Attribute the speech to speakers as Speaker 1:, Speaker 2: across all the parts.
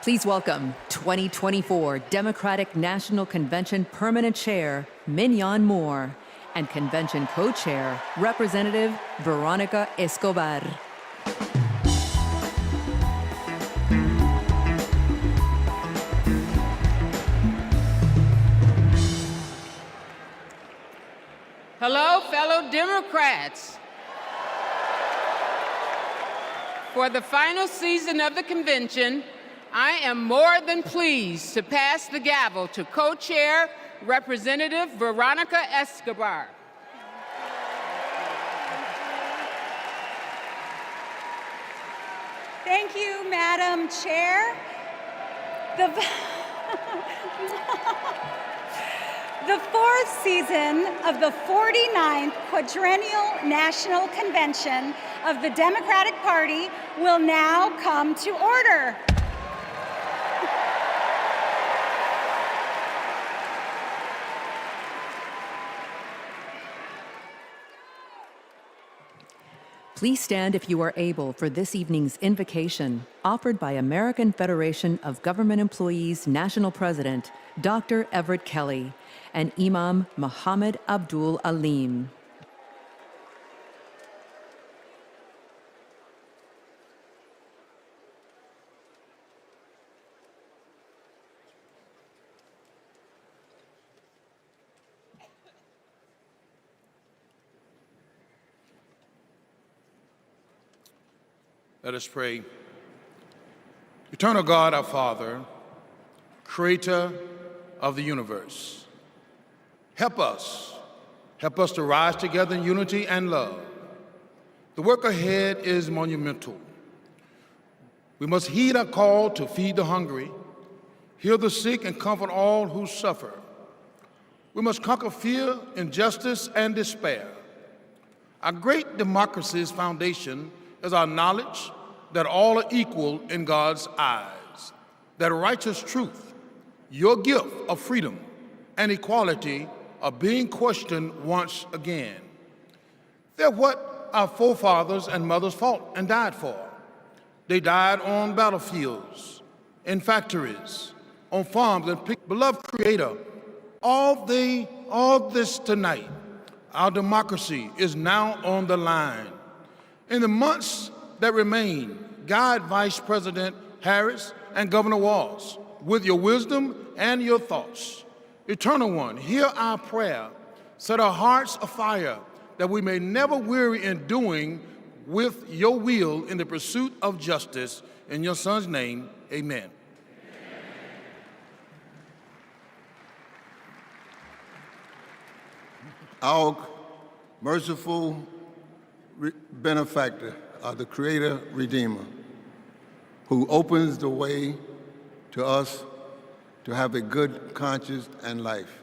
Speaker 1: Please welcome 2024 Democratic National Convention Permanent Chair, Mignon Moore, and Convention Co-Chair, Representative Veronica Escobar.
Speaker 2: Hello, fellow Democrats. For the final season of the convention, I am more than pleased to pass the gavel to Co-Chair Representative Veronica Escobar.
Speaker 3: Thank you, Madam Chair. The fourth season of the 49th Quadrennial National Convention of the Democratic Party will now come to order.
Speaker 1: Please stand if you are able for this evening's invocation, offered by American Federation of Government Employees National President, Dr. Everett Kelly, and Imam Muhammad Abdul Alim.
Speaker 4: Let us pray. Eternal God, our Father, creator of the universe, help us to rise together in unity and love. The work ahead is monumental. We must heed our call to feed the hungry, heal the sick, and comfort all who suffer. We must conquer fear, injustice, and despair. Our great democracy's foundation is our knowledge that all are equal in God's eyes, that righteous truth, your gift of freedom and equality, are being questioned once again. They're what our forefathers and mothers fought and died for. They died on battlefields, in factories, on farms, and beloved Creator, all this tonight, our democracy is now on the line. In the months that remain, guide Vice President Harris and Governor Walz with your wisdom and your thoughts. Eternal One, hear our prayer. Set our hearts afire that we may never weary in doing with your will in the pursuit of justice. In your Son's name, amen.
Speaker 5: Our merciful benefactor, the Creator Redeemer, who opens the way to us to have a good conscience and life.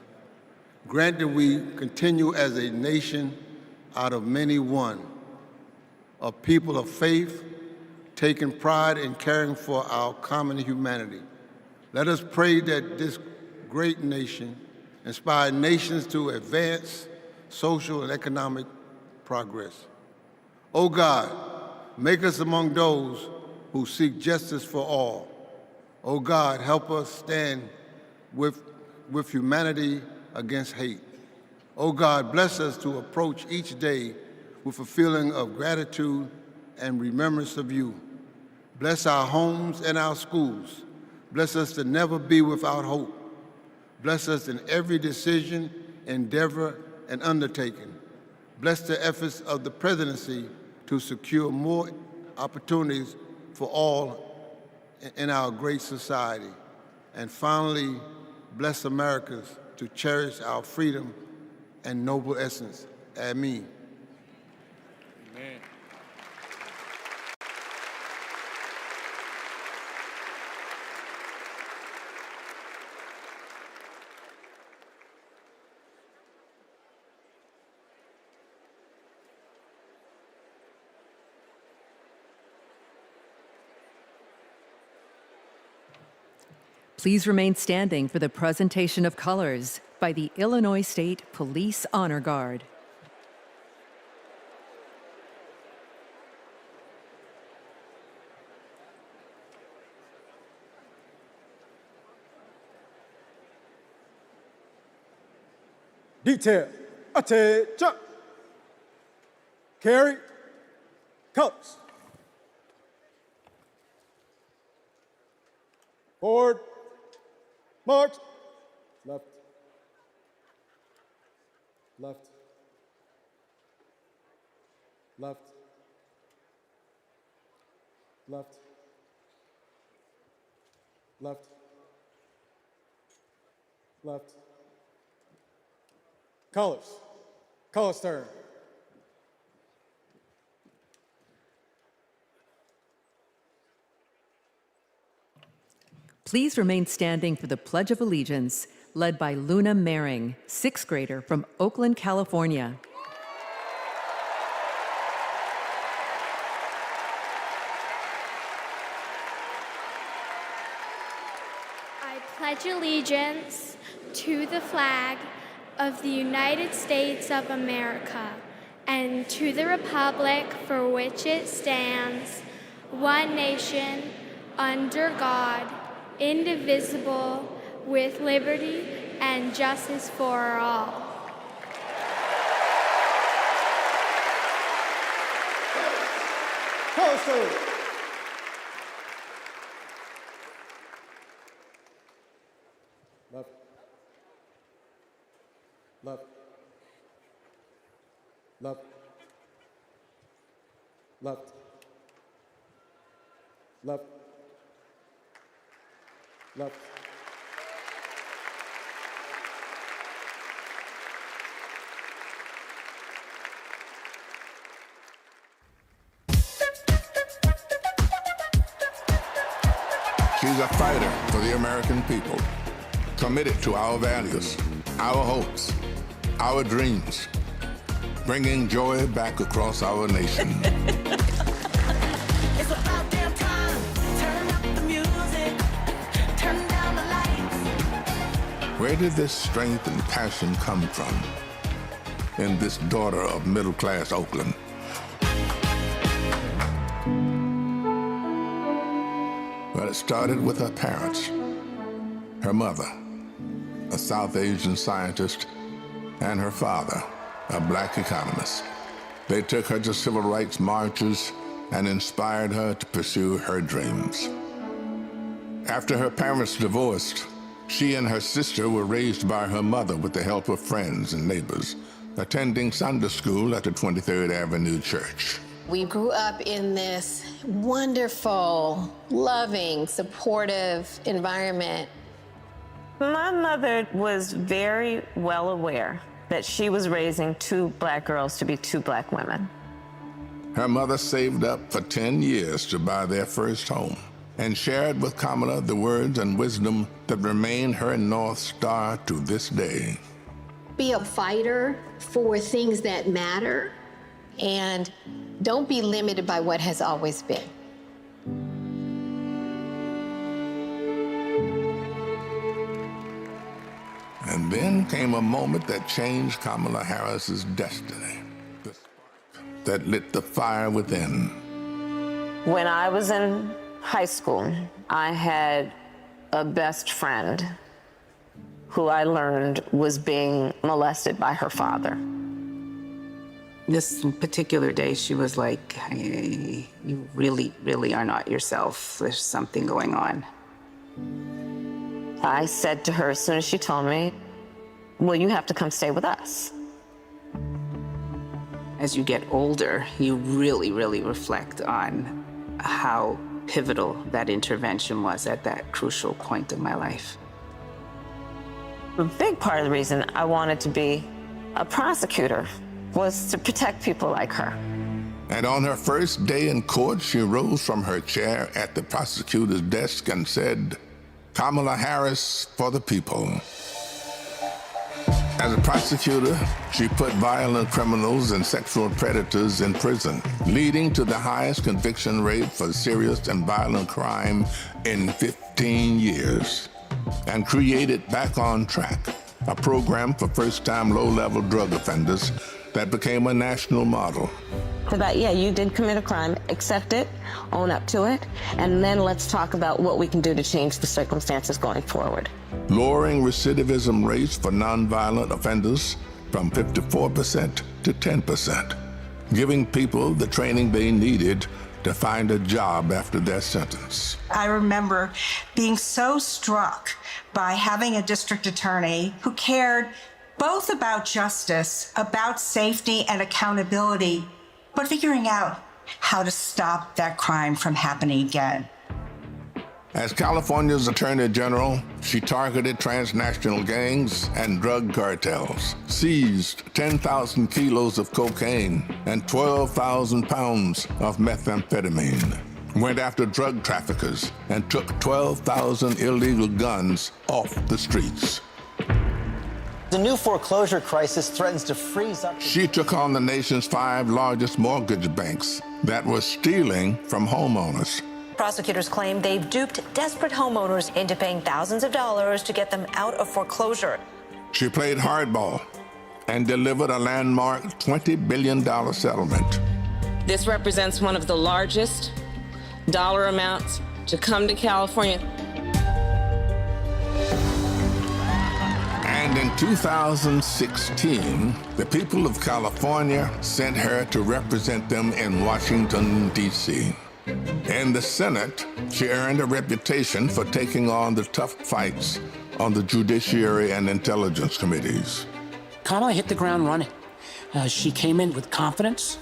Speaker 5: Grant that we continue as a nation out of many one, a people of faith, taking pride in caring for our common humanity. Let us pray that this great nation inspire nations to advance social and economic progress. O God, make us among those who seek justice for all. O God, help us stand with humanity against hate. O God, bless us to approach each day with a feeling of gratitude and remembrance of you. Bless our homes and our schools. Bless us to never be without hope. Bless us in every decision, endeavor, and undertaking. Bless the efforts of the presidency to secure more opportunities for all in our great society. And finally, bless Americans to cherish our freedom and noble essence. Amen.
Speaker 4: Amen.
Speaker 1: Please remain standing for the presentation of colors by the Illinois State Police Honor Guard.
Speaker 6: Detail, attention. Carry, colors. Forward, march. Left, left, left, left, left, left. Colors, colors turn.
Speaker 1: Please remain standing for the Pledge of Allegiance, led by Luna Mehring, sixth grader from Oakland, California.
Speaker 7: I pledge allegiance to the flag of the United States of America and to the republic for which it stands, one nation, under God, indivisible, with liberty and justice for all.
Speaker 6: Colors turn. Left, left, left, left, left, left.
Speaker 8: She's a fighter for the American people, committed to our values, our hopes, our dreams, bringing joy back across our nation.
Speaker 9: It's about damn time. Turn up the music. Turn down the lights.
Speaker 8: Where did this strength and passion come from in this daughter of middle-class Oakland? Well, it started with her parents, her mother, a South Asian scientist, and her father, a black economist. They took her to civil rights marches and inspired her to pursue her dreams. After her parents divorced, she and her sister were raised by her mother with the help of friends and neighbors, attending Sunday school at the 23rd Avenue Church.
Speaker 10: We grew up in this wonderful, loving, supportive environment.
Speaker 11: My mother was very well aware that she was raising two black girls to be two black women.
Speaker 8: Her mother saved up for 10 years to buy their first home and shared with Kamala the words and wisdom that remain her North Star to this day.
Speaker 10: Be a fighter for things that matter, and don't be limited by what has always been.
Speaker 8: And then came a moment that changed Kamala Harris's destiny, the spark that lit the fire within.
Speaker 11: When I was in high school, I had a best friend who I learned was being molested by her father.
Speaker 12: This particular day, she was like, hey, you really, really are not yourself. There's something going on.
Speaker 11: I said to her as soon as she told me, well, you have to come stay with us.
Speaker 12: As you get older, you really, really reflect on how pivotal that intervention was at that crucial point of my life.
Speaker 11: A big part of the reason I wanted to be a prosecutor was to protect people like her.
Speaker 8: And on her first day in court, she rose from her chair at the prosecutor's desk and said, Kamala Harris for the people. As a prosecutor, she put violent criminals and sexual predators in prison, leading to the highest conviction rate for serious and violent crime in 15 years, and created Back on Track, a program for first-time low-level drug offenders that became a national model.
Speaker 11: About, yeah, you did commit a crime, accept it, own up to it, and then let's talk about what we can do to change the circumstances going forward.
Speaker 8: Lowering recidivism rates for nonviolent offenders from 54% to 10%, giving people the training they needed to find a job after their sentence.
Speaker 13: I remember being so struck by having a district attorney who cared both about justice, about safety and accountability, but figuring out how to stop that crime from happening again.
Speaker 8: As California's Attorney General, she targeted transnational gangs and drug cartels, seized 10,000 kilos of cocaine and 12,000 pounds of methamphetamine, went after drug traffickers, and took 12,000 illegal guns off the streets.
Speaker 14: The new foreclosure crisis threatens to freeze up.
Speaker 8: She took on the nation's 5 largest mortgage banks that were stealing from homeowners.
Speaker 15: Prosecutors claim they've duped desperate homeowners into paying thousands of dollars to get them out of foreclosure.
Speaker 8: She played hardball and delivered a landmark $20 billion settlement.
Speaker 16: This represents one of the largest dollar amounts to come to California.
Speaker 8: And in 2016, the people of California sent her to represent them in Washington, D.C. In the Senate, she earned a reputation for taking on the tough fights on the Judiciary and Intelligence Committees.
Speaker 17: Kamala hit the ground running. She came in with confidence.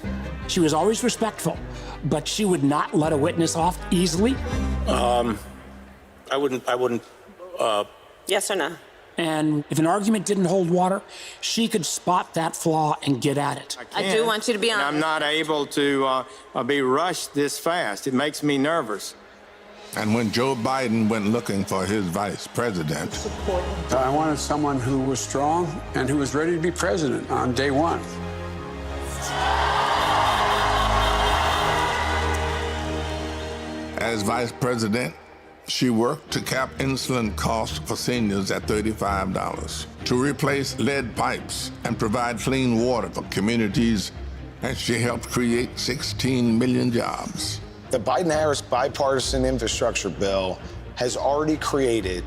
Speaker 17: She was always respectful, but she would not let a witness off easily.
Speaker 18: I wouldn't.
Speaker 16: Yes or no?
Speaker 17: And if an argument didn't hold water, she could spot that flaw and get at it.
Speaker 16: I do want you to be honest.
Speaker 18: I'm not able to be rushed this fast. It makes me nervous.
Speaker 8: And when Joe Biden went looking for his vice president,
Speaker 19: I wanted someone who was strong and who was ready to be president on day one.
Speaker 8: as vice president, she worked to cap insulin costs for seniors at $35, to replace lead pipes and provide clean water for communities, and she helped create 16 million jobs.
Speaker 20: The Biden-Harris bipartisan infrastructure bill has already created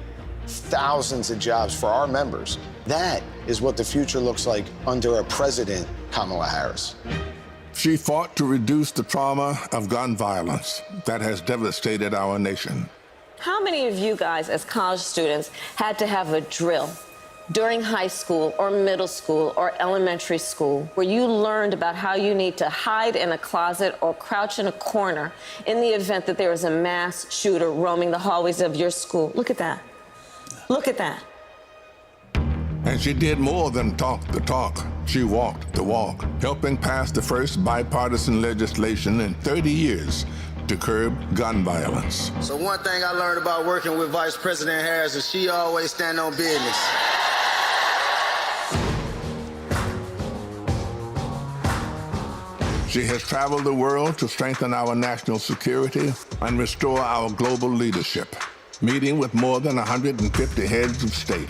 Speaker 20: thousands of jobs for our members. That is what the future looks like under a president, Kamala Harris.
Speaker 8: She fought to reduce the trauma of gun violence that has devastated our nation.
Speaker 11: How many of you guys, as college students, had to have a drill during high school or middle school or elementary school where you learned about how you need to hide in a closet or crouch in a corner in the event that there is a mass shooter roaming the hallways of your school? Look at that. Look at that.
Speaker 8: And she did more than talk the talk. She walked the walk, helping pass the first bipartisan legislation in 30 years to curb gun violence.
Speaker 21: So one thing I learned about working with Vice President Harris is she always stand on business.
Speaker 8: She has traveled the world to strengthen our national security and restore our global leadership, meeting with more than 150 heads of state.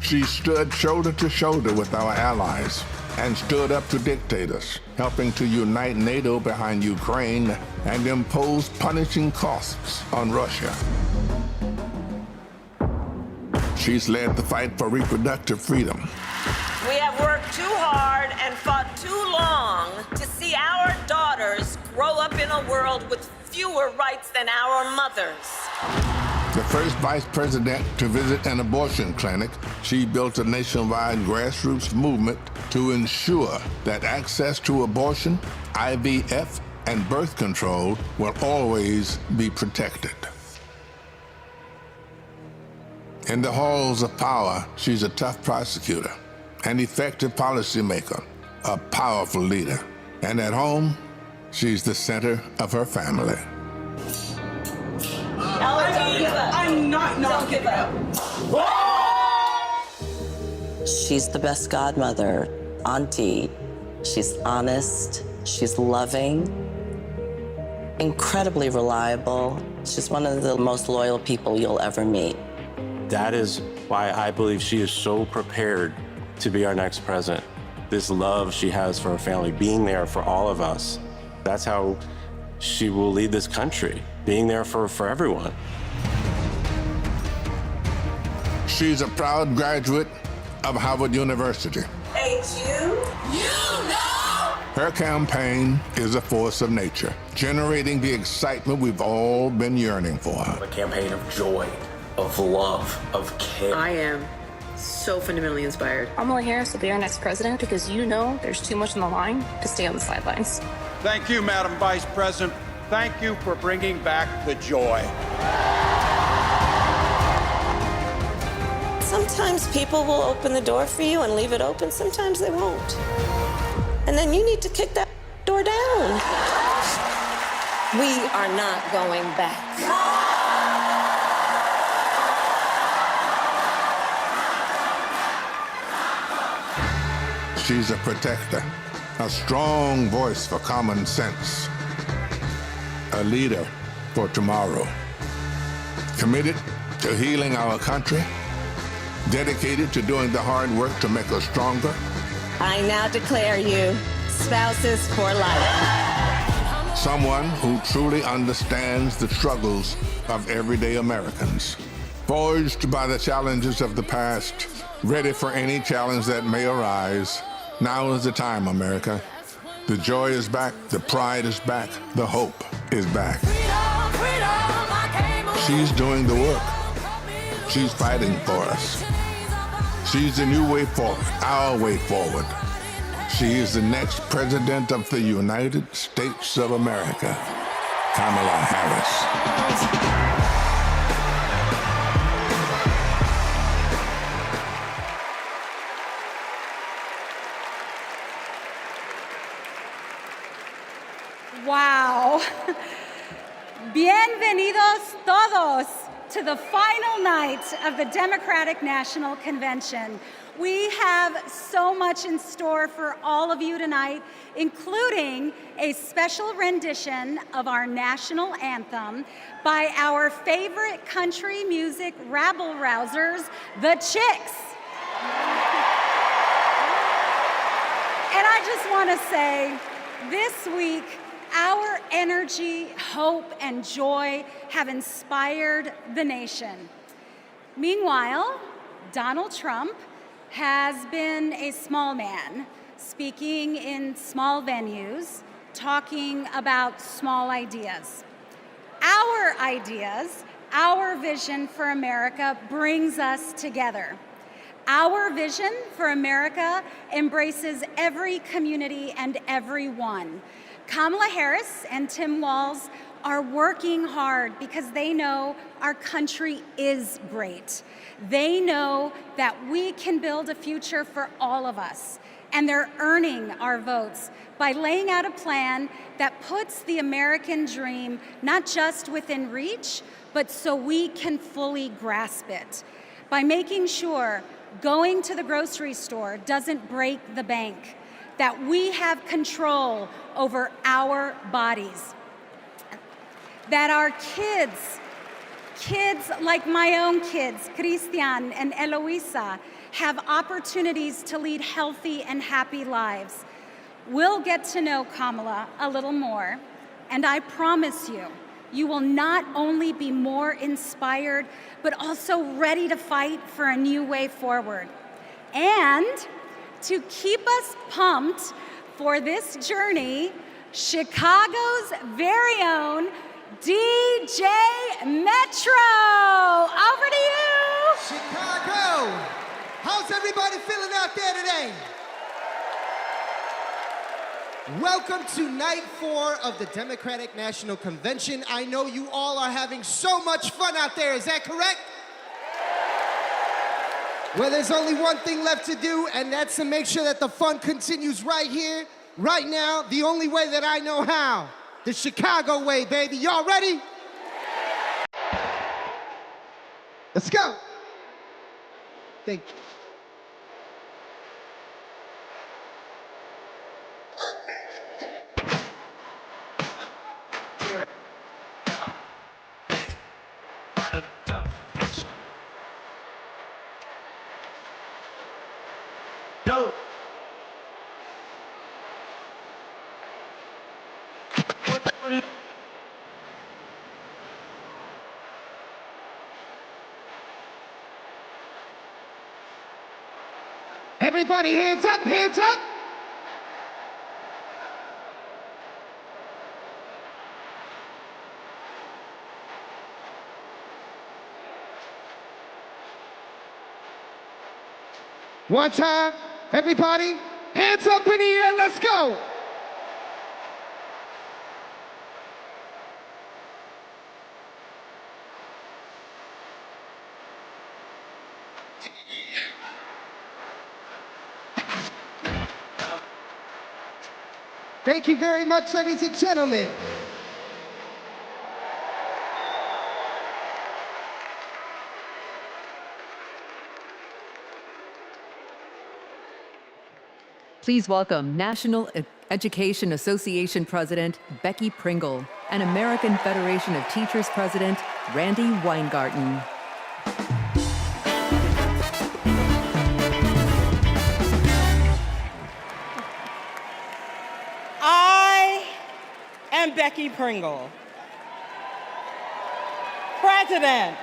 Speaker 8: She stood shoulder to shoulder with our allies and stood up to dictators, helping to unite NATO behind Ukraine and impose punishing costs on Russia. She's led the fight for reproductive freedom.
Speaker 15: We have worked too hard and fought too long to see our daughters grow up in a world with fewer rights than our mothers.
Speaker 8: The first vice president to visit an abortion clinic, she built a nationwide grassroots movement to ensure that access to abortion, IVF, and birth control will always be protected. In the halls of power, she's a tough prosecutor, an effective policymaker, a powerful leader. And at home, she's the center of her family.
Speaker 15: I'm not giving up.
Speaker 22: She's the best godmother, auntie. She's honest, she's loving, incredibly reliable. She's one of the most loyal people you'll ever meet.
Speaker 23: That is why I believe she is so prepared to be our next president. This love she has for her family, being there for all of us, that's how she will lead this country, being there for everyone.
Speaker 8: She's a proud graduate of Harvard University.
Speaker 15: A
Speaker 9: it's you. You know.
Speaker 8: Her campaign is a force of nature, generating the excitement we've all been yearning for.
Speaker 2: A campaign of joy, of love, of care.
Speaker 3: I am so fundamentally inspired. Kamala Harris will be our next president because you know there's too much on the line to stay on the sidelines.
Speaker 5: Thank you, Madam Vice President. Thank you for bringing back the joy.
Speaker 15: Sometimes people will open the door for you and leave it open. Sometimes they won't. And then you need to kick that door down. We are not going back.
Speaker 8: She's a protector, a strong voice for common sense, a leader for tomorrow. Committed to healing our country, dedicated to doing the hard work to make us stronger.
Speaker 15: I now declare you spouses for life.
Speaker 8: Someone who truly understands the struggles of everyday Americans. Forged by the challenges of the past, ready for any challenge that may arise. Now is the time, America. The joy is back, the pride is back, the hope is back. She's doing the work. She's fighting for us. She's the new way forward, our way forward. She is the next president of the United States of America, Kamala Harris.
Speaker 24: Wow. Bienvenidos todos to the final night of the Democratic National Convention. We have so much in store for all of you tonight, including a special rendition of our national anthem by our favorite country music rabble-rousers, the Chicks. And I just want to say, this week, our energy, hope, and joy have inspired the nation. Meanwhile, Donald Trump has been a small man, speaking in small venues, talking about small ideas. Our ideas, our vision for America brings us together. Our vision for America embraces every community and everyone. Kamala Harris and Tim Walz are working hard because they know our country is great. They know that we can build a future for all of us, and they're earning our votes by laying out a plan that puts the American dream not just within reach, but so we can fully grasp it. By making sure going to the grocery store doesn't break the bank, that we have control over our bodies, that our kids like my own kids, Christian and Eloisa, have opportunities to lead healthy and happy lives. We'll get to know Kamala a little more, and I promise you, you will not only be more inspired, but also ready to fight for a new way forward. And to keep us pumped for this journey, Chicago's very own DJ Metro. Over to you.
Speaker 25: Chicago, how's everybody feeling out there today? Welcome to night 4 of the Democratic National Convention. I know you all are having so much fun out there, is that correct? Well, there's only one thing left to do, and that's to make sure that the fun continues right here, right now, the only way that I know how. The Chicago way, baby. Y'all ready? Let's go. Thank you.
Speaker 9: No.
Speaker 25: Everybody Everybody, hands up, hands up. One time, everybody, hands up in the air, let's go. Thank you very much, ladies and gentlemen.
Speaker 1: Please welcome National Education Association President Becky Pringle and American Federation of Teachers President Randy Weingarten.
Speaker 4: I am Becky Pringle, President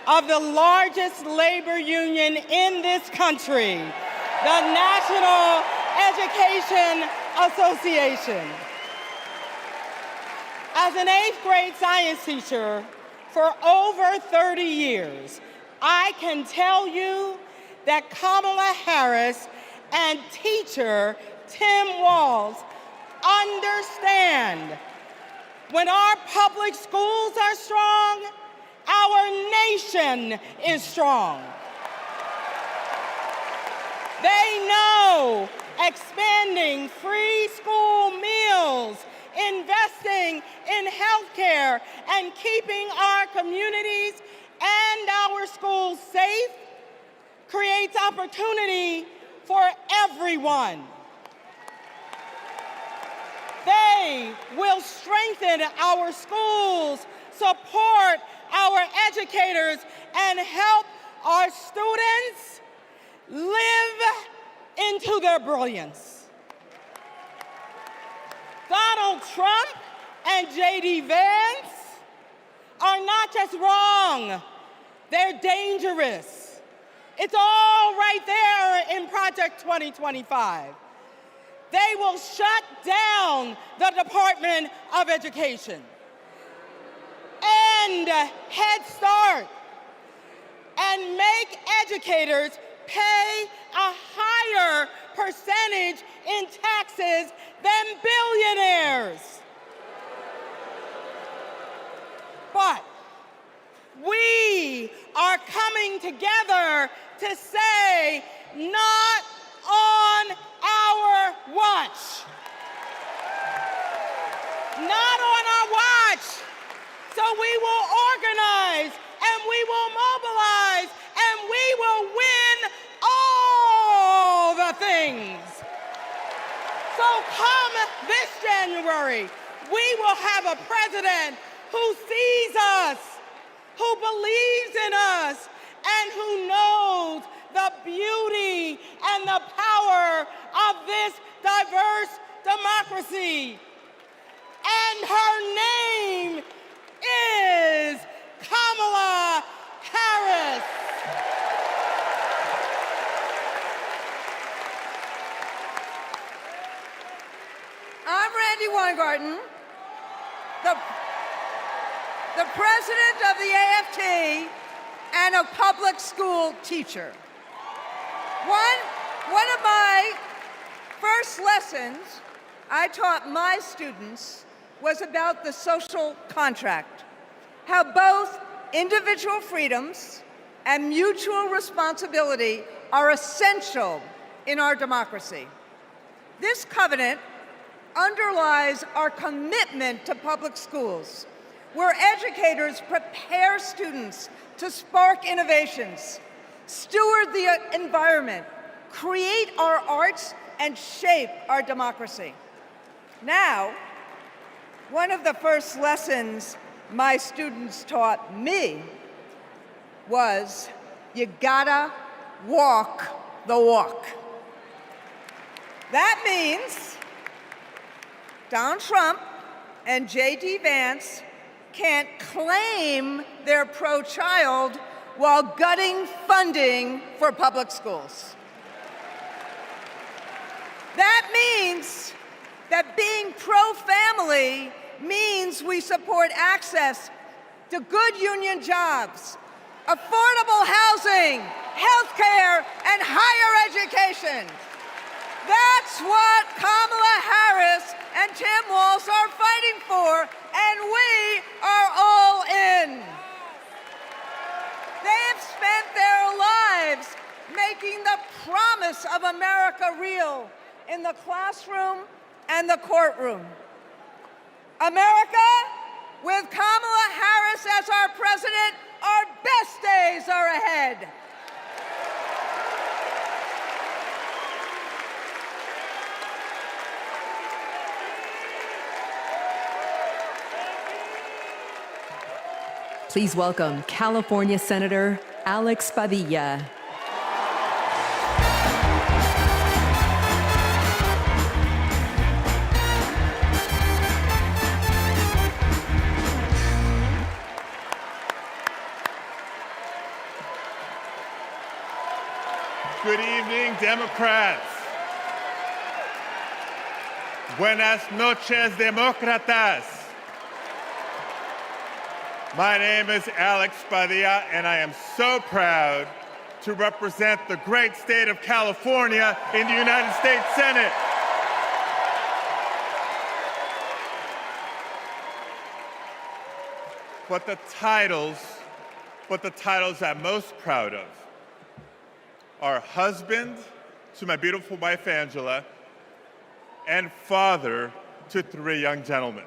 Speaker 4: of the largest labor union in this country, the National Education Association. As an 8th grade science teacher for over 30 years, I can tell you that Kamala Harris and teacher Tim Walz understand when our public schools are strong, our nation is strong. They know expanding free school meals, investing in healthcare, and keeping our communities and our schools safe creates opportunity for everyone. They will strengthen our schools, support our educators, and help our students live into their brilliance. Donald Trump and J.D. Vance are not just wrong, they're dangerous. It's all right there in Project 2025. They will shut down the Department of Education, end Head Start, and make educators pay a higher percentage in taxes than billionaires. But we are coming together to say, not on our watch. Not on our watch. So we will organize, and we will mobilize, and we will win all the things. So come this January, we will have a president who sees us, who believes in us, and who knows the beauty and the power of this diverse democracy. And her name is Kamala Harris.
Speaker 6: I'm Randy Weingarten, the president of the AFT and a public school teacher. One of my first lessons I taught my students was about the social contract, how both individual freedoms and mutual responsibility are essential in our democracy. This covenant underlies our commitment to public schools, where educators prepare students to spark innovations, steward the environment, create our arts, and shape our democracy. Now, one of the first lessons my students taught me was, you gotta walk the walk. That means Donald Trump and J.D. Vance can't claim they're pro-child while gutting funding for public schools. That means that being pro-family means we support access to good union jobs, affordable housing, healthcare, and higher education. That's what Kamala Harris and Tim Walz are fighting for, and we are all in. They have spent their lives making the promise of America real in the classroom and the courtroom. America, with Kamala Harris as our president, our best days are ahead.
Speaker 1: Please welcome California Senator Alex Padilla.
Speaker 7: Good evening, Democrats. Buenas noches, demócratas. My name is Alex Padilla, and I am so proud to represent the great state of California in the United States Senate. But the titles I'm most proud of are husband to my beautiful wife, Angela, and father to 3 young gentlemen.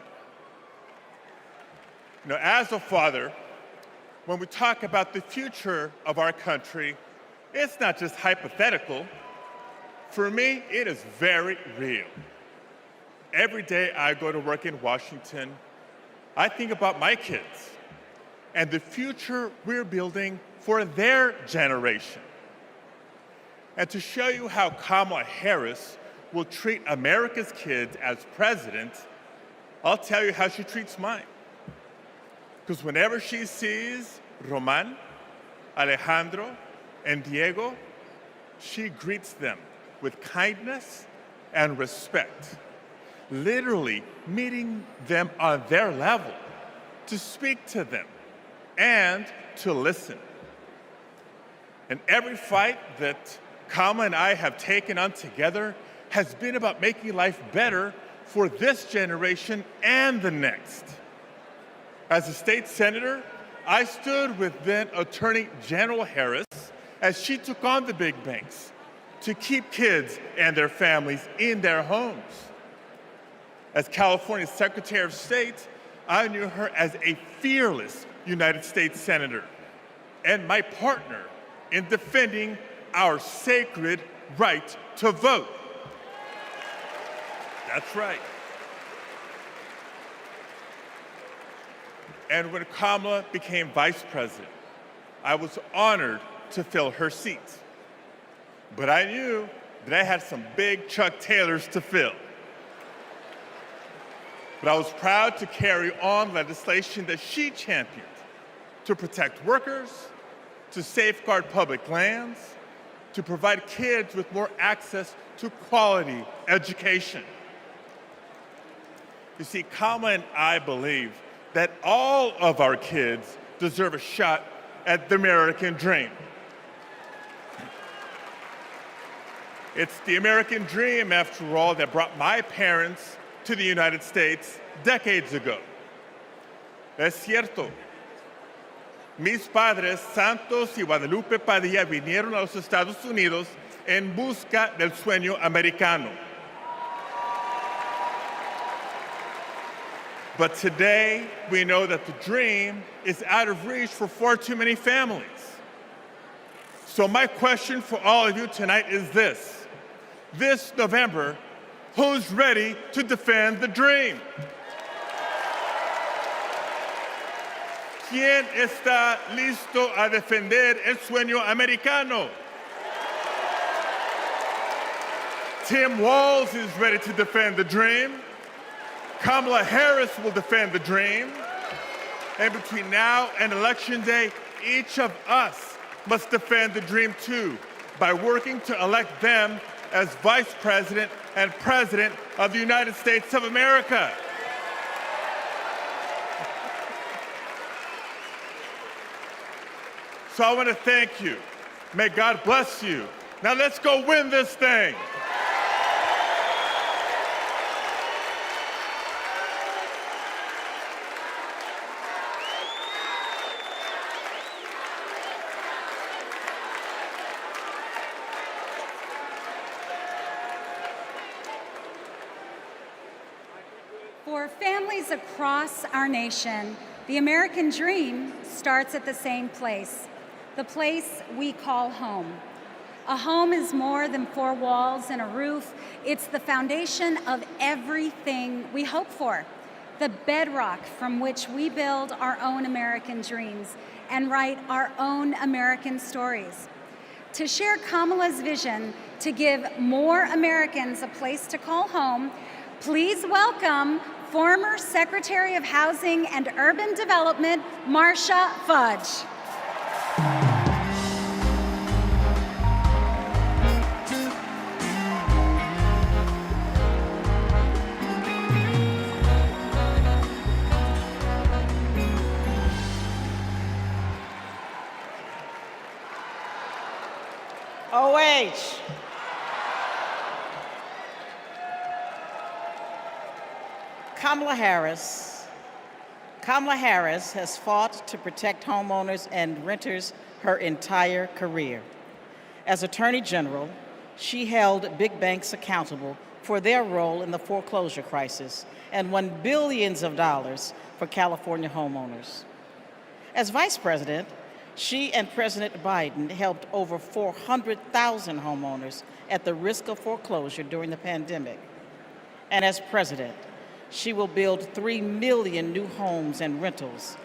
Speaker 7: You know, as a father, when we talk about the future of our country, it's not just hypothetical. For me, it is very real. Every day I go to work in Washington, I think about my kids and the future we're building for their generation. And to show you how Kamala Harris will treat America's kids as president, I'll tell you how she treats mine. Because whenever she sees Roman, Alejandro, and Diego, she greets them with kindness and respect, literally meeting them on their level, to speak to them and to listen. And every fight that Kamala and I have taken on together has been about making life better for this generation and the next. As a state senator, I stood with then Attorney General Harris as she took on the big banks to keep kids and their families in their homes. As California's Secretary of State, I knew her as a fearless United States Senator and my partner in defending our sacred right to vote. That's right. And when Kamala became vice president, I was honored to fill her seat. But I knew that I had some big Chuck Taylors to fill. But I was proud to carry on legislation that she championed to protect workers, to safeguard public lands, to provide kids with more access to quality education. You see, Kamala and I believe that all of our kids deserve a shot at the American dream. It's the American dream, after all, that brought my parents to the United States decades ago. Es cierto. Mis padres, Santos y Guadalupe Padilla, vinieron a los Estados Unidos en busca del sueño americano. But today, we know that the dream is out of reach for far too many families. So my question for all of you tonight is this. This November, who's ready to defend the dream? ¿Quién está listo a defender el sueño americano? Tim Walz is ready to defend the dream. Kamala Harris will defend the dream. And between now and Election Day, each of us must defend the dream too, by working to elect them as Vice President and President of the United States of America. So I want to thank you. May God bless you. Now let's go win this thing.
Speaker 24: For families across our nation, the American dream starts at the same place, the place we call home. A home is more than four walls and a roof. It's the foundation of everything we hope for, the bedrock from which we build our own American dreams and write our own American stories. To share Kamala's vision to give more Americans a place to call home, please welcome former Secretary of Housing and Urban Development, Marcia Fudge.
Speaker 4: OH. Kamala Harris has fought to protect homeowners and renters her entire career. As Attorney General, she held big banks accountable for their role in the foreclosure crisis and won billions of dollars for California homeowners. As Vice President, she and President Biden helped over 400,000 homeowners at the risk of foreclosure during the pandemic. And as President, she will build 3 million new homes and rentals,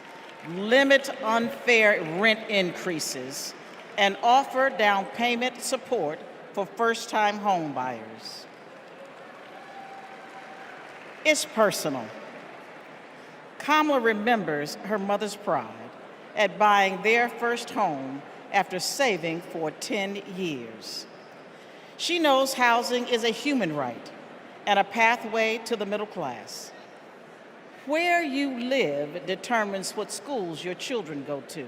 Speaker 4: limit unfair rent increases, and offer down payment support for first-time home buyers. It's personal. Kamala remembers her mother's pride at buying their first home after saving for 10 years. She knows housing is a human right and a pathway to the middle class. Where you live determines what schools your children go to,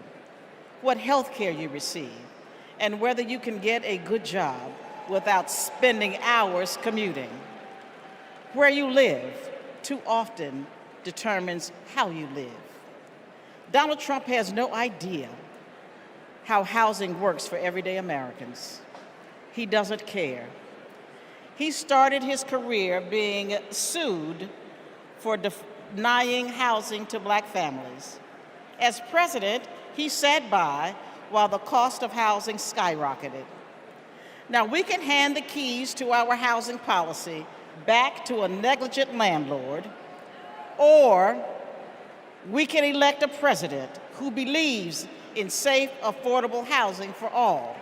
Speaker 4: what health care you receive, and whether you can get a good job without spending hours commuting. Where you live too often determines how you live. Donald Trump has no idea how housing works for everyday Americans. He doesn't care. He started his career being sued for denying housing to Black families. As president, he sat by while the cost of housing skyrocketed. Now, we can hand the keys to our housing policy back to a negligent landlord, or we can elect a president who believes in safe, affordable housing for all.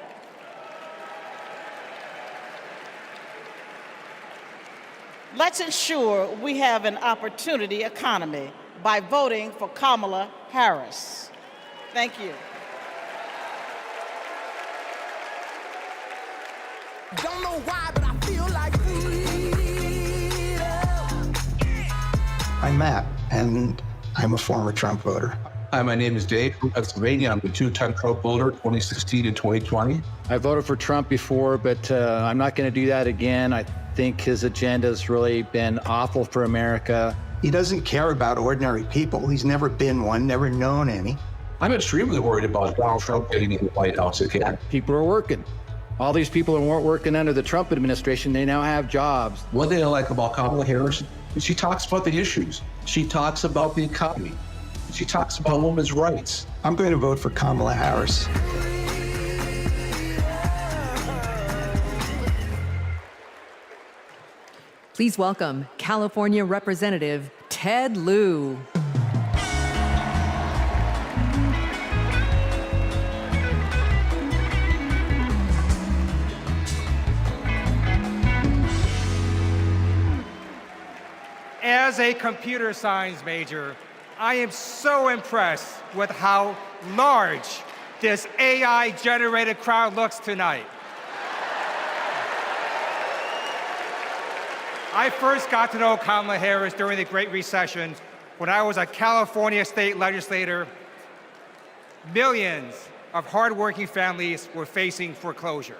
Speaker 4: Let's ensure we have an opportunity economy by voting for Kamala Harris. Thank you.
Speaker 9: Don't know why, but I feel like freedom.
Speaker 10: I'm Matt, and I'm a former Trump voter.
Speaker 12: Hi, my name is Dave from Pennsylvania. I'm a two-time Trump voter, 2016 and 2020.
Speaker 13: I voted for Trump before, but I'm not going to do that again. I think his agenda has really been awful for America.
Speaker 10: He doesn't care about ordinary people. He's never been one, never known any.
Speaker 12: I'm extremely worried about Donald Trump getting in the White House again.
Speaker 13: People are working. All these people who weren't working under the Trump administration, they now have jobs.
Speaker 12: One thing I like about Kamala Harris is she talks about the issues. She talks about the economy. She talks about women's rights.
Speaker 10: I'm going to vote for Kamala Harris.
Speaker 1: Please welcome California Representative Ted Lieu.
Speaker 14: As a computer science major, I am so impressed with how large this AI-generated crowd looks tonight. I first got to know Kamala Harris during the Great Recession when I was a California state legislator. Millions of hardworking families were facing foreclosure.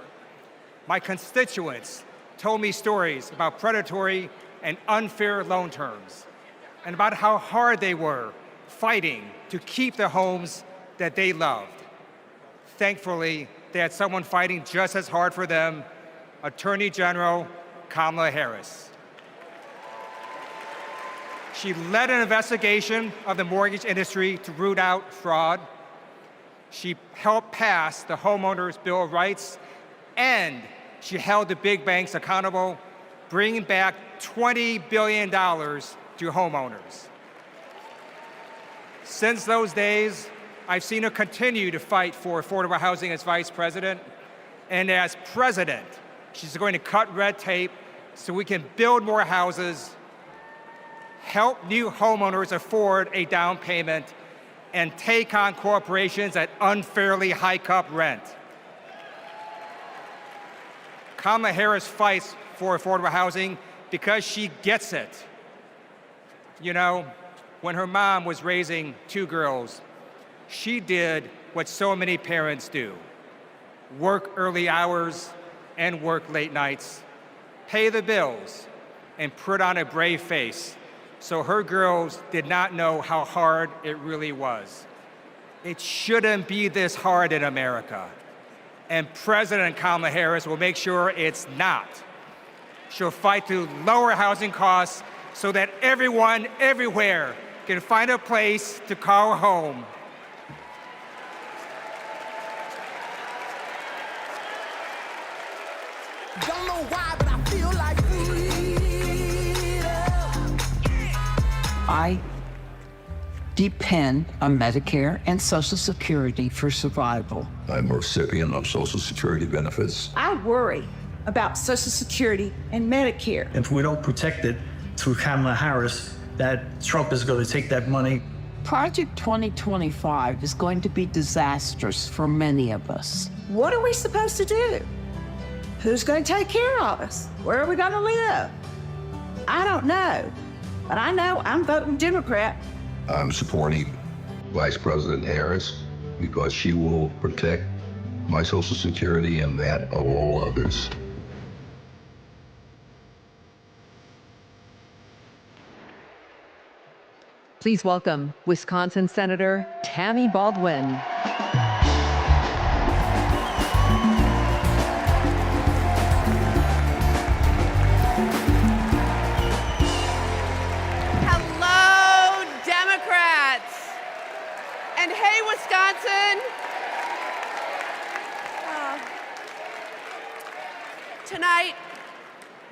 Speaker 14: My constituents told me stories about predatory and unfair loan terms and about how hard they were fighting to keep the homes that they loved. Thankfully, they had someone fighting just as hard for them, Attorney General Kamala Harris. She led an investigation of the mortgage industry to root out fraud. She helped pass the Homeowners Bill of Rights, and she held the big banks accountable, bringing back $20 billion to homeowners. Since those days, I've seen her continue to fight for affordable housing as vice president, and as president, she's going to cut red tape so we can build more houses, help new homeowners afford a down payment, and take on corporations that unfairly hike up rent. Kamala Harris fights for affordable housing because she gets it. You know, when her mom was raising 2 girls, she did what so many parents do: work early hours and work late nights, pay the bills, and put on a brave face so her girls did not know how hard it really was. It shouldn't be this hard in America, and President Kamala Harris will make sure it's not. She'll fight to lower housing costs so that everyone, everywhere, can find a place to call home.
Speaker 9: Don't know why, but I feel like
Speaker 16: I depend on Medicare and Social Security for survival.
Speaker 12: I'm a recipient of Social Security benefits.
Speaker 16: I worry about Social Security and Medicare.
Speaker 17: If we don't protect it through Kamala Harris, that Trump is going to take that money.
Speaker 16: Project 2025 is going to be disastrous for many of us. What are we supposed to do? Who's going to take care of us? Where are we going to live? I don't know, but I know I'm voting Democrat.
Speaker 12: I'm supporting Vice President Harris because she will protect my Social Security and that of all others.
Speaker 1: Please welcome Wisconsin Senator Tammy Baldwin.
Speaker 18: Hello, Democrats. And hey, Wisconsin. Tonight,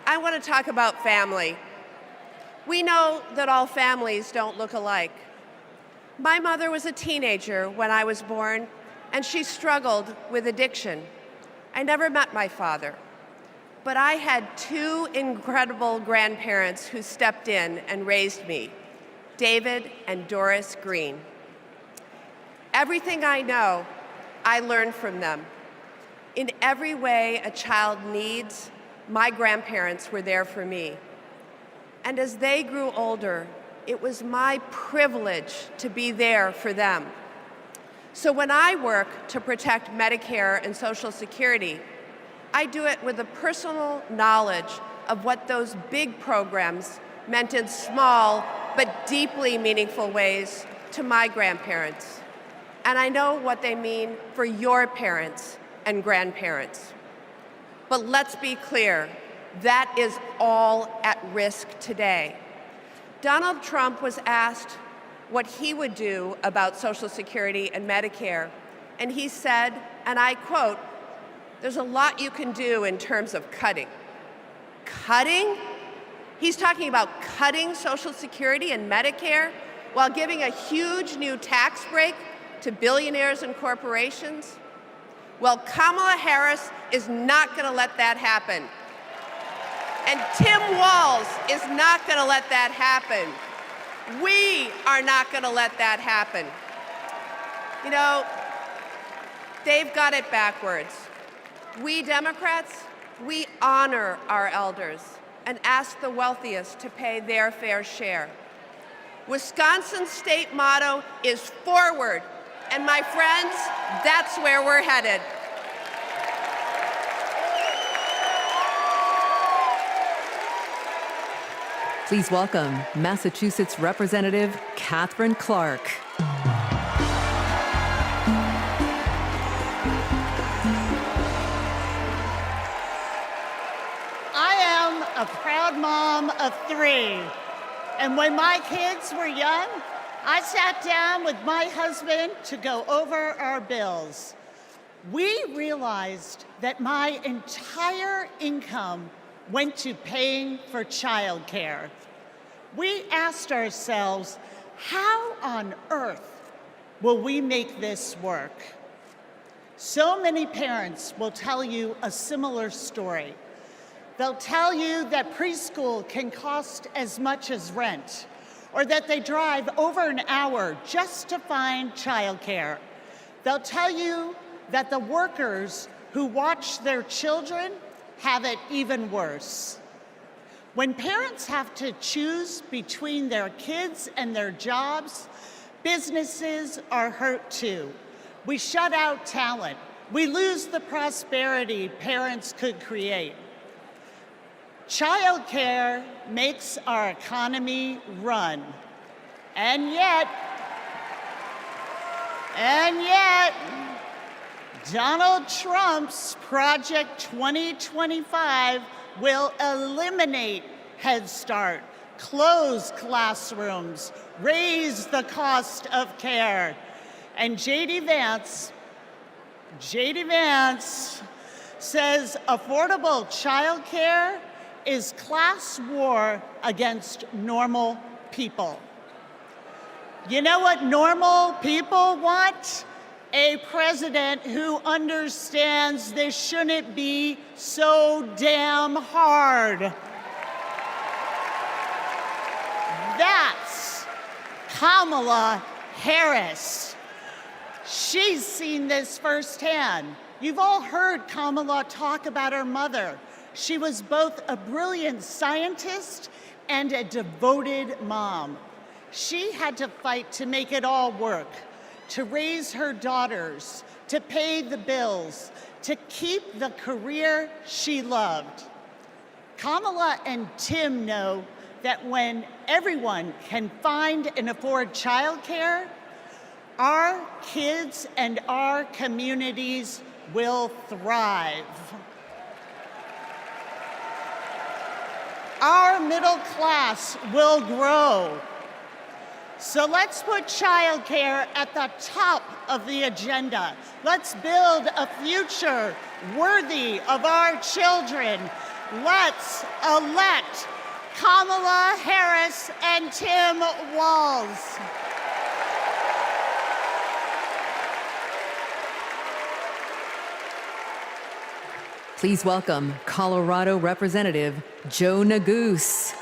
Speaker 18: I want to talk about family. We know that all families don't look alike. My mother was a teenager when I was born, and she struggled with addiction. I never met my father, but I had 2 incredible grandparents who stepped in and raised me, David and Doris Green. Everything I know, I learned from them. In every way a child needs, my grandparents were there for me. And as they grew older, it was my privilege to be there for them. So when I work to protect Medicare and Social Security, I do it with a personal knowledge of what those big programs meant in small but deeply meaningful ways to my grandparents. And I know what they mean for your parents and grandparents. But let's be clear, that is all at risk today. Donald Trump was asked what he would do about Social Security and Medicare, and he said, and I quote, "There's a lot you can do in terms of cutting." Cutting? He's talking about cutting Social Security and Medicare while giving a huge new tax break to billionaires and corporations? Well, Kamala Harris is not going to let that happen. And Tim Walz is not going to let that happen. We are not going to let that happen. You know, they've got it backwards. We Democrats, we honor our elders and ask the wealthiest to pay their fair share. Wisconsin's state motto is forward, and my friends, that's where we're headed.
Speaker 1: Please welcome Massachusetts Representative Catherine Clark.
Speaker 11: I am a proud mom of 3. And when my kids were young, I sat down with my husband to go over our bills. We realized that my entire income went to paying for childcare. We asked ourselves, how on earth will we make this work? So many parents will tell you a similar story. They'll tell you that preschool can cost as much as rent, or that they drive over an hour just to find childcare. They'll tell you that the workers who watch their children have it even worse. When parents have to choose between their kids and their jobs, businesses are hurt too. We shut out talent. We lose the prosperity parents could create. Childcare makes our economy run. And yet, Donald Trump's Project 2025 will eliminate Head Start, close classrooms, raise the cost of care. And J.D. Vance says affordable childcare is class war against normal people. You know what normal people want? A president who understands this shouldn't be so damn hard. That's Kamala Harris. She's seen this firsthand. You've all heard Kamala talk about her mother. She was both a brilliant scientist and a devoted mom. She had to fight to make it all work, to raise her daughters, to pay the bills, to keep the career she loved. Kamala and Tim know that when everyone can find and afford childcare, our kids and our communities will thrive. Our middle class will grow. So let's put childcare at the top of the agenda. Let's build a future worthy of our children. Let's elect Kamala Harris and Tim Walz.
Speaker 1: Please welcome Colorado Representative Joe Neguse.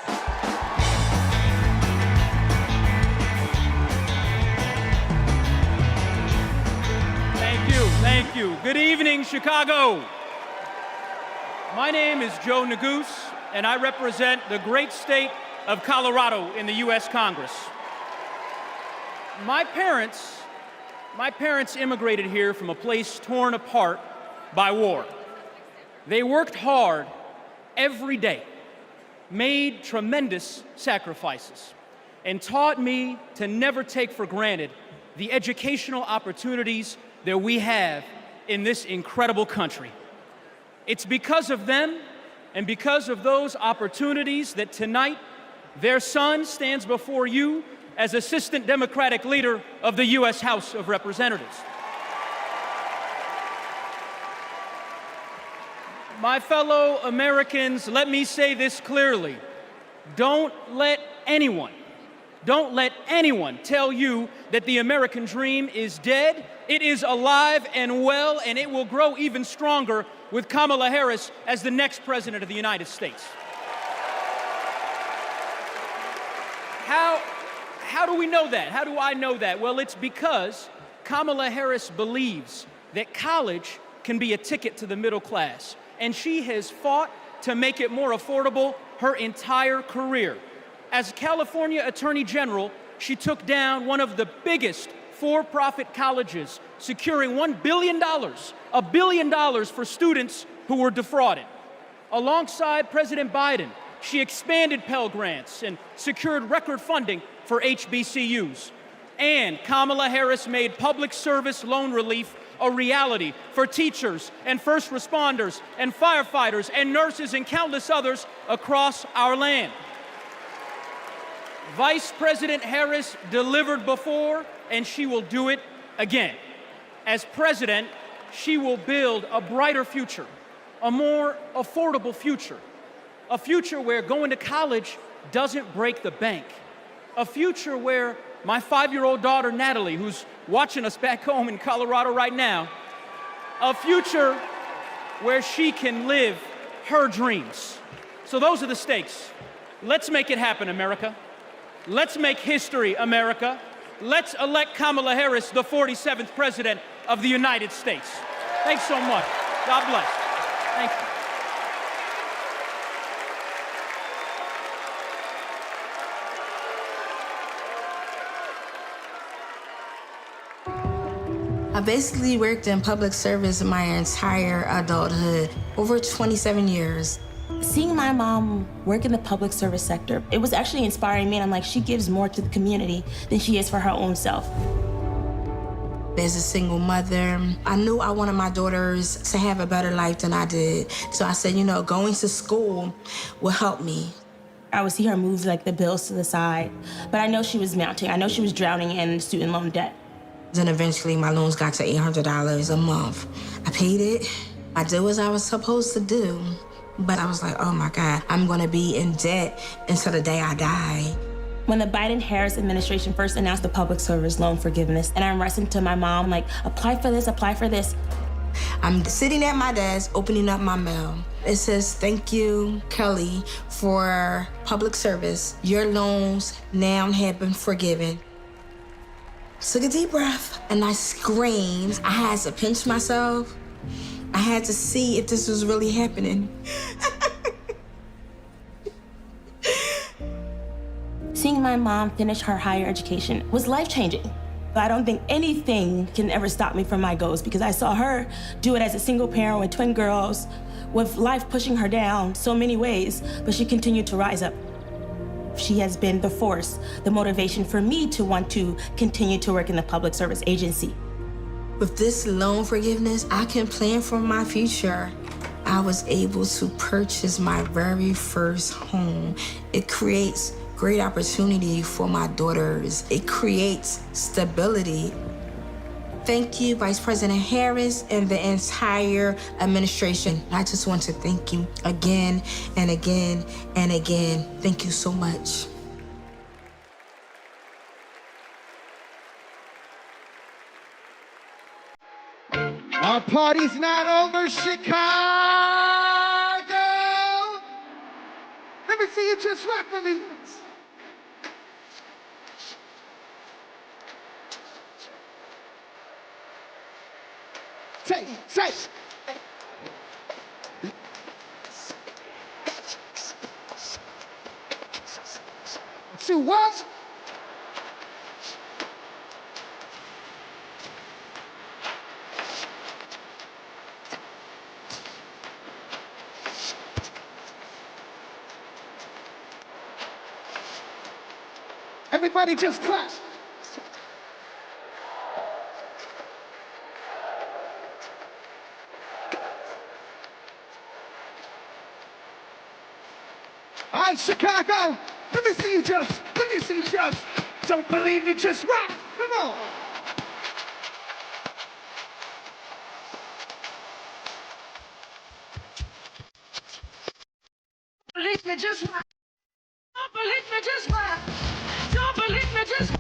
Speaker 19: Thank you. Good evening, Chicago. My name is Joe Neguse, and I represent the great state of Colorado in the U.S. Congress. My parents immigrated here from a place torn apart by war. They worked hard every day, made tremendous sacrifices, and taught me to never take for granted the educational opportunities that we have in this incredible country. It's because of them and because of those opportunities that tonight their son stands before you as Assistant Democratic Leader of the U.S. House of Representatives. My fellow Americans, let me say this clearly. Don't let anyone tell you that the American dream is dead. It is alive and well, and it will grow even stronger with Kamala Harris as the next president of the United States. How do we know that? How do I know that? Well, it's because Kamala Harris believes that college can be a ticket to the middle class, and she has fought to make it more affordable her entire career. As California Attorney General, she took down one of the biggest for-profit colleges, securing $1 billion, $1 billion for students who were defrauded. Alongside President Biden, she expanded Pell Grants and secured record funding for HBCUs. And Kamala Harris made public service loan relief a reality for teachers and first responders and firefighters and nurses and countless others across our land. Vice President Harris delivered before, and she will do it again. As president, she will build a brighter future, a more affordable future, a future where going to college doesn't break the bank, a future where my 5-year-old daughter, Natalie, who's watching us back home in Colorado right now, a future where she can live her dreams. So those are the stakes. Let's make it happen, America. Let's make history, America. Let's elect Kamala Harris, the 47th President of the United States. Thanks so much. God bless. Thank you.
Speaker 2: I basically worked in public service my entire adulthood, over 27 years.
Speaker 20: Seeing my mom work in the public service sector, it was actually inspiring me, and I'm like, she gives more to the community than she is for her own self.
Speaker 2: As a single mother, I knew I wanted my daughters to have a better life than I did. So I said, you know, going to school will help me.
Speaker 20: I would see her move like the bills to the side, but I know she was mounting. I know she was drowning in student loan debt.
Speaker 2: Then eventually my loans got to $800 a month. I paid it. I did what I was supposed to do. But I was like, oh my God, I'm gonna be in debt until the day I die.
Speaker 20: When the Biden-Harris administration first announced the public service loan forgiveness, and I'm rushing to my mom, like, apply for this, apply for this.
Speaker 2: I'm sitting at my desk, opening up my mail. It says, thank you, Kelly, for public service. Your loans now have been forgiven. Took a deep breath, and I screamed. I had to pinch myself. I had to see if this was really happening.
Speaker 20: Seeing my mom finish her higher education was life-changing. I don't think anything can ever stop me from my goals, because I saw her do it as a single parent with twin girls, with life pushing her down so many ways, but she continued to rise up. She has been the force, the motivation for me to want to continue to work in the public service agency.
Speaker 2: With this loan forgiveness, I can plan for my future. I was able to purchase my very first home. It creates great opportunity for my daughters. It creates stability. Thank you, Vice President Harris and the entire administration. I just want to thank you again and again and again. Thank you so much.
Speaker 25: Our party's not over, Chicago! Let me see you just rock for me. Say. See what? Everybody just clap. All right, Chicago, let me see you just. Don't believe me, just rock. Come on. Believe me, just rock. Don't believe me, just rock. Don't believe me, just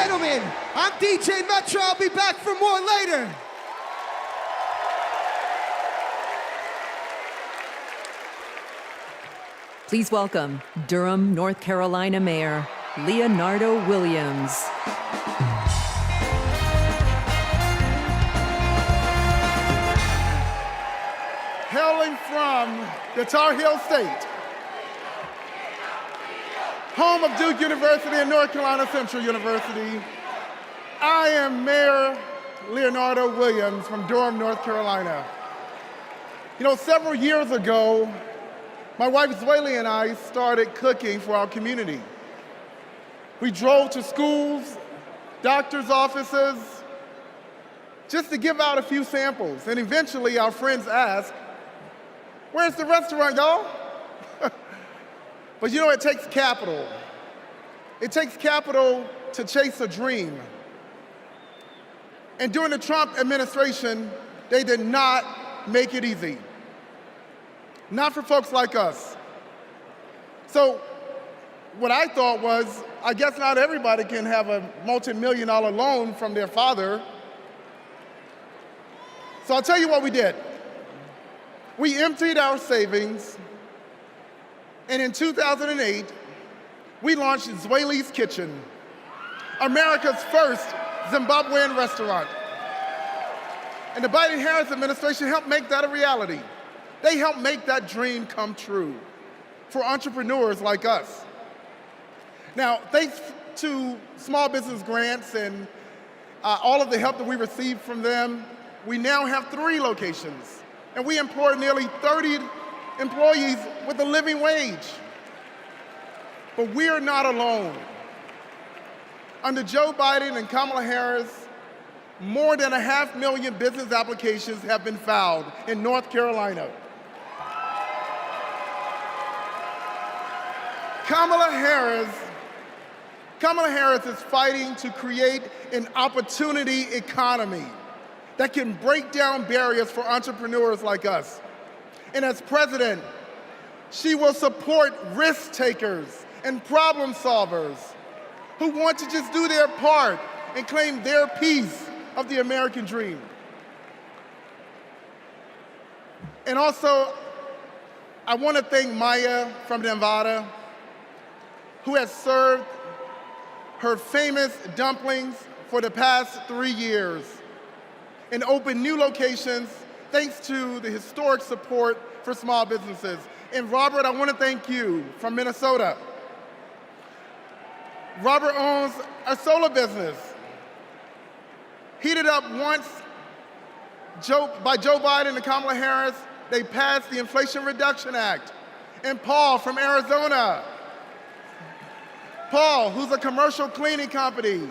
Speaker 25: gentlemen, I'm DJ Metro. I'll be back for more later.
Speaker 1: Please welcome Durham, North Carolina Mayor Leonardo Williams.
Speaker 3: Hailing from the Tar Heel State, home of Duke University and North Carolina Central University, I am Mayor Leonardo Williams from Durham, North Carolina. You know, several years ago, my wife Zweli and I started cooking for our community. We drove to schools, doctors' offices, just to give out a few samples. And eventually our friends asked, "Where's the restaurant, y'all?" But you know, it takes capital. It takes capital to chase a dream. And during the Trump administration, they did not make it easy. Not for folks like us. So what I thought was, I guess not everybody can have a multi-million-dollar loan from their father. So I'll tell you what we did. We emptied our savings, and in 2008, we launched Zweli's Kitchen, America's first Zimbabwean restaurant. And the Biden-Harris administration helped make that a reality. They helped make that dream come true for entrepreneurs like us. Now, thanks to small business grants and all of the help that we received from them, we now have 3 locations, and we employ nearly 30 employees with a living wage. But we are not alone. Under Joe Biden and Kamala Harris, more than 500,000 business applications have been filed in North Carolina. Kamala Harris is fighting to create an opportunity economy that can break down barriers for entrepreneurs like us. And as president, she will support risk takers and problem solvers who want to just do their part and claim their piece of the American dream. And also, I want to thank Maya from Nevada, who has served her famous dumplings for the past 3 years and opened new locations thanks to the historic support for small businesses. And Robert, I want to thank you from Minnesota. Robert owns a solar business, heated up once by Joe Biden and Kamala Harris. They passed the Inflation Reduction Act. And Paul from Arizona. Paul, who's a commercial cleaning company,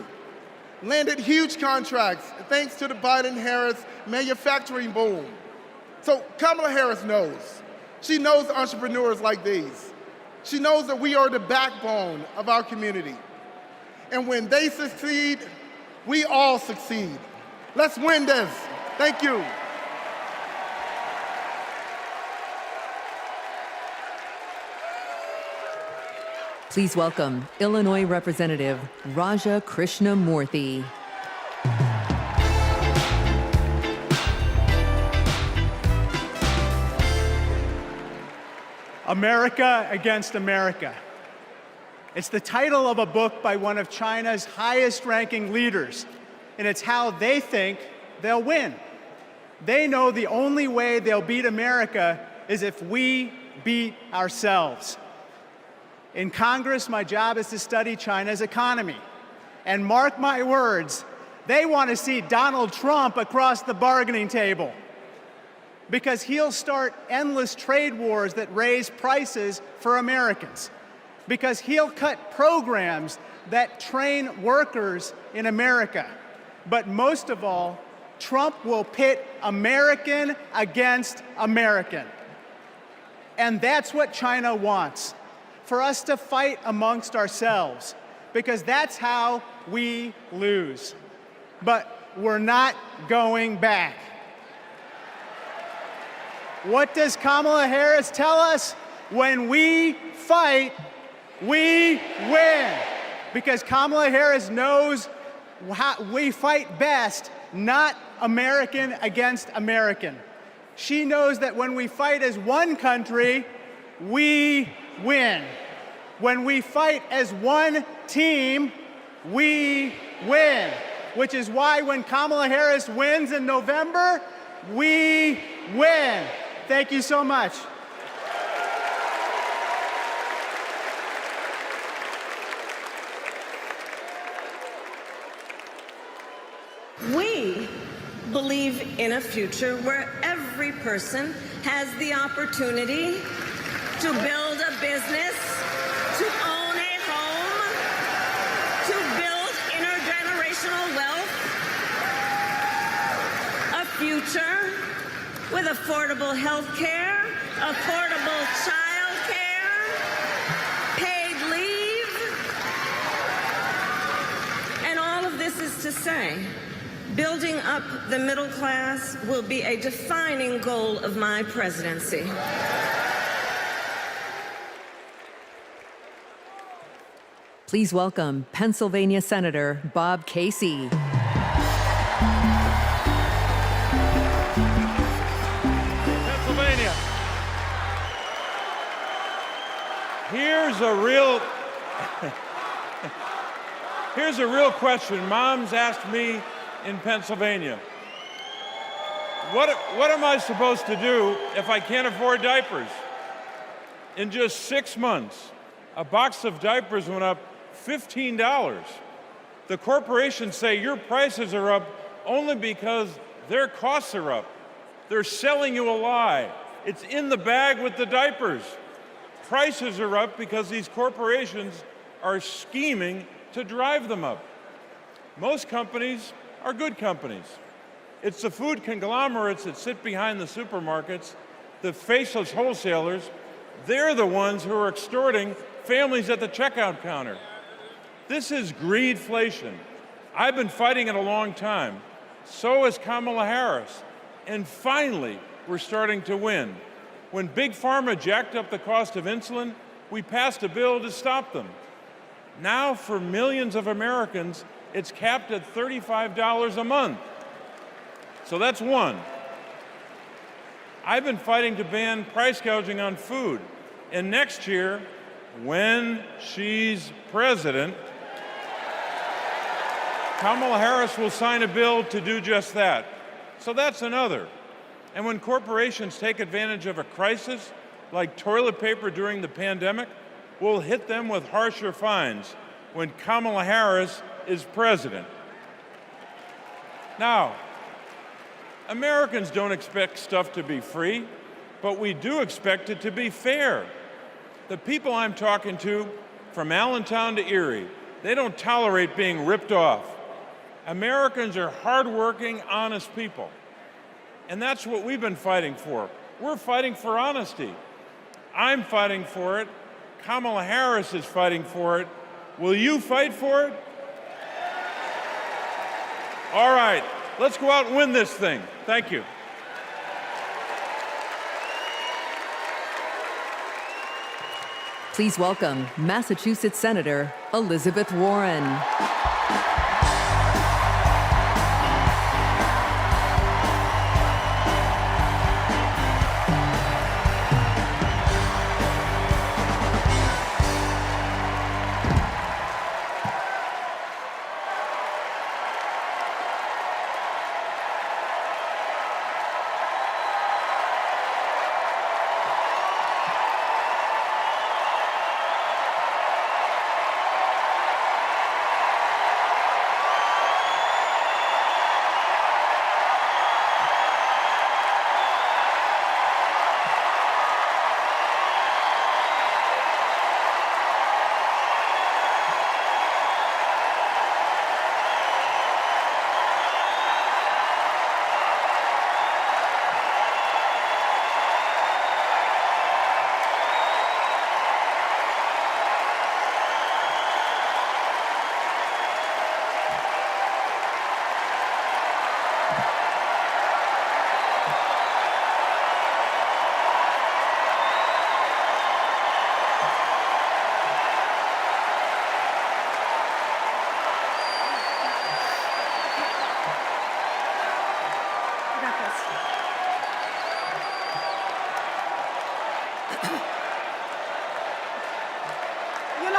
Speaker 3: landed huge contracts thanks to the Biden-Harris manufacturing boom. So Kamala Harris knows. She knows entrepreneurs like these. She knows that we are the backbone of our community. And when they succeed, we all succeed. Let's win this. Thank you.
Speaker 1: Please welcome Illinois Representative Raja Krishnamurthy.
Speaker 5: America Against America. It's the title of a book by one of China's highest-ranking leaders, and it's how they think they'll win. They know the only way they'll beat America is if we beat ourselves. In Congress, my job is to study China's economy. And mark my words, they want to see Donald Trump across the bargaining table, because he'll start endless trade wars that raise prices for Americans, because he'll cut programs that train workers in America. But most of all, Trump will pit American against American. And that's what China wants, for us to fight amongst ourselves, because that's how we lose. But we're not going back. What does Kamala Harris tell us? When we fight, we win. Because Kamala Harris knows we fight best, not American against American. She knows that when we fight as one country, we win. When we fight as one team, we win. Which is why when Kamala Harris wins in November, we win. Thank you so much.
Speaker 8: We believe in a future where every person has the opportunity to build a business, to own a home, to build intergenerational wealth, a future with affordable health care, affordable child care, paid leave, and all of this is to say, building up the middle class will be a defining goal of my presidency.
Speaker 1: Please welcome Pennsylvania Senator Bob Casey.
Speaker 15: Pennsylvania. Here's a real question. Mom's asked me in Pennsylvania, what am I supposed to do if I can't afford diapers? In just 6 months, a box of diapers went up $15. The corporations say your prices are up only because their costs are up. They're selling you a lie. It's in the bag with the diapers. Prices are up because these corporations are scheming to drive them up. Most companies are good companies. It's the food conglomerates that sit behind the supermarkets, the faceless wholesalers. They're the ones who are extorting families at the checkout counter. This is greedflation. I've been fighting it a long time. So has Kamala Harris. And finally, we're starting to win. When Big Pharma jacked up the cost of insulin, we passed a bill to stop them. Now, for millions of Americans, it's capped at $35 a month. So that's one. I've been fighting to ban price gouging on food. And next year, when she's president, Kamala Harris will sign a bill to do just that. So that's another. And when corporations take advantage of a crisis, like toilet paper during the pandemic, we'll hit them with harsher fines when Kamala Harris is president. Now, Americans don't expect stuff to be free, but we do expect it to be fair. The people I'm talking to, from Allentown to Erie, they don't tolerate being ripped off. Americans are hardworking, honest people. And that's what we've been fighting for. We're fighting for honesty. I'm fighting for it. Kamala Harris is fighting for it. Will you fight for it? All right, let's go out and win this thing. Thank you.
Speaker 1: Please welcome Massachusetts Senator Elizabeth Warren.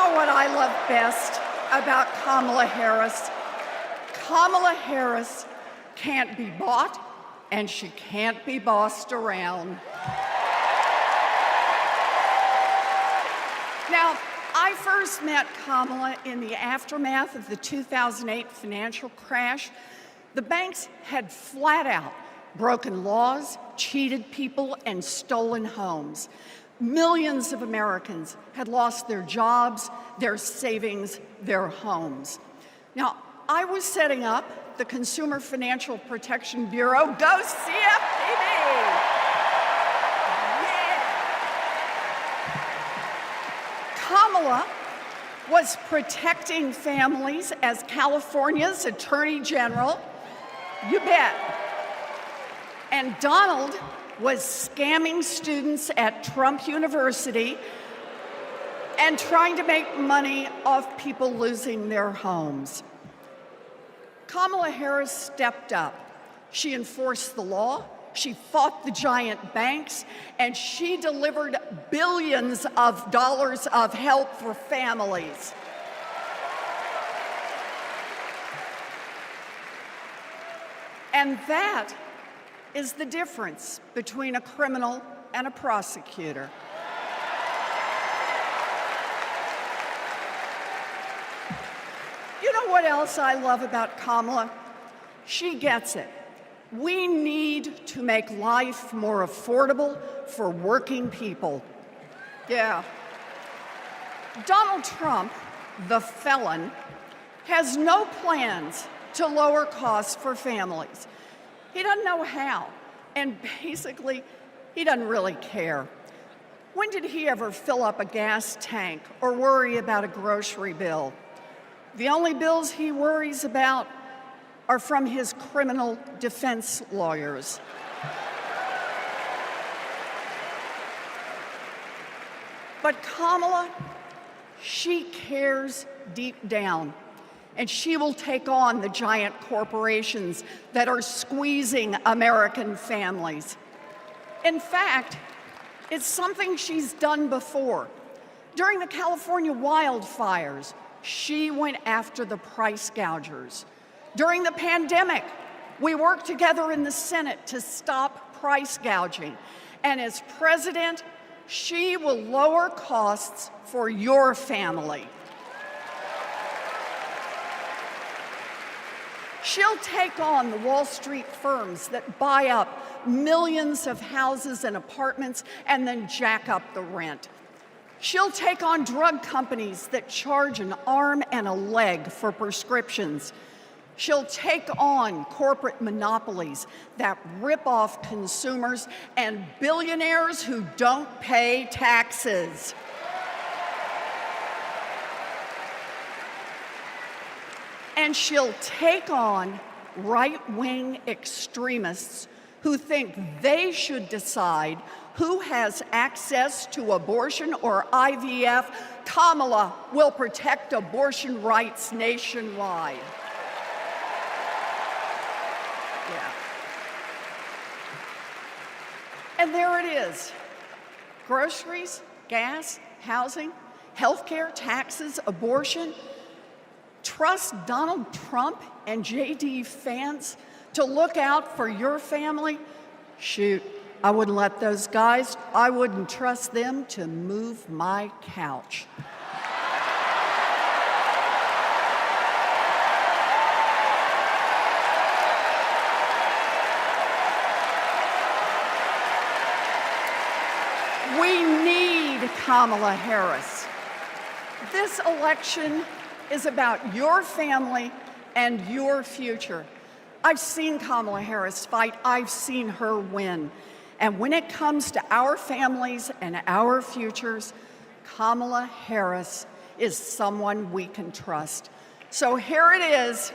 Speaker 6: know what I love best about Kamala Harris? Kamala Harris can't be bought and she can't be bossed around. Now, I first met Kamala in the aftermath of the 2008 financial crash. The banks had flat out broken laws, cheated people, and stolen homes. Millions of Americans had lost their jobs, their savings, their homes. Now, I was setting up the Consumer Financial Protection Bureau. Go CFPB! Yeah! Kamala was protecting families as California's Attorney General. You bet. And Donald was scamming students at Trump University and trying to make money off people losing their homes. Kamala Harris stepped up. She enforced the law, she fought the giant banks, and she delivered billions of dollars of help for families. And that is the difference between a criminal and a prosecutor. You know what else I love about Kamala? She gets it. We need to make life more affordable for working people. Yeah. Donald Trump, the felon, has no plans to lower costs for families. He doesn't know how, and basically, he doesn't really care. When did he ever fill up a gas tank or worry about a grocery bill? The only bills he worries about are from his criminal defense lawyers. But Kamala, she cares deep down, and she will take on the giant corporations that are squeezing American families. In fact, it's something she's done before. During the California wildfires, she went after the price gougers. During the pandemic, we worked together in the Senate to stop price gouging. And as president, she will lower costs for your family. She'll take on the Wall Street firms that buy up millions of houses and apartments and then jack up the rent. She'll take on drug companies that charge an arm and a leg for prescriptions. She'll take on corporate monopolies that rip off consumers and billionaires who don't pay taxes. And she'll take on right-wing extremists who think they should decide who has access to abortion or IVF. Kamala will protect abortion rights nationwide. Yeah. And there it is. Groceries, gas, housing, healthcare, taxes, abortion. Trust Donald Trump and JD Vance to look out for your family? Shoot, I wouldn't let those guys, I wouldn't trust them to move my couch. We need Kamala Harris. This election is about your family and your future. I've seen Kamala Harris fight. I've seen her win. And when it comes to our families and our futures, Kamala Harris is someone we can trust. So here it is,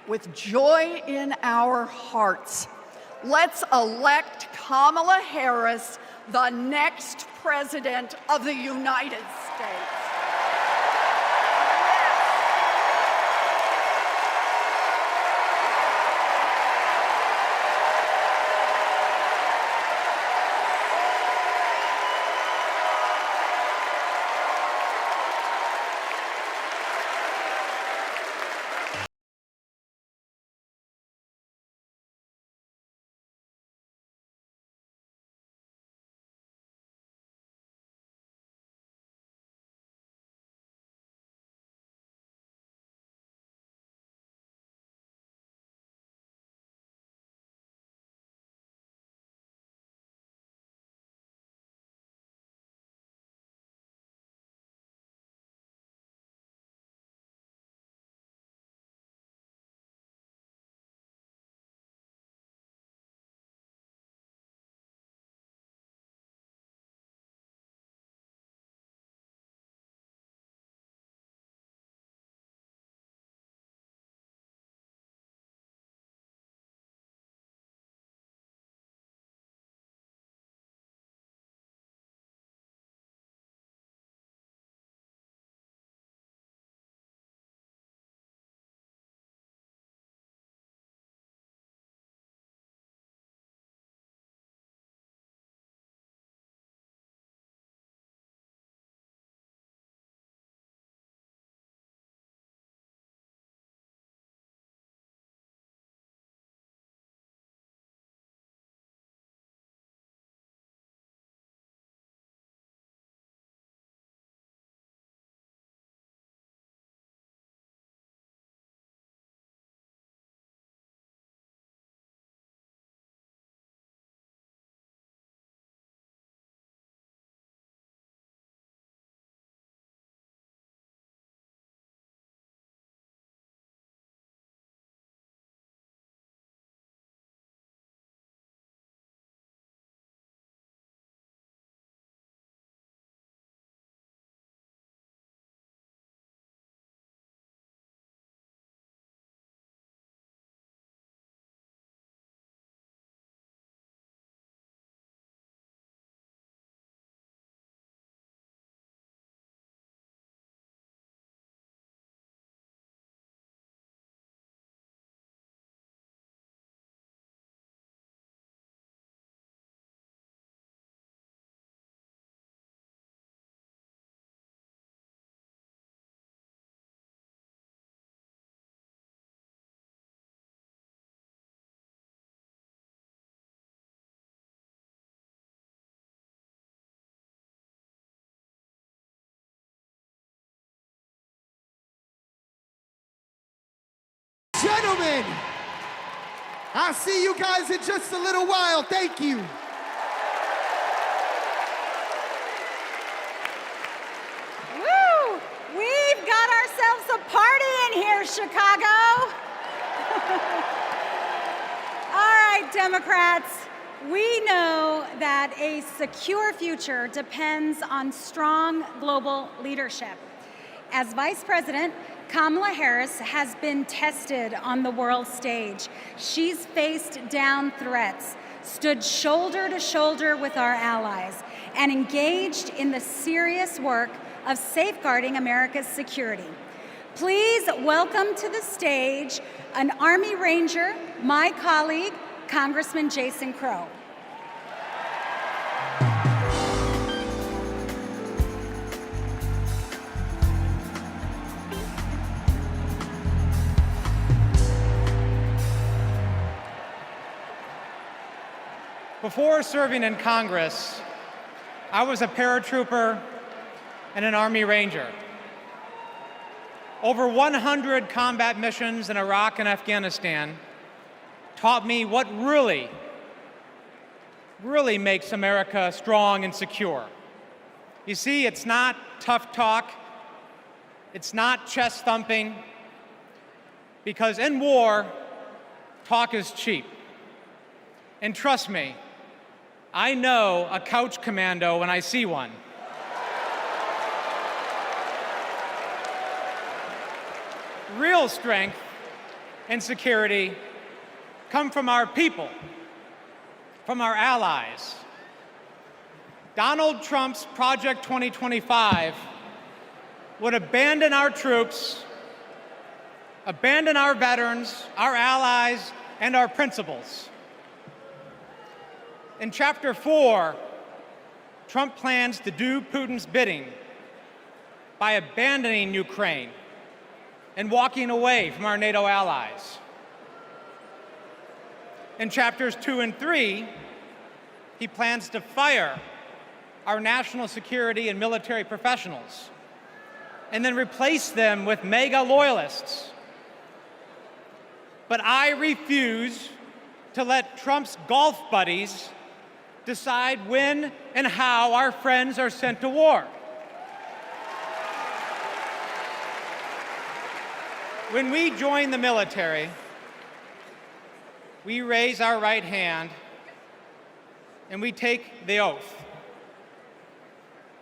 Speaker 6: with joy in our hearts. Let's elect Kamala Harris, the next president of the United States.
Speaker 25: gentlemen, I'll see you guys in just a little while. Thank you.
Speaker 7: Woo! We've got ourselves a party in here, Chicago. All right, Democrats, we know that a secure future depends on strong global leadership. As Vice President, Kamala Harris has been tested on the world stage. She's faced down threats, stood shoulder to shoulder with our allies, and engaged in the serious work of safeguarding America's security. Please welcome to the stage an Army Ranger, my colleague, Congressman Jason Crow.
Speaker 19: Before serving in Congress, I was a paratrooper and an Army Ranger. Over 100 combat missions in Iraq and Afghanistan taught me what really makes America strong and secure. You see, it's not tough talk, it's not chest thumping, because in war, talk is cheap. And trust me, I know a couch commando when I see one. Real strength and security come from our people, from our allies. Donald Trump's Project 2025 would abandon our troops, abandon our veterans, our allies, and our principles. In Chapter 4, Trump plans to do Putin's bidding by abandoning Ukraine and walking away from our NATO allies. In Chapters 2 and 3, he plans to fire our national security and military professionals and then replace them with MAGA loyalists. But I refuse to let Trump's golf buddies decide when and how our friends are sent to war. When we join the military, we raise our right hand and we take the oath.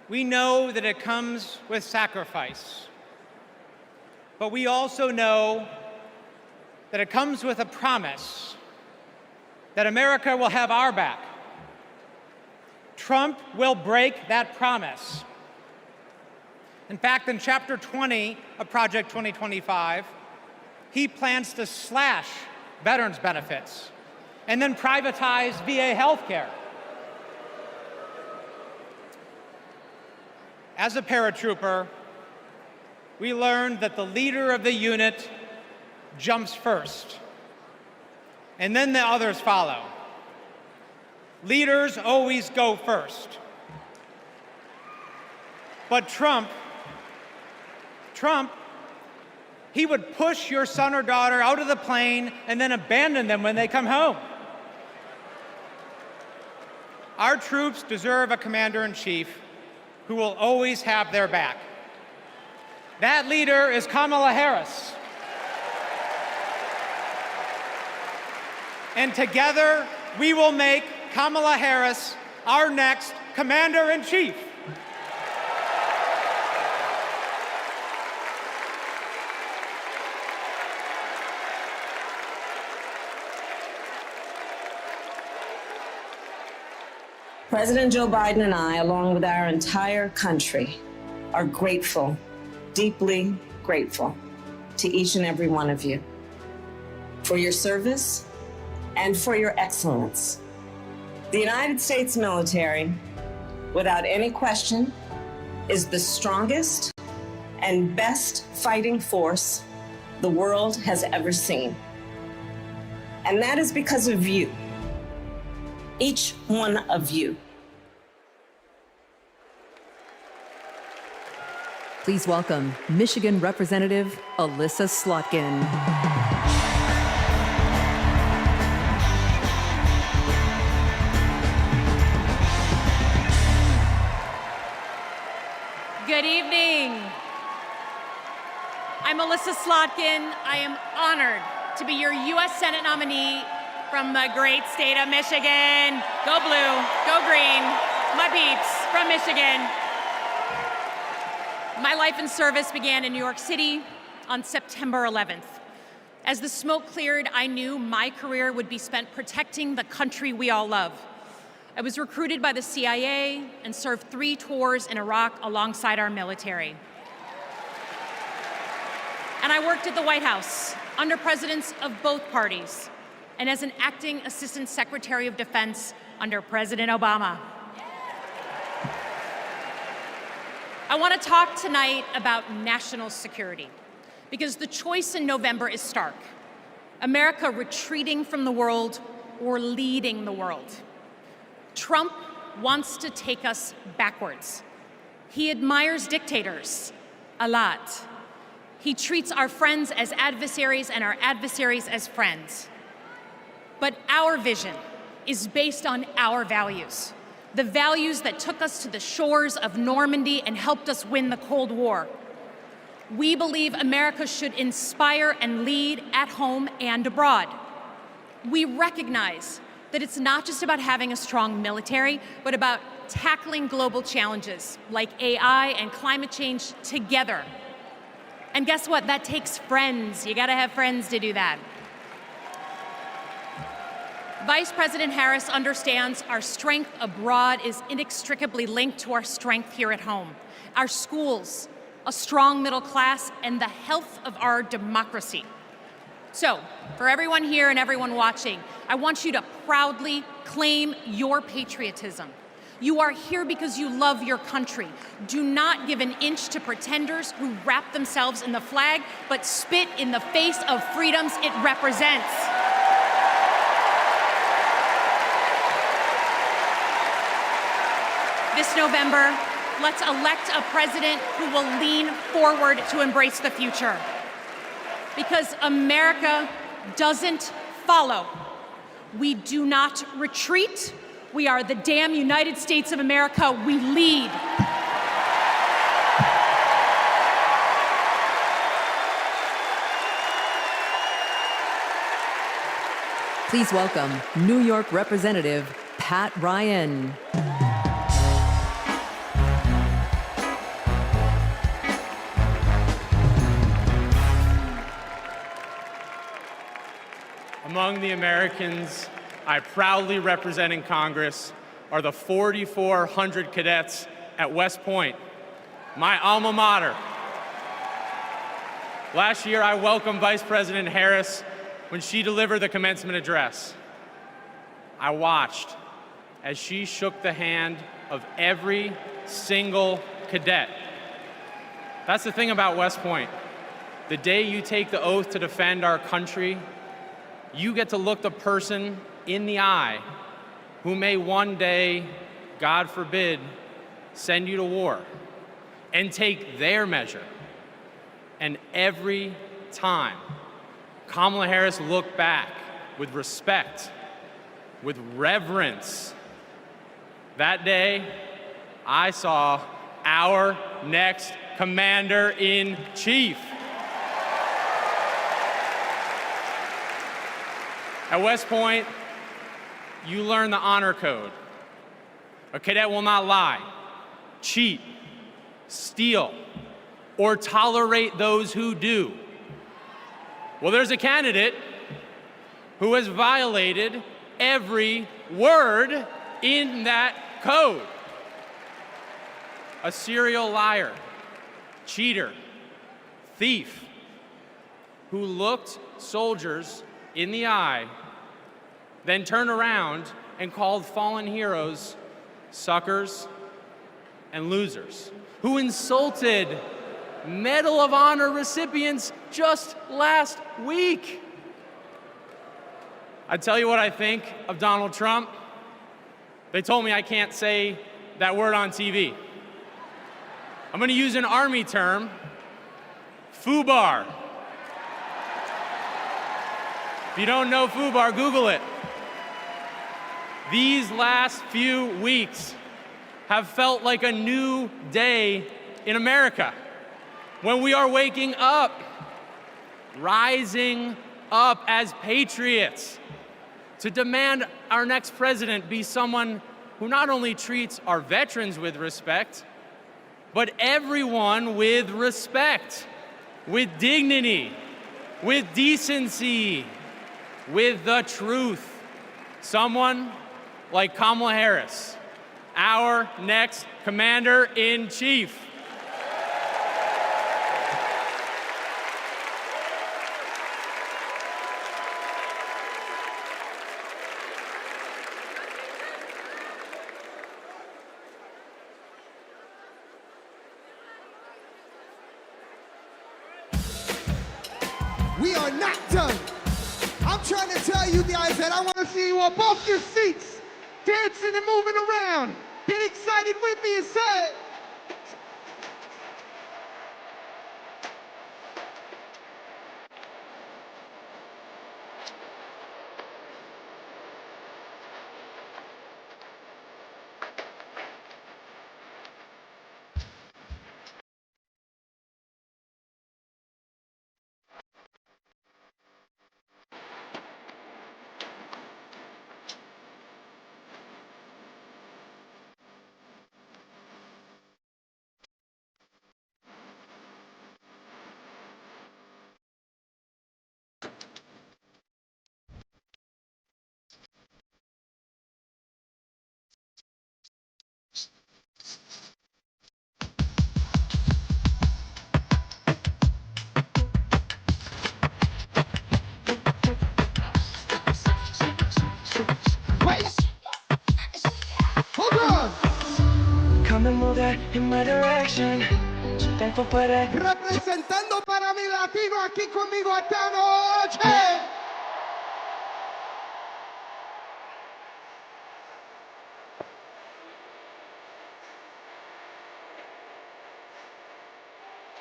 Speaker 19: We know that it comes with sacrifice, but we also know that it comes with a promise that America will have our back. Trump will break that promise. In fact, in Chapter 20 of Project 2025, he plans to slash veterans' benefits and then privatize VA healthcare. As a paratrooper, we learned that the leader of the unit jumps first, and then the others follow. Leaders always go first. But Trump, he would push your son or daughter out of the plane and then abandon them when they come home. Our troops deserve a commander-in-chief who will always have their back. That leader is Kamala Harris. And together, we will make Kamala Harris our next commander-in-chief.
Speaker 8: President Joe Biden and I, along with our entire country, are grateful, deeply grateful to each and every one of you for your service and for your excellence. The United States military, without any question, is the strongest and best fighting force the world has ever seen. And that is because of you, each one of you.
Speaker 1: Please welcome Michigan Representative Alyssa Slotkin.
Speaker 4: I'm Melissa Slotkin. I am honored to be your U.S. Senate nominee from the great state of Michigan. Go blue, go green, my peeps from Michigan. My life in service began in New York City on September 11th. As the smoke cleared, I knew my career would be spent protecting the country we all love. I was recruited by the CIA and served 3 tours in Iraq alongside our military. And I worked at the White House under presidents of both parties and as an acting Assistant Secretary of Defense under President Obama. I want to talk tonight about national security because the choice in November is stark. America retreating from the world or leading the world. Trump wants to take us backwards. He admires dictators a lot. He treats our friends as adversaries and our adversaries as friends. But our vision is based on our values, the values that took us to the shores of Normandy and helped us win the Cold War. We believe America should inspire and lead at home and abroad. We recognize that it's not just about having a strong military, but about tackling global challenges like AI and climate change together. And guess what? That takes friends. You gotta have friends to do that. Vice President Harris understands our strength abroad is inextricably linked to our strength here at home. Our schools, a strong middle class, and the health of our democracy. So, for everyone here and everyone watching, I want you to proudly claim your patriotism. You are here because you love your country. Do not give an inch to pretenders who wrap themselves in the flag, but spit in the face of freedoms it represents. This November, let's elect a president who will lean forward to embrace the future. Because America doesn't follow. We do not retreat. We are the damn United States of America. We lead.
Speaker 1: Please welcome New York Representative Pat Ryan.
Speaker 21: Among the Americans I proudly represent in Congress are the 4,400 cadets at West Point, my alma mater. Last year, I welcomed Vice President Harris when she delivered the commencement address. I watched as she shook the hand of every single cadet. That's the thing about West Point. The day you take the oath to defend our country, you get to look the person in the eye who may one day, God forbid, send you to war and take their measure. And every time, Kamala Harris looked back with respect, with reverence. That day, I saw our next Commander-in-Chief. At West Point, you learn the honor code. A cadet will not lie, cheat, steal, or tolerate those who do. Well, there's a candidate who has violated every word in that code. A serial liar, cheater, thief, who looked soldiers in the eye, then turned around and called fallen heroes suckers and losers, who insulted Medal of Honor recipients just last week. I tell you what I think of Donald Trump. They told me I can't say that word on TV. I'm gonna use an Army term, FUBAR. If you don't know FUBAR, Google it. These last few weeks have felt like a new day in America, when we are waking up
Speaker 19: rising up as patriots to demand our next president be someone who not only treats our veterans with respect, but everyone with respect, with dignity, with decency, with the truth. Someone like Kamala Harris, our next commander-in-chief.
Speaker 25: We are not done. I'm trying to tell you guys that I want to see you on both your seats, dancing and moving around. Get excited with me and say it.
Speaker 9: In my direction. So thankful for that.
Speaker 25: Representando para mi latino aquí conmigo esta noche.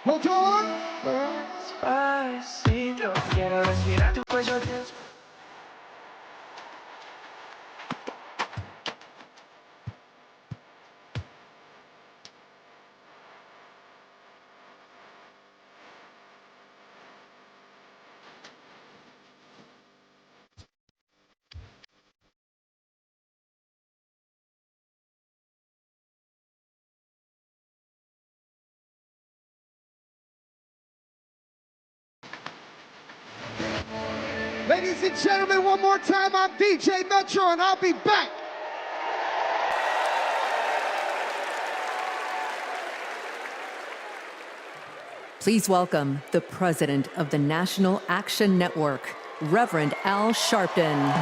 Speaker 25: Hold on.
Speaker 9: Despacito, quiero respirar tu cuello despacito.
Speaker 25: Ladies and gentlemen, one more time, I'm DJ Metro, and I'll be back.
Speaker 1: Please welcome the president of the National Action Network, Reverend Al Sharpton.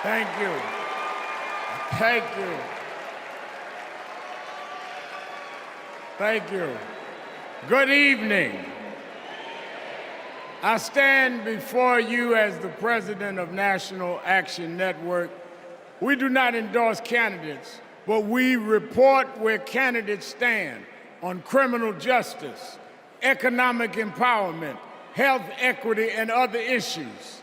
Speaker 10: Thank you. Thank you. Thank you. Good evening. I stand before you as the president of National Action Network. We do not endorse candidates, but we report where candidates stand on criminal justice, economic empowerment, health equity, and other issues.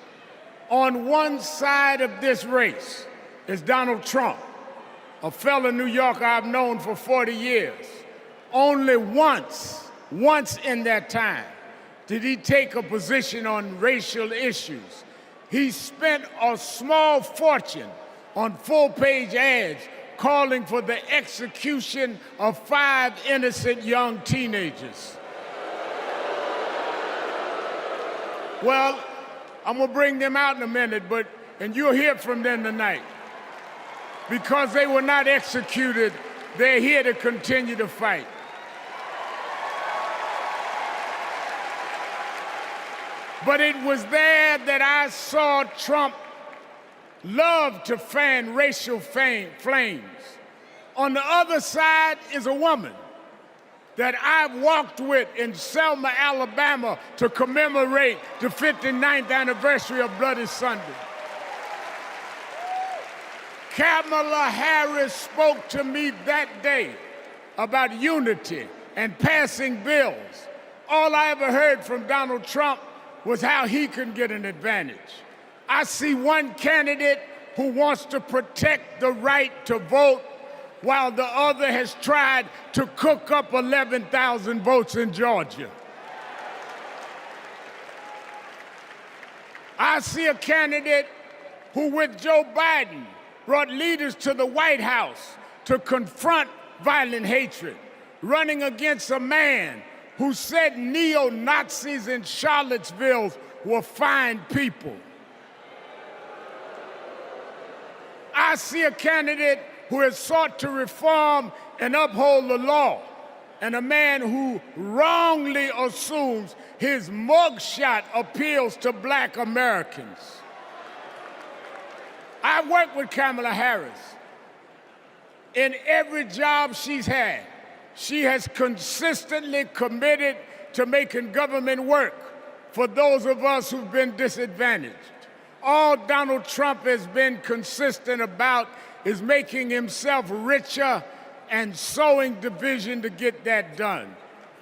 Speaker 10: On one side of this race is Donald Trump, a fellow New Yorker I've known for 40 years. Only once in that time, did he take a position on racial issues. He spent a small fortune on full-page ads calling for the execution of 5 innocent young teenagers. Well, I'm gonna bring them out in a minute, and you'll hear from them tonight. Because they were not executed, they're here to continue to fight. But it was there that I saw Trump love to fan racial flames. On the other side is a woman that I've walked with in Selma, Alabama to commemorate the 59th anniversary of Bloody Sunday. Kamala Harris spoke to me that day about unity and passing bills. All I ever heard from Donald Trump was how he could get an advantage. I see one candidate who wants to protect the right to vote while the other has tried to cook up 11,000 votes in Georgia. I see a candidate who, with Joe Biden, brought leaders to the White House to confront violent hatred, running against a man who said neo-Nazis in Charlottesville were fine people. I see a candidate who has sought to reform and uphold the law, and a man who wrongly assumes his mugshot appeals to black Americans. I've worked with Kamala Harris. In every job she's had, she has consistently committed to making government work for those of us who've been disadvantaged. All Donald Trump has been consistent about is making himself richer and sowing division to get that done.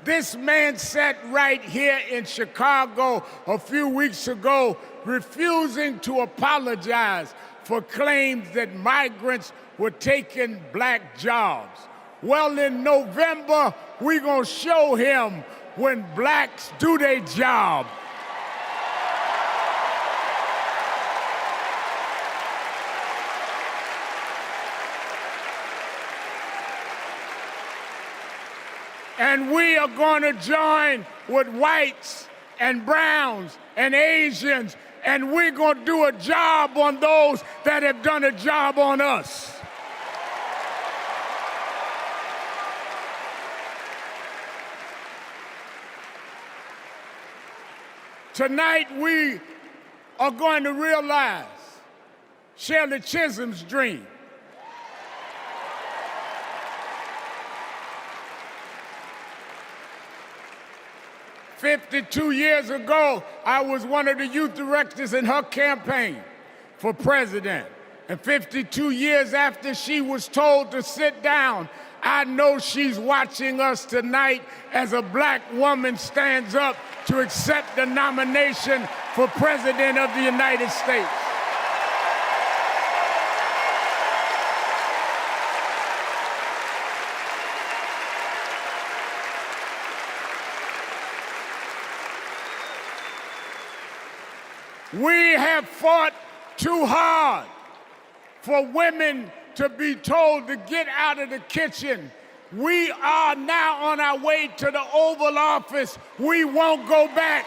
Speaker 10: This man sat right here in Chicago a few weeks ago, refusing to apologize for claims that migrants were taking black jobs. Well, in November, we're gonna show him when blacks do their job. And we are going to join with whites and browns and Asians, and we're going to do a job on those that have done a job on us. Tonight, we are going to realize Shirley Chisholm's dream. "52 years ago, I was one of the youth directors in her campaign for president. And 52 years after she was told to sit down, I know she's watching us tonight as a black woman stands up to accept the nomination for President of the United States. We have fought too hard for women to be told to get out of the kitchen. We are now on our way to the Oval Office. We won't go back.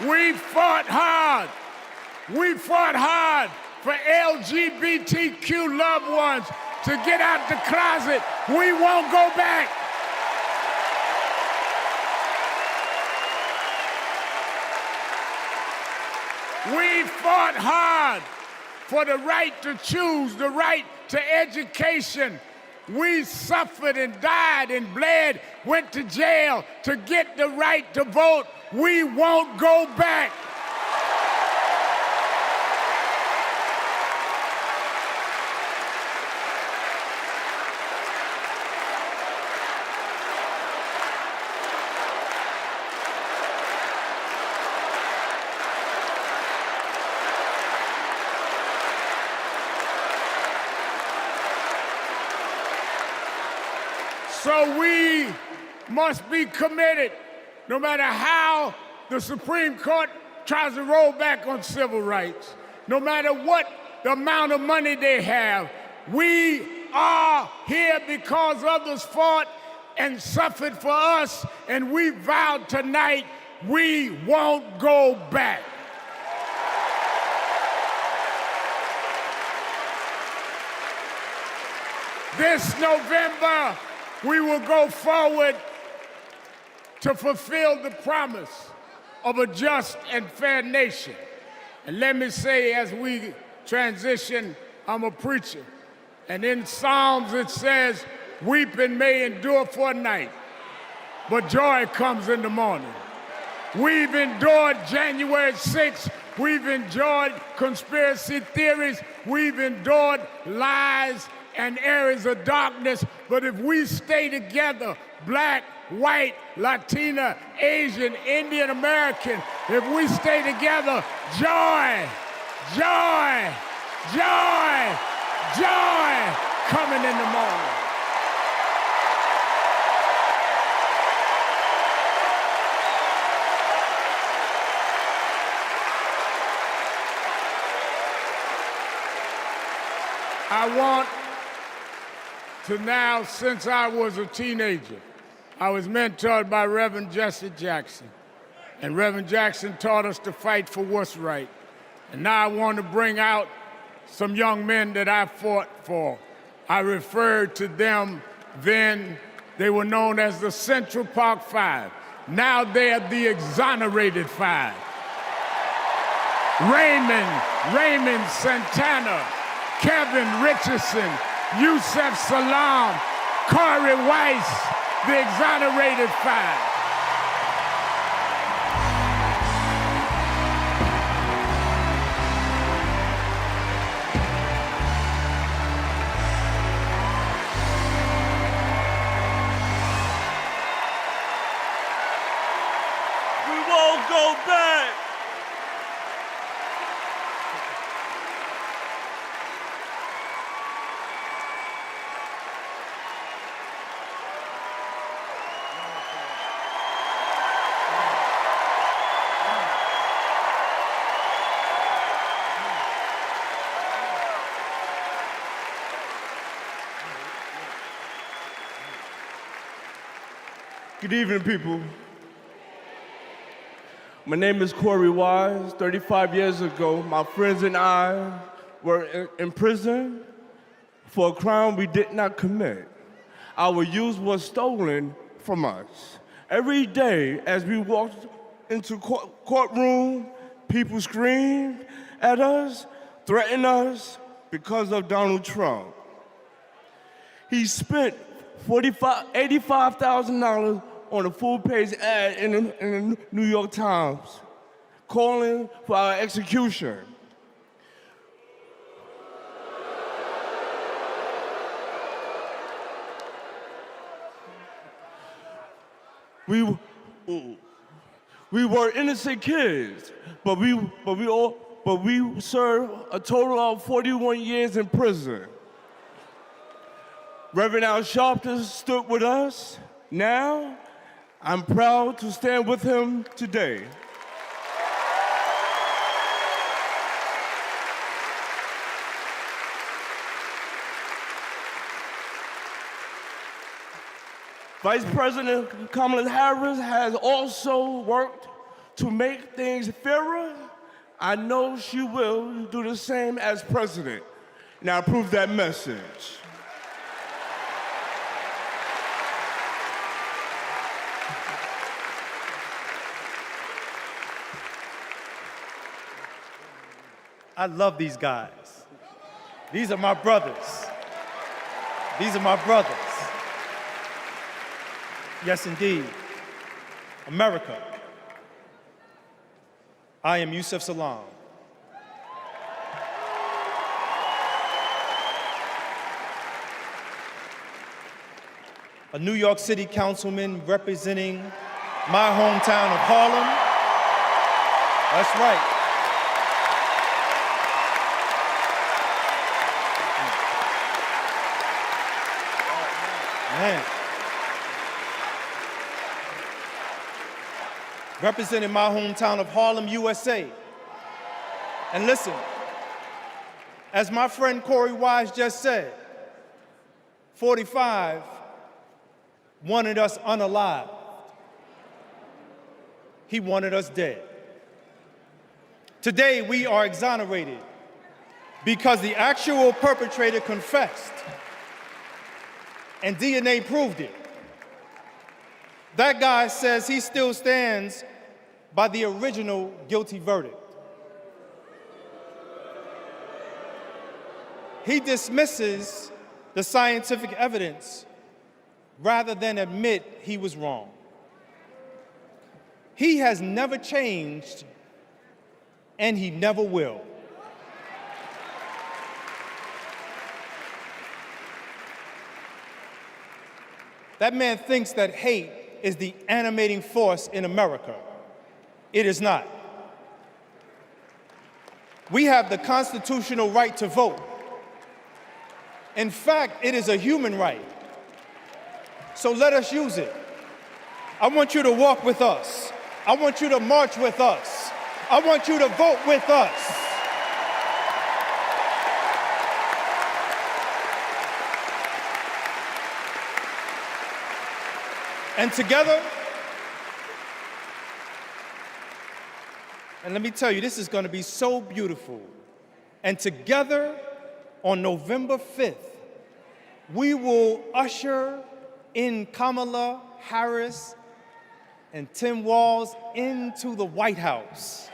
Speaker 10: We fought hard. We fought hard for LGBTQ loved ones to get out the closet. We won't go back. We fought hard for the right to choose, the right to education. We suffered and died and bled, went to jail to get the right to vote. We won't go back. So we must be committed, no matter how the Supreme Court tries to roll back on civil rights, no matter what the amount of money they have. We are here because others fought and suffered for us, and we vowed tonight we won't go back. This November, we will go forward to fulfill the promise of a just and fair nation. And let me say, as we transition, I'm a preacher. And in Psalms it says, weeping may endure for a night, but joy comes in the morning. We've endured January 6th. We've endured conspiracy theories. We've endured lies and areas of darkness, but if we stay together, black, white, Latina, Asian, Indian American, if we stay together, joy, joy, joy, joy coming in the morning. I want to now, since I was a teenager, I was mentored by Reverend Jesse Jackson. And Reverend Jackson taught us to fight for what's right. And now I want to bring out some young men that I fought for. I referred to them then, they were known as the Central Park Five. Now they're the Exonerated Five. Raymond Santana, Kevin Richardson, Yusef Salaam, Corey Weiss, the Exonerated Five.
Speaker 13: We won't go back. Good evening, people. My name is Corey Wise. 35 years ago, my friends and I were in prison for a crime we did not commit. Our youth was stolen from us. Every day, as we walked into courtroom, people screamed at us, threatened us because of Donald Trump. He spent $85,000 on a full-page ad in the New York Times, calling for our execution. We were innocent kids, but we served a total of 41 years in prison. Reverend Al Sharpton stood with us. Now, I'm proud to stand with him today. Vice President Kamala Harris has also worked to make things fairer. I know she will do the same as president. Now, approve that message.
Speaker 14: I love these guys. These are my brothers. These are my brothers. Yes, indeed. America. I am Yusef Salaam. A New York City councilman representing my hometown of Harlem. That's right. Man. Representing my hometown of Harlem, USA. And listen, as my friend Corey Wise just said, 45 wanted us unalive. He wanted us dead. Today, we are exonerated because the actual perpetrator confessed, and DNA proved it. That guy says he still stands by the original guilty verdict. He dismisses the scientific evidence rather than admit he was wrong. He has never changed, and he never will. That man thinks that hate is the animating force in America. It is not. We have the constitutional right to vote. In fact, it is a human right. So let us use it. I want you to walk with us. I want you to march with us. I want you to vote with us. And together, and let me tell you, this is going to be so beautiful. And together, on November 5th, we will usher in Kamala Harris and Tim Walz into the White House.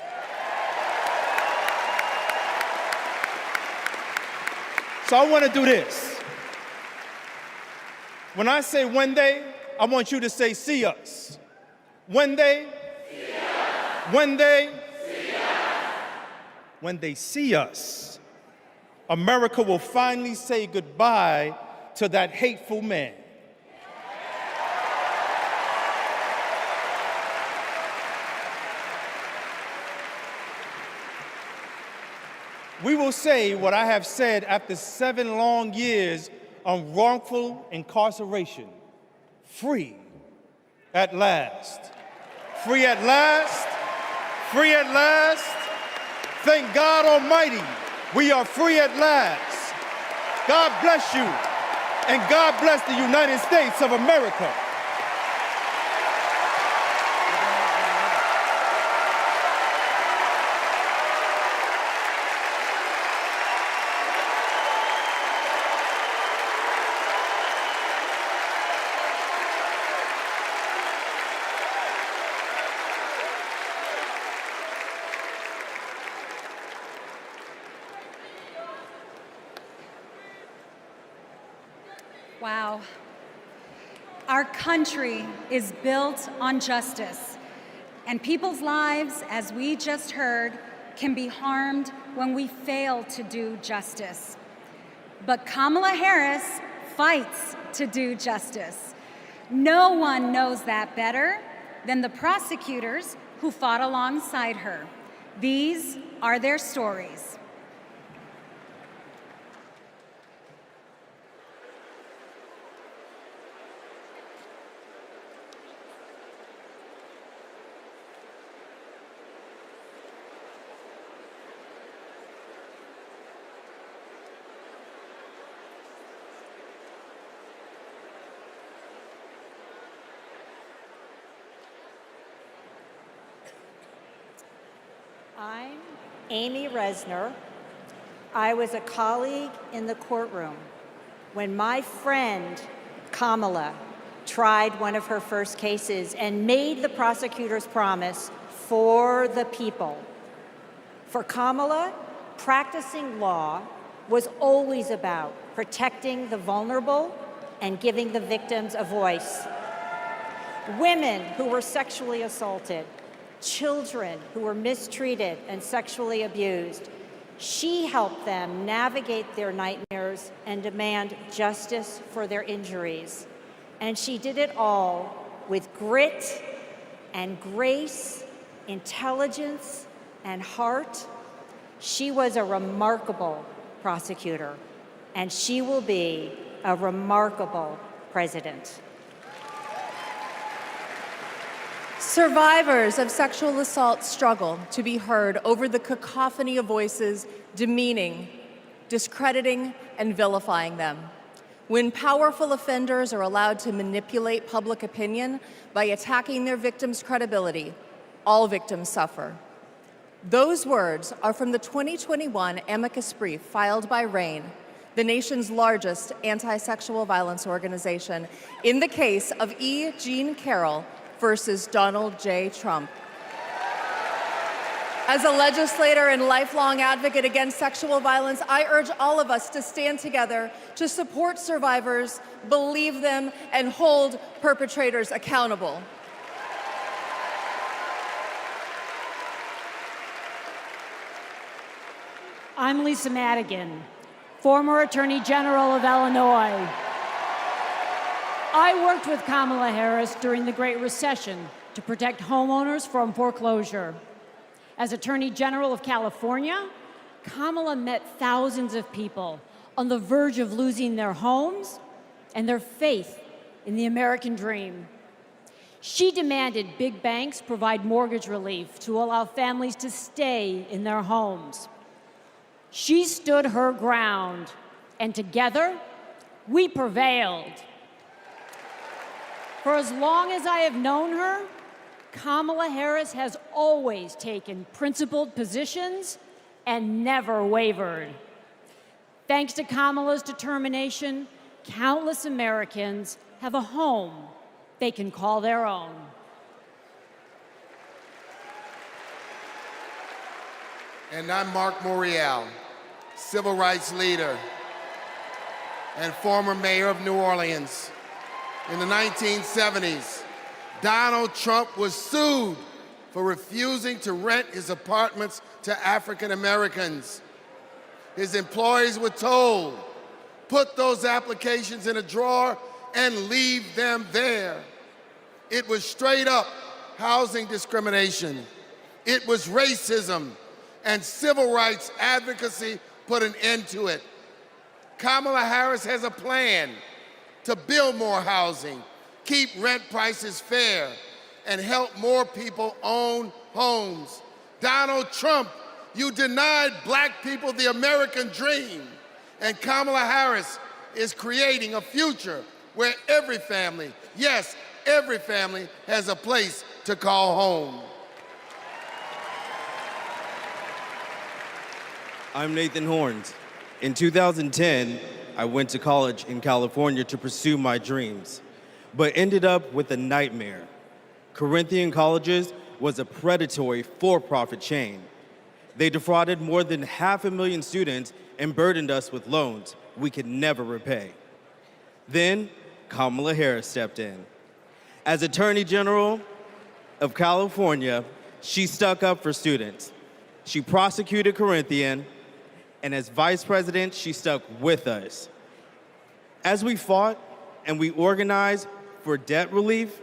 Speaker 14: So I want to do this. When I say when they, I want you to say see us. When they, see us. When they, see us. When they see us, America will finally say goodbye to that hateful man. We will say what I have said after 7 long years of wrongful incarceration. Free at last. Free at last. Free at last. Thank God Almighty, we are free at last. God bless you, and God bless the United States of America.
Speaker 7: Wow. Our country is built on justice, and people's lives, as we just heard, can be harmed when we fail to do justice. But Kamala Harris fights to do justice. No one knows that better than the prosecutors who fought alongside her. These are their stories.
Speaker 16: I'm Amy Resner. I was a colleague in the courtroom when my friend Kamala tried one of her first cases and made the prosecutor's promise for the people. For Kamala, practicing law was always about protecting the vulnerable and giving the victims a voice. Women who were sexually assaulted, children who were mistreated and sexually abused. She helped them navigate their nightmares and demand justice for their injuries. And she did it all with grit and grace, intelligence and heart. She was a remarkable prosecutor, and she will be a remarkable president.
Speaker 17: Survivors of sexual assault struggle to be heard over the cacophony of voices demeaning, discrediting, and vilifying them. When powerful offenders are allowed to manipulate public opinion by attacking their victims' credibility, all victims suffer. Those words are from the 2021 amicus brief filed by RAINN, the nation's largest anti-sexual violence organization, in the case of E. Jean Carroll versus Donald J. Trump. As a legislator and lifelong advocate against sexual violence, I urge all of us to stand together to support survivors, believe them, and hold perpetrators accountable.
Speaker 22: I'm Lisa Madigan, former Attorney General of Illinois.
Speaker 12: I worked with Kamala Harris during the Great Recession to protect homeowners from foreclosure. As Attorney General of California, Kamala met thousands of people on the verge of losing their homes and their faith in the American dream. She demanded big banks provide mortgage relief to allow families to stay in their homes. She stood her ground, and together, we prevailed. For as long as I have known her, Kamala Harris has always taken principled positions and never wavered. Thanks to Kamala's determination, countless Americans have a home they can call their own.
Speaker 18: And I'm Mark Morial, civil rights leader and former mayor of New Orleans. In the 1970s, Donald Trump was sued for refusing to rent his apartments to African Americans. His employees were told, put those applications in a drawer and leave them there. It was straight up housing discrimination. It was racism, and civil rights advocacy put an end to it. Kamala Harris has a plan to build more housing, keep rent prices fair, and help more people own homes. Donald Trump, you denied black people the American dream, and Kamala Harris is creating a future where every family, yes, every family has a place to call home.
Speaker 22: I'm Nathan Horns. In 2010, I went to college in California to pursue my dreams, but ended up with a nightmare. Corinthian Colleges was a predatory for-profit chain. They defrauded more than 500,000 students and burdened us with loans we could never repay. Then, Kamala Harris stepped in. As Attorney General of California, she stuck up for students. She prosecuted Corinthian, and as Vice President, she stuck with us. As we fought and we organized for debt relief,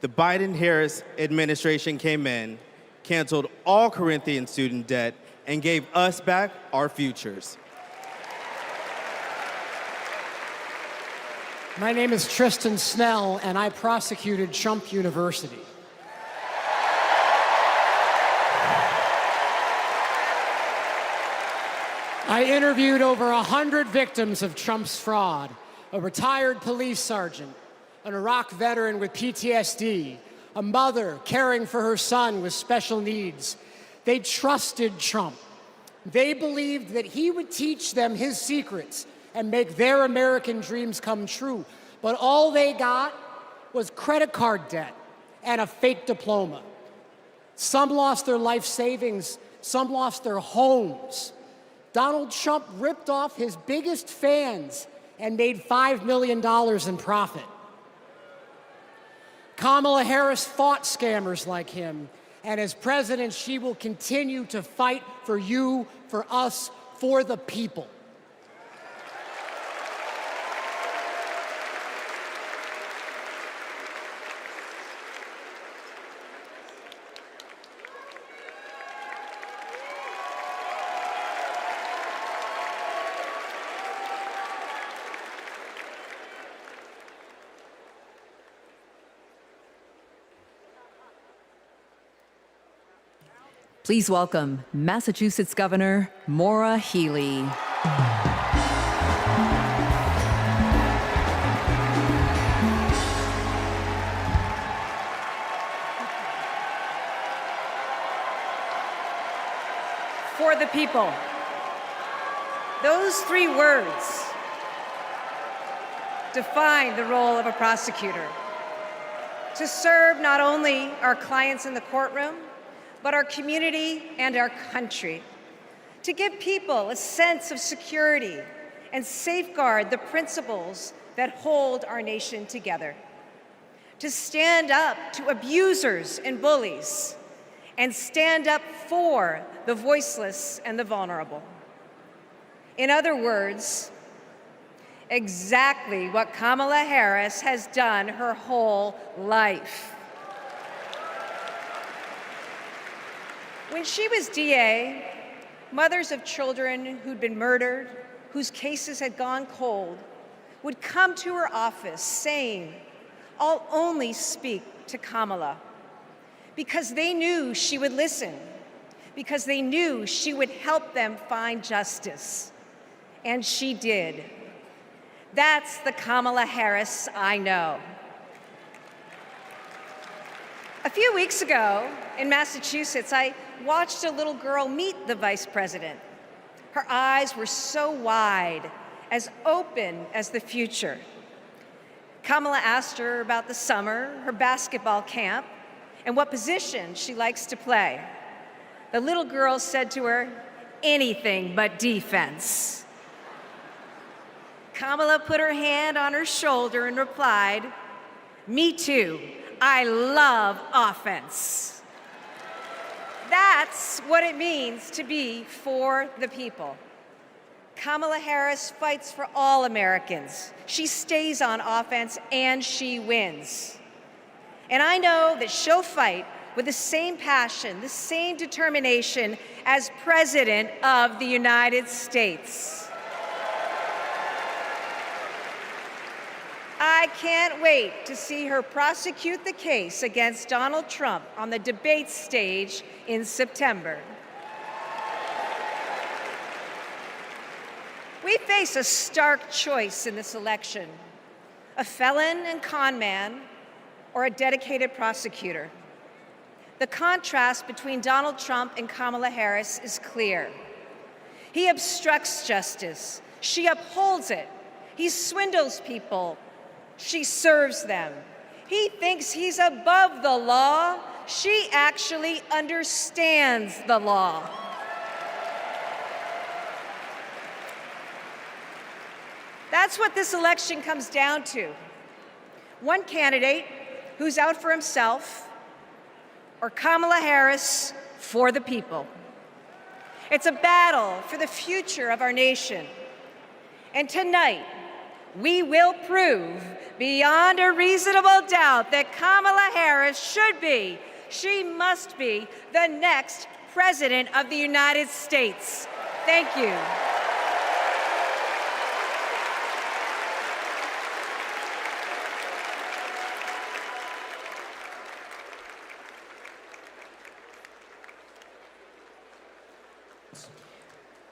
Speaker 22: the Biden-Harris administration came in, canceled all Corinthian student debt, and gave us back our futures.
Speaker 23: My name is Tristan Snell, and I prosecuted Trump University. I interviewed over 100 victims of Trump's fraud, a retired police sergeant, an Iraq veteran with PTSD, a mother caring for her son with special needs. They trusted Trump. They believed that he would teach them his secrets and make their American dreams come true. But all they got was credit card debt and a fake diploma. Some lost their life savings, some lost their homes. Donald Trump ripped off his biggest fans and made $5 million in profit. Kamala Harris fought scammers like him, and as president, she will continue to fight for you, for us, for the people.
Speaker 1: Please welcome Massachusetts Governor Maura Healey.
Speaker 24: For the people. Those three words define the role of a prosecutor. To serve not only our clients in the courtroom, but our community and our country. To give people a sense of security and safeguard the principles that hold our nation together. To stand up to abusers and bullies, and stand up for the voiceless and the vulnerable. In other words, exactly what Kamala Harris has done her whole life. When she was DA, mothers of children who'd been murdered, whose cases had gone cold, would come to her office saying, "I'll only speak to Kamala," because they knew she would listen, because they knew she would help them find justice. And she did. That's the Kamala Harris I know. A few weeks ago in Massachusetts, I watched a little girl meet the vice president. Her eyes were so wide, as open as the future. Kamala asked her about the summer, her basketball camp, and what position she likes to play. The little girl said to her, "Anything but defense." Kamala put her hand on her shoulder and replied, "Me too. I love offense." That's what it means to be for the people. Kamala Harris fights for all Americans. She stays on offense and she wins. And I know that she'll fight with the same passion, the same determination as President of the United States. I can't wait to see her prosecute the case against Donald Trump on the debate stage in September. We face a stark choice in this election: a felon and con man, or a dedicated prosecutor. The contrast between Donald Trump and Kamala Harris is clear. He obstructs justice. She upholds it. He swindles people. She serves them. He thinks he's above the law. She actually understands the law. That's what this election comes down to. One candidate who's out for himself, or Kamala Harris for the people. It's a battle for the future of our nation. And tonight, we will prove beyond a reasonable doubt that Kamala Harris should be, she must be, the next President of the United States. Thank you.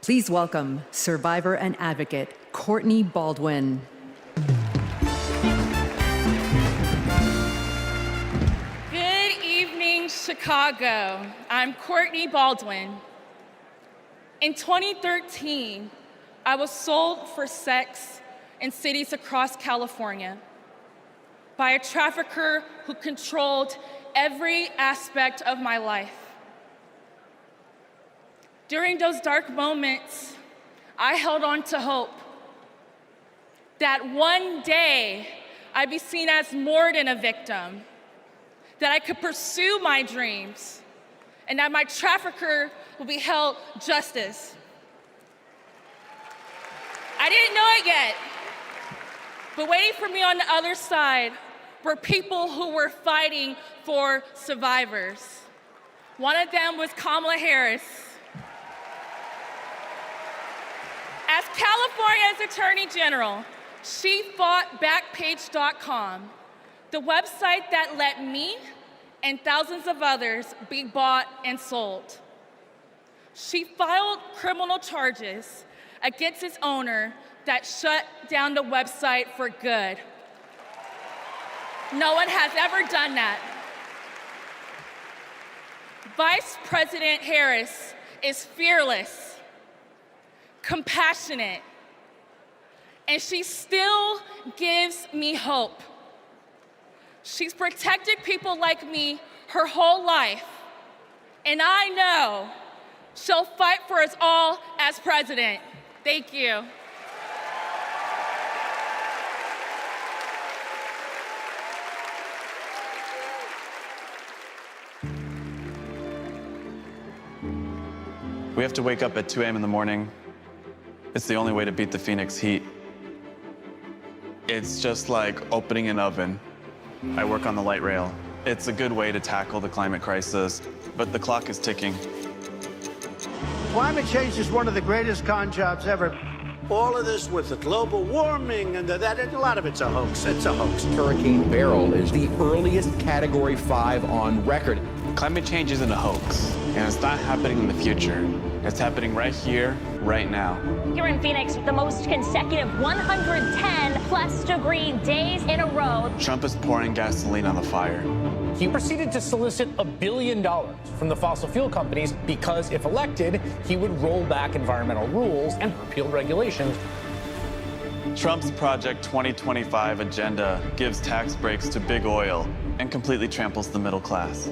Speaker 1: Please welcome survivor and advocate Courtney Baldwin.
Speaker 2: Good evening, Chicago. I'm Courtney Baldwin. In 2013, I was sold for sex in cities across California by a trafficker who controlled every aspect of my life. During those dark moments, I held on to hope that one day I'd be seen as more than a victim, that I could pursue my dreams, and that my trafficker will be held justice. I didn't know it yet, but waiting for me on the other side were people who were fighting for survivors. One of them was Kamala Harris. As California's Attorney General, she fought Backpage.com, the website that let me and thousands of others be bought and sold. She filed criminal charges against its owner that shut down the website for good. No one has ever done that. Vice President Harris is fearless, compassionate, and she still gives me hope. She's protected people like me her whole life, and I know she'll fight for us all as president. Thank you.
Speaker 3: We have to wake up at 2 a.m. in the morning. It's the only way to beat the Phoenix heat. It's just like opening an oven. I work on the light rail. It's a good way to tackle the climate crisis, but the clock is ticking.
Speaker 5: Climate change is one of the greatest con jobs ever. All of this with the global warming and a lot of it's a hoax. It's a hoax.
Speaker 6: Hurricane Beryl is the earliest Category 5 on record.
Speaker 3: Climate change isn't a hoax, and it's not happening in the future. It's happening right here, right now.
Speaker 11: Here in Phoenix, the most consecutive 110-plus degree days in a row.
Speaker 3: Trump is pouring gasoline on the fire.
Speaker 6: He proceeded to solicit $1 billion from the fossil fuel companies because, if elected, he would roll back environmental rules and repeal regulations.
Speaker 3: Trump's Project 2025 agenda gives tax breaks to big oil and completely tramples the middle class.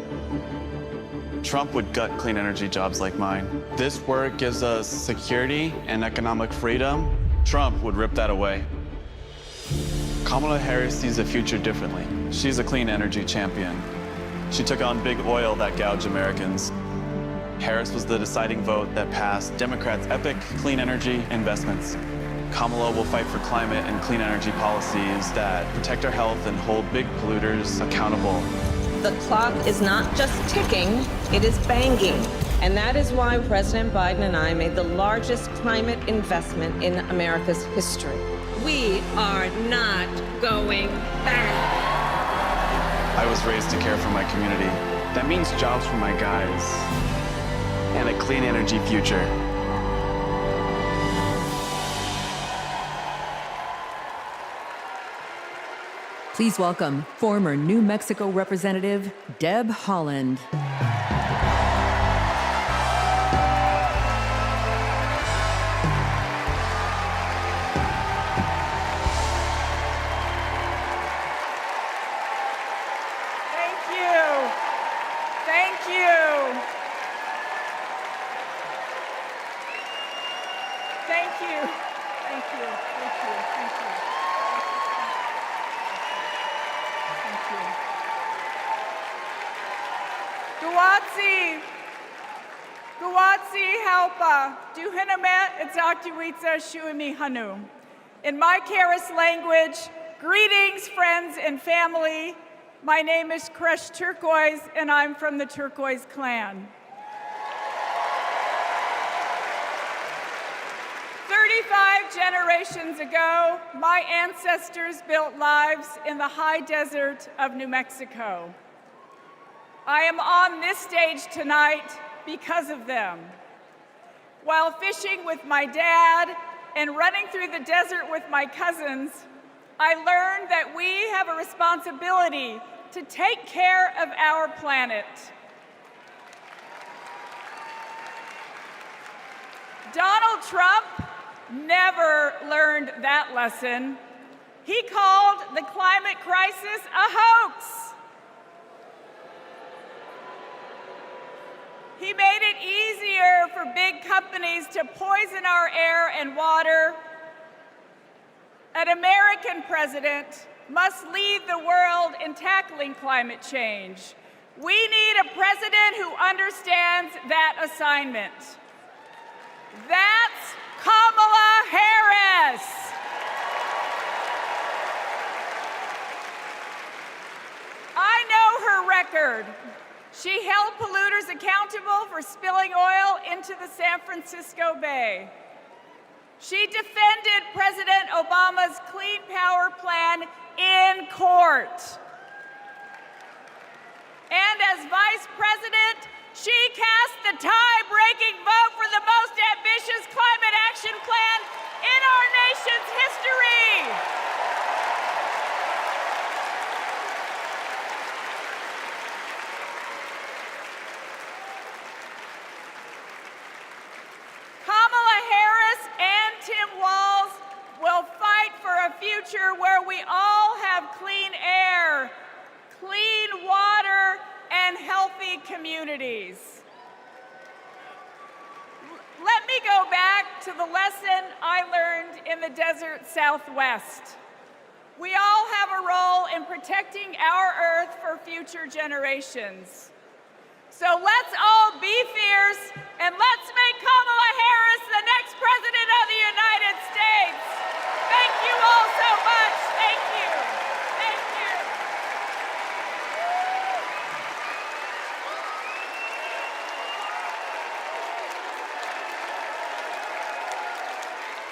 Speaker 3: Trump would gut clean energy jobs like mine. This work gives us security and economic freedom. Trump would rip that away. Kamala Harris sees the future differently. She's a clean energy champion. She took on big oil that gouged Americans. Harris was the deciding vote that passed Democrats' epic clean energy investments. Kamala will fight for climate and clean energy policies that protect our health and hold big polluters accountable.
Speaker 8: The clock is not just ticking, it is banging. And that is why President Biden and I made the largest climate investment in America's history. We are not going back.
Speaker 3: I was raised to care for my community. That means jobs for my guys and a clean energy future.
Speaker 1: Please welcome former New Mexico Representative Deb Haaland.
Speaker 15: In my Keres language, greetings, friends and family. My name is Kresh Turquoise, and I'm from the Turquoise clan. 35 generations ago, my ancestors built lives in the high desert of New Mexico. I am on this stage tonight because of them. While fishing with my dad and running through the desert with my cousins, I learned that we have a responsibility to take care of our planet. Donald Trump never learned that lesson. He called the climate crisis a hoax. He made it easier for big companies to poison our air and water. An American president must lead the world in tackling climate change. We need a president who understands that assignment. That's Kamala Harris. I know her record. She held polluters accountable for spilling oil into the San Francisco Bay. She defended President Obama's Clean Power Plan in court. And as Vice President, she cast the tie-breaking vote for the most ambitious climate action plan in our nation's history. Will fight for a future where we all have clean air, clean water, and healthy communities. Let me go back to the lesson I learned in the desert Southwest. We all have a role in protecting our Earth for future generations. So let's all be fierce, and let's make Kamala Harris the next President of the United States. Thank you all so much. Thank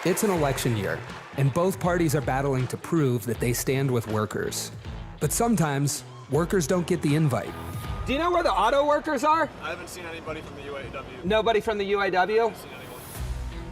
Speaker 4: It's an election year, and both parties are battling to prove that they stand with workers. But sometimes, workers don't get the invite.
Speaker 9: Do you know where the auto workers are?
Speaker 3: I haven't seen anybody from the UAW.
Speaker 9: Nobody from the UAW?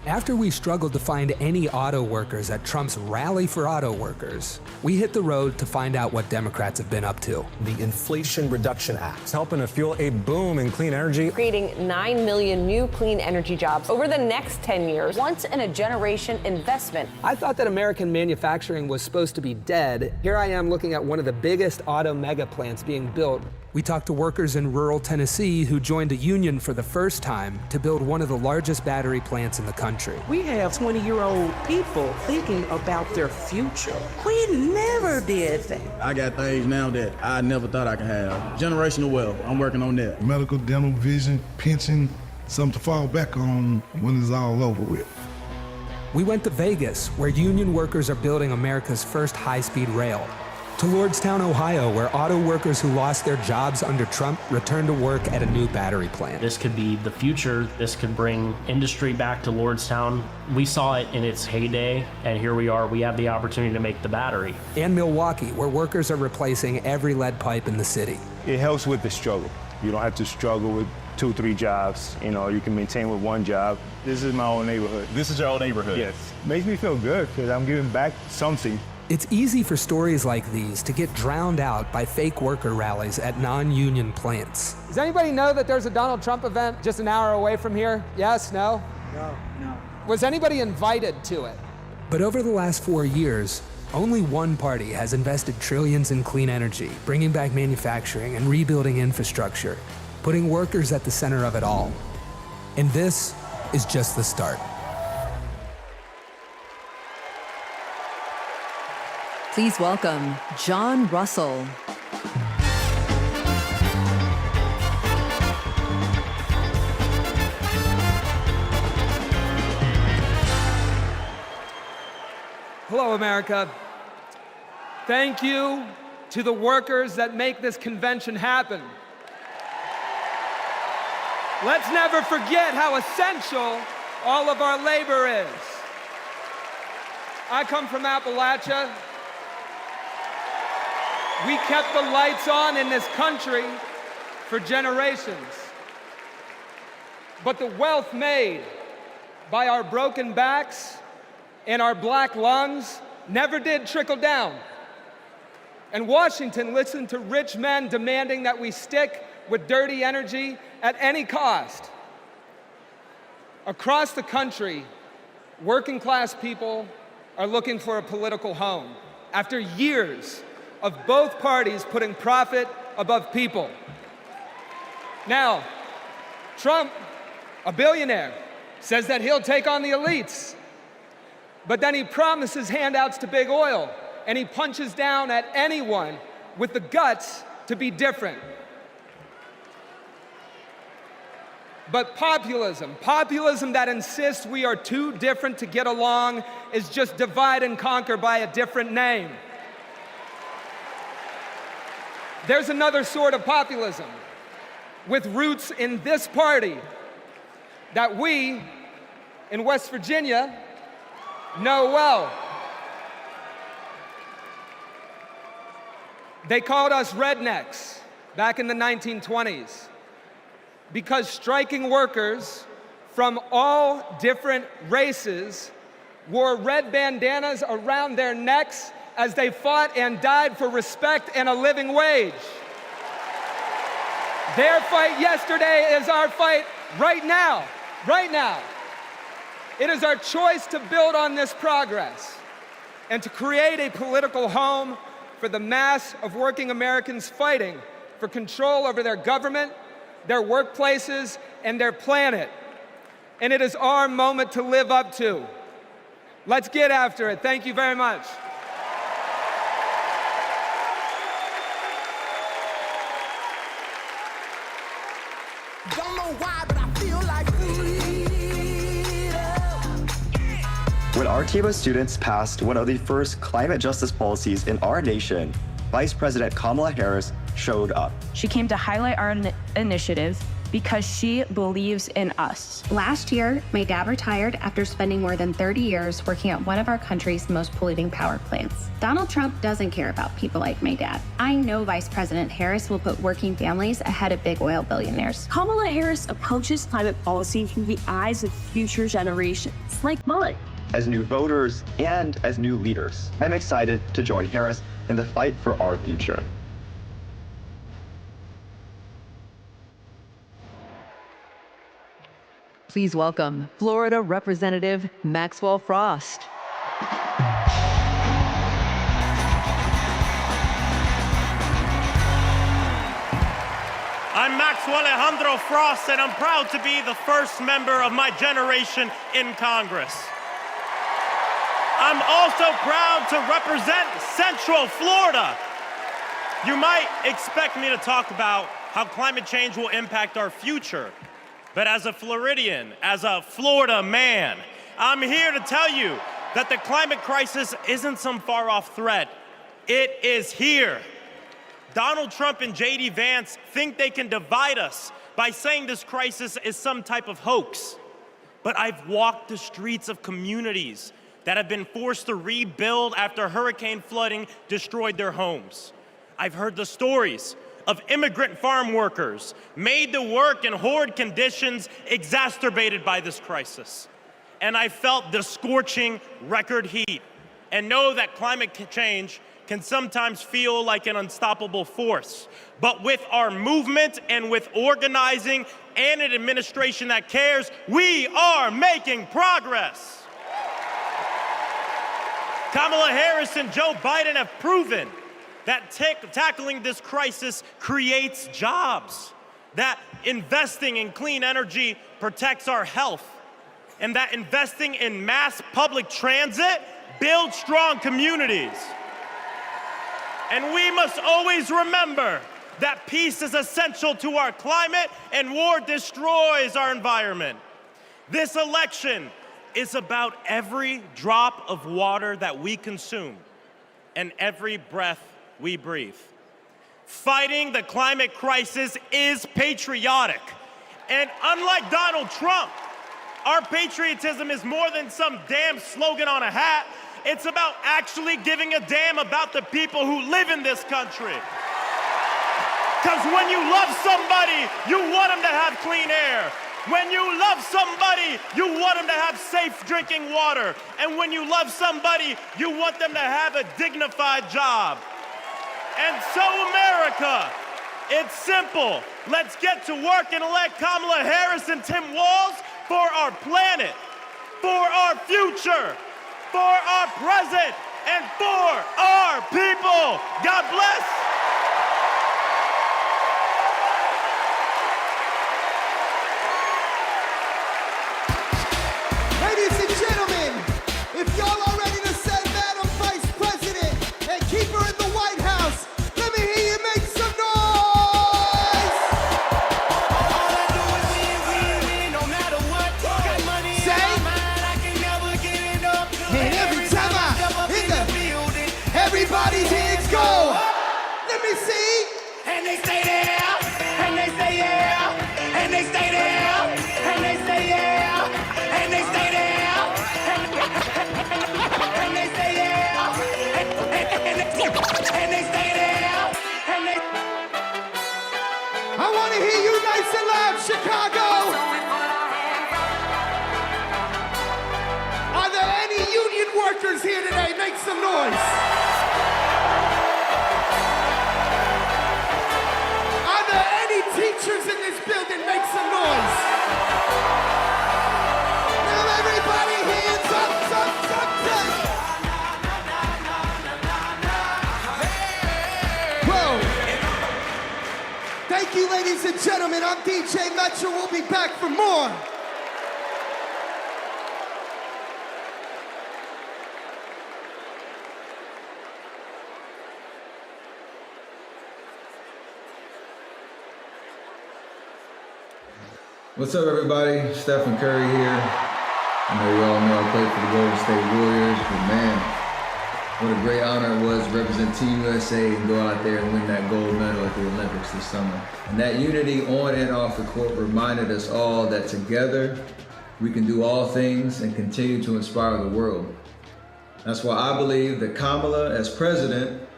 Speaker 4: After we struggled to find any auto workers at Trump's Rally for Auto Workers, we hit the road to find out what Democrats have been up to.
Speaker 6: The Inflation Reduction Act is helping to fuel a boom in clean energy.
Speaker 19: Creating 9 million new clean energy jobs over the next 10 years, once-in-a-generation investment.
Speaker 9: I thought that American manufacturing was supposed to be dead. Here I am looking at one of the biggest auto mega plants being built.
Speaker 4: We talked to workers in rural Tennessee who joined a union for the first time to build one of the largest battery plants in the country.
Speaker 20: We have 20-year-old people thinking about their future. We never did that.
Speaker 21: I got things now that I never thought I could have. Generational wealth, I'm working on that.
Speaker 26: Medical, dental, vision, pension, something to fall back on when it's all over with.
Speaker 4: We went to Vegas, where union workers are building America's first high-speed rail. To Lordstown, Ohio, where auto workers who lost their jobs under Trump returned to work at a new battery plant.
Speaker 27: This could be the future. This could bring industry back to Lordstown. We saw it in its heyday, and here we are. We have the opportunity to make the battery.
Speaker 4: And Milwaukee, where workers are replacing every lead pipe in the city.
Speaker 28: It helps with the struggle. You don't have to struggle with 2, 3 jobs. You know, you can maintain with 1 job. This is my own neighborhood.
Speaker 29: This is your old neighborhood?
Speaker 28: Yes. Makes me feel good because I'm giving back something.
Speaker 4: It's easy for stories like these to get drowned out by fake worker rallies at non-union plants.
Speaker 9: Does anybody know that there's a Donald Trump event just an hour away from here? Yes, no?
Speaker 26: No.
Speaker 9: Was anybody invited to it?
Speaker 4: But over the last 4 years, only one party has invested trillions in clean energy, bringing back manufacturing and rebuilding infrastructure, putting workers at the center of it all. And this is just the start.
Speaker 1: Please welcome John Russell.
Speaker 9: Hello, America. Thank you to the workers that make this convention happen. Let's never forget how essential all of our labor is. I come from Appalachia. We kept the lights on in this country for generations. But the wealth made by our broken backs and our black lungs never did trickle down. And Washington listened to rich men demanding that we stick with dirty energy at any cost. Across the country, working class people are looking for a political home after years of both parties putting profit above people. Now, Trump, a billionaire, says that he'll take on the elites, but then he promises handouts to big oil, and he punches down at anyone with the guts to be different. But populism that insists we are too different to get along, is just divide and conquer by a different name. There's another sort of populism with roots in this party that we in West Virginia know well. They called us rednecks back in the 1920s because striking workers from all different races wore red bandanas around their necks as they fought and died for respect and a living wage. Their fight yesterday is our fight right now, right now. It is our choice to build on this progress and to create a political home for the mass of working Americans fighting for control over their government, their workplaces, and their planet. And it is our moment to live up to. Let's get after it. Thank you very much.
Speaker 25: Don't know why, but I feel like
Speaker 30: When our team of students passed one of the first climate justice policies in our nation, Vice President Kamala Harris showed up.
Speaker 31: She came to highlight our initiative
Speaker 7: because she believes in us.
Speaker 10: Last year, my dad retired after spending more than 30 years working at one of our country's most polluting power plants. Donald Trump doesn't care about people like my dad. I know Vice President Harris will put working families ahead of big oil billionaires.
Speaker 11: Kamala Harris approaches climate policy through the eyes of future generations, like mine.
Speaker 30: As new voters and as new leaders, I'm excited to join Harris in the fight for our future.
Speaker 1: Please welcome Florida Representative Maxwell Frost.
Speaker 12: I'm Maxwell Alejandro Frost, and I'm proud to be the first member of my generation in Congress. I'm also proud to represent Central Florida. You might expect me to talk about how climate change will impact our future, but as a Floridian, as a Florida man, I'm here to tell you that the climate crisis isn't some far-off threat. It is here. Donald Trump and J.D. Vance think they can divide us by saying this crisis is some type of hoax. But I've walked the streets of communities that have been forced to rebuild after hurricane flooding destroyed their homes. I've heard the stories of immigrant farm workers made to work in horrid conditions exacerbated by this crisis. And I felt the scorching record heat and know that climate change can sometimes feel like an unstoppable force. But with our movement and with organizing and an administration that cares, we are making progress. Kamala Harris and Joe Biden have proven that tackling this crisis creates jobs, that investing in clean energy protects our health, and that investing in mass public transit builds strong communities. And we must always remember that peace is essential to our climate and war destroys our environment. This election is about every drop of water that we consume and every breath we breathe. Fighting the climate crisis is patriotic. And unlike Donald Trump, our patriotism is more than some damn slogan on a hat. It's about actually giving a damn about the people who live in this country. Because when you love somebody, you want them to have clean air. When you love somebody, you want them to have safe drinking water. And when you love somebody, you want them to have a dignified job. And so, America, it's simple. Let's get to work and elect Kamala Harris and Tim Walz for our planet, for our future, for our present, and for our people. God bless.
Speaker 25: Ladies and gentlemen, if y'all are ready to send Madam Vice President and keep her in the White House, let me hear you make some noise! All I do is win, no matter what. Got money in my mind, I can never get enough. And every time I hit the building, everybody's hands go. Let me see. And they stay there, and they stay yeah, and they stay there, and they stay yeah, and they stay there. And they stay there, and they stay there, and they. I want to hear you nice and loud, Chicago. Are there any union workers here today? Make some noise. Are there any teachers in this building? Make some noise. Now everybody hands up. Whoa. Thank you, ladies and gentlemen. I'm DJ Metro. We'll be back for more.
Speaker 13: What's up, everybody? Stephen Curry here. I know you all know I play for the Golden State Warriors, but man, What a great honor it was to represent Team USA and go out there and win that gold medal at the Olympics this summer. And that unity on and off the court reminded us all that together we can do all things and continue to inspire the world. That's why I believe that Kamala, as president,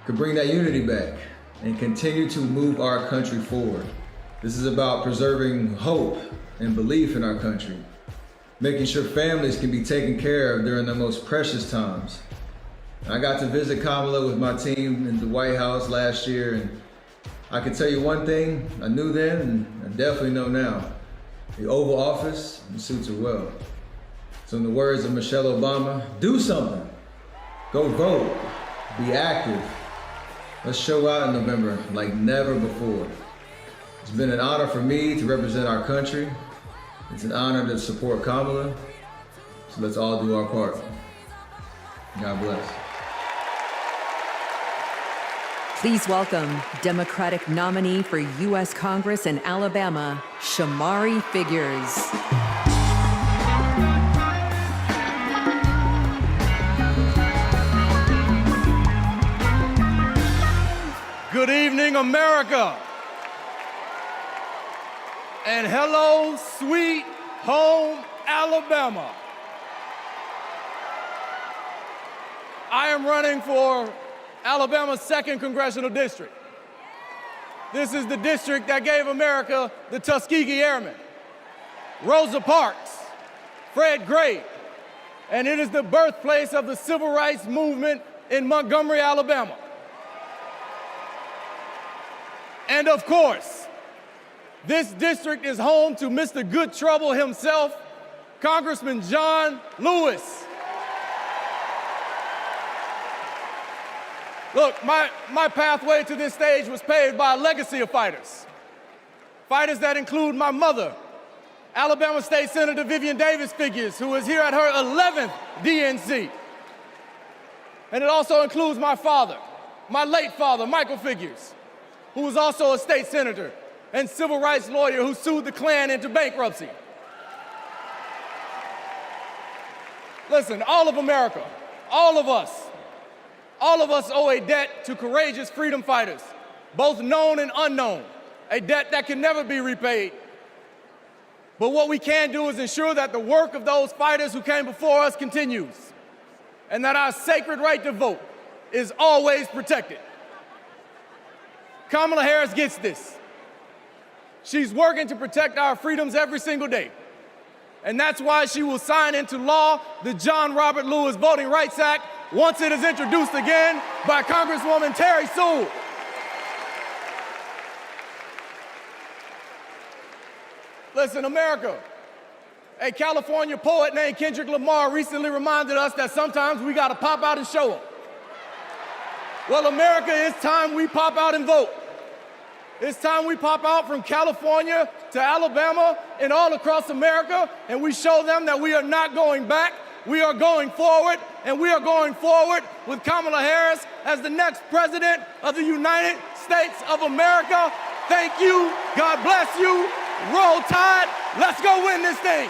Speaker 13: could bring that unity back and continue to move our country forward. This is about preserving hope and belief in our country, making sure families can be taken care of during their most precious times. I got to visit Kamala with my team in the White House last year, and I can tell you one thing I knew then and I definitely know now. The Oval Office suits her well. So in the words of Michelle Obama, do something. Go vote. Be active. Let's show out in November like never before. It's been an honor for me to represent our country. It's an honor to support Kamala. So let's all do our part. God bless.
Speaker 1: Please welcome Democratic nominee for U.S. Congress in Alabama, Shamari Figures.
Speaker 2: Good evening, America. And hello, sweet home, Alabama. I am running for Alabama's 2nd Congressional District. This is the district that gave America the Tuskegee Airmen, Rosa Parks, Fred Gray, and it is the birthplace of the civil rights movement in Montgomery, Alabama. And of course, this district is home to Mr. Good Trouble himself, Congressman John Lewis. Look, my pathway to this stage was paved by a legacy of fighters. Fighters that include my mother, Alabama State Senator Vivian Davis Figures, who is here at her 11th DNC. And it also includes my father, my late father, Michael Figures, who was also a state senator and civil rights lawyer who sued the Klan into bankruptcy. Listen, all of America, all of us owe a debt to courageous freedom fighters, both known and unknown, a debt that can never be repaid. But what we can do is ensure that the work of those fighters who came before us continues, and that our sacred right to vote is always protected. Kamala Harris gets this. She's working to protect our freedoms every single day. And that's why she will sign into law the John Robert Lewis Voting Rights Act once it is introduced again by Congresswoman Terry Sewell. Listen, America, a California poet named Kendrick Lamar recently reminded us that sometimes we gotta pop out and show up. Well, America, it's time we pop out and vote. It's time we pop out from California to Alabama and all across America, and we show them that we are not going back. We are going forward, and we are going forward with Kamala Harris as the next president of the United States of America. Thank you. God bless you. Roll Tide. Let's go win this thing.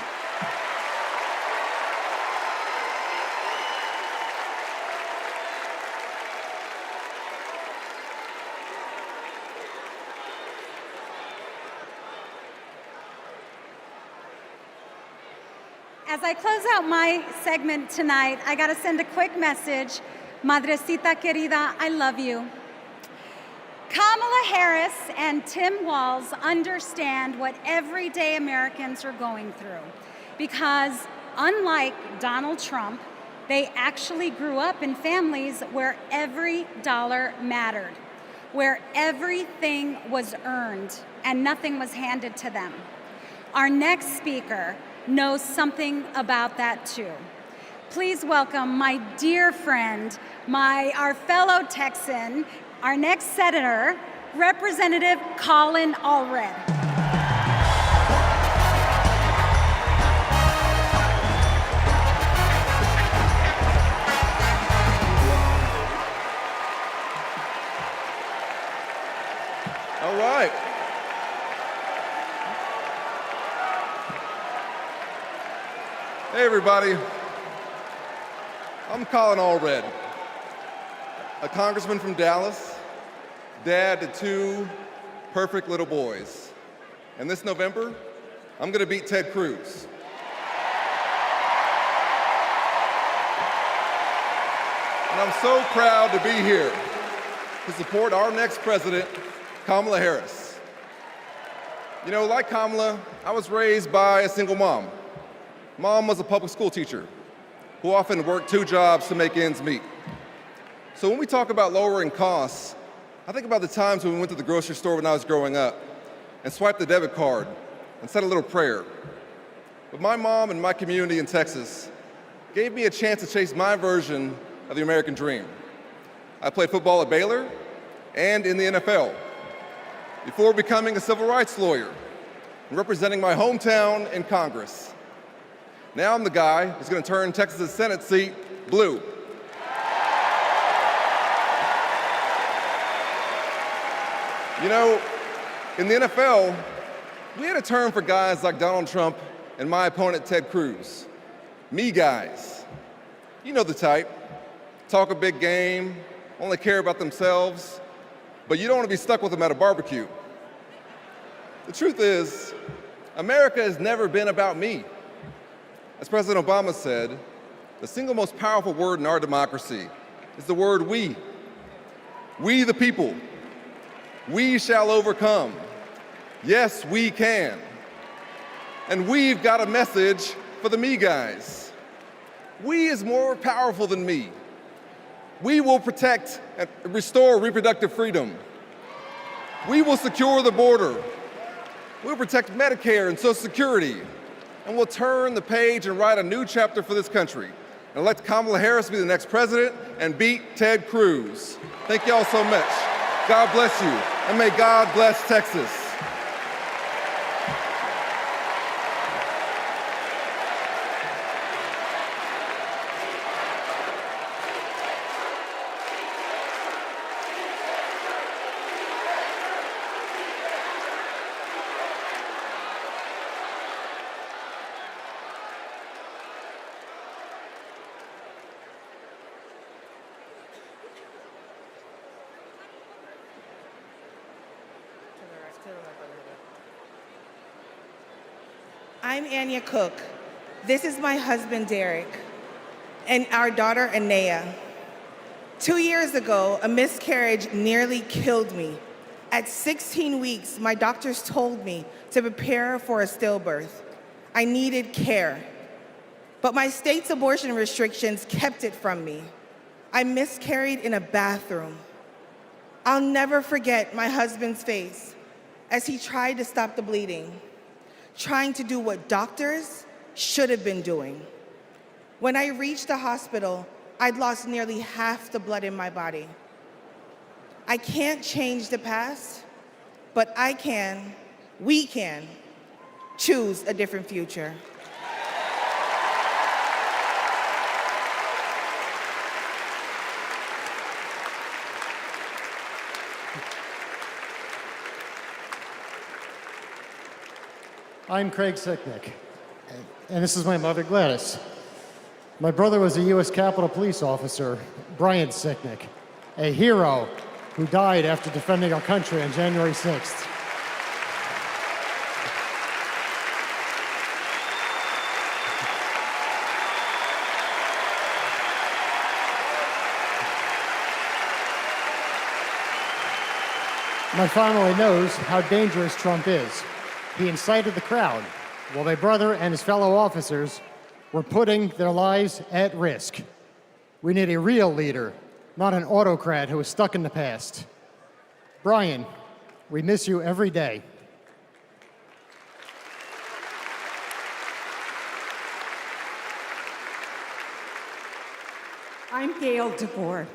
Speaker 5: As I close out my segment tonight, I got to send a quick message. Madrecita querida, I love you. Kamala Harris and Tim Walz understand what everyday Americans are going through because, unlike Donald Trump, they actually grew up in families where every dollar mattered, where everything was earned and nothing was handed to them. Our next speaker knows something about that too. Please welcome my dear friend, our fellow Texan, our next senator, Representative Colin Allred.
Speaker 2: All right. Hey, everybody. I'm Colin Allred.
Speaker 8: a congressman from Dallas, dad to 2 perfect little boys. And this November, I'm gonna beat Ted Cruz. And I'm so proud to be here to support our next president, Kamala Harris. You know, like Kamala, I was raised by a single mom. Mom was a public school teacher who often worked 2 jobs to make ends meet. So when we talk about lowering costs, I think about the times when we went to the grocery store when I was growing up and swiped the debit card and said a little prayer. But my mom and my community in Texas gave me a chance to chase my version of the American dream. I played football at Baylor and in the NFL before becoming a civil rights lawyer and representing my hometown in Congress. Now I'm the guy who's going to turn Texas's Senate seat blue. You know, in the NFL, we had a term for guys like Donald Trump and my opponent Ted Cruz. Me guys. You know the type. Talk a big game, only care about themselves, but you don't want to be stuck with them at a barbecue. The truth is, America has never been about me. As President Obama said, the single most powerful word in our democracy is the word we. We the people. We shall overcome. Yes, we can. And we've got a message for the me guys. We is more powerful than me. We will protect and restore reproductive freedom. We will secure the border. We'll protect Medicare and Social Security. And we'll turn the page and write a new chapter for this country and elect Kamala Harris to be the next president and beat Ted Cruz. Thank y'all so much. God bless you, and may God bless Texas.
Speaker 14: I'm Anya Cook. This is my husband, Derek, and our daughter, Anaya. 2 years ago, a miscarriage nearly killed me. At 16 weeks, my doctors told me to prepare for a stillbirth. I needed care, but my state's abortion restrictions kept it from me. I miscarried in a bathroom. I'll never forget my husband's face as he tried to stop the bleeding, trying to do what doctors should have been doing. When I reached the hospital, I'd lost nearly half the blood in my body. I can't change the past, but we can choose a different future.
Speaker 15: I'm Craig Sicknick, and this is my mother, Gladys. My brother was a U.S. Capitol Police officer, Brian Sicknick, a hero who died after defending our country on January 6th. My family knows how dangerous Trump is. He incited the crowd while my brother and his fellow officers were putting their lives at risk. We need a real leader, not an autocrat who is stuck in the past. Brian, we miss you every day.
Speaker 16: I'm Gail DeBoer.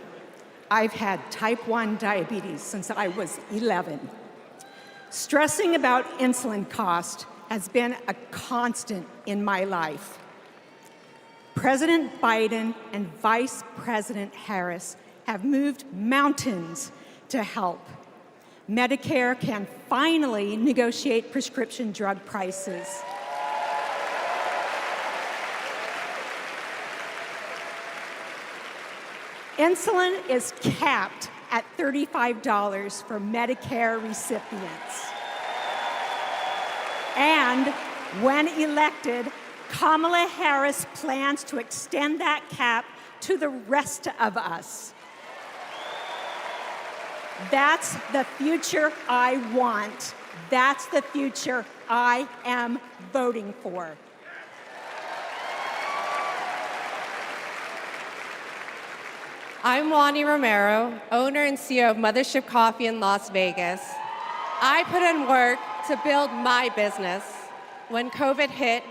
Speaker 16: I've had type 1 diabetes since I was 11. Stressing about insulin cost has been a constant in my life. President Biden and Vice President Harris have moved mountains to help. Medicare can finally negotiate prescription drug prices. Insulin is capped at $35 for Medicare recipients. And when elected, Kamala Harris plans to extend that cap to the rest of us. That's the future I want. That's the future I am voting for.
Speaker 3: I'm Wani Romero, owner and CEO of Mothership Coffee in Las Vegas. I put in work to build my business. When COVID hit,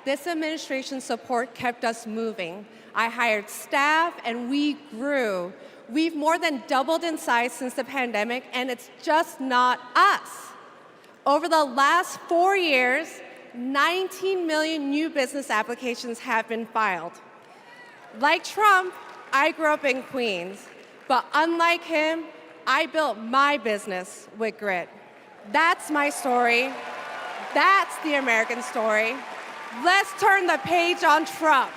Speaker 3: this administration's support kept us moving. I hired staff and we grew. We've more than doubled in size since the pandemic, and it's just not us. Over the last 4 years, 19 million new business applications have been filed. Like Trump, I grew up in Queens, but unlike him, I built my business with grit. That's my story. That's the American story. Let's turn the page on Trump.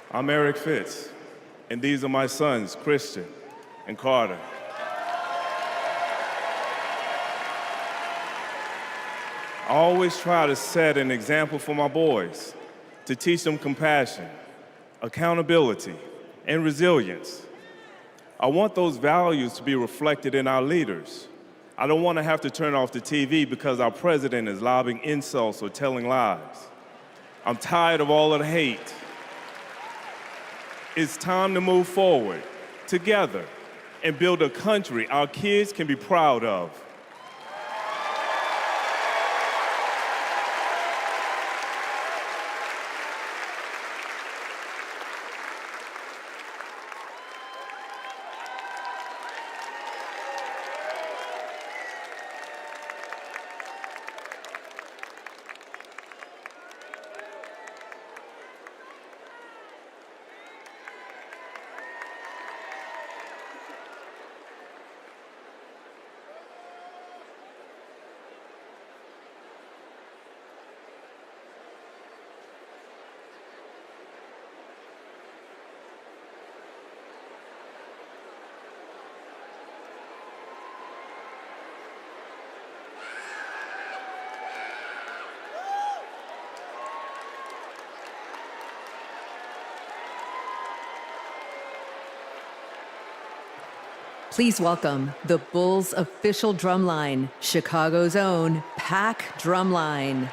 Speaker 28: I'm Eric Fitz, and these are my sons, Christian and Carter. I always try to set an example for my boys, to teach them compassion, accountability, and resilience. I want those values to be reflected in our leaders. I don't want to have to turn off the TV because our president is lobbing insults or telling lies. I'm tired of all of the hate. It's time to move forward, together, and build a country our kids can be proud of.
Speaker 1: Please welcome the Bulls' official drumline, Chicago's own Pack Drumline.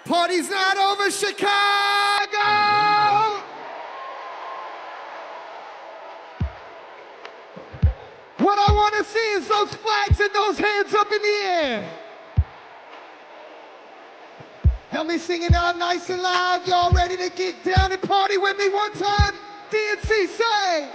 Speaker 25: Party's not over, Chicago! What I want to see is those flags and those hands up in the air. Help me sing it out nice and loud. Y'all ready to get down and party with me one time? DNC, say!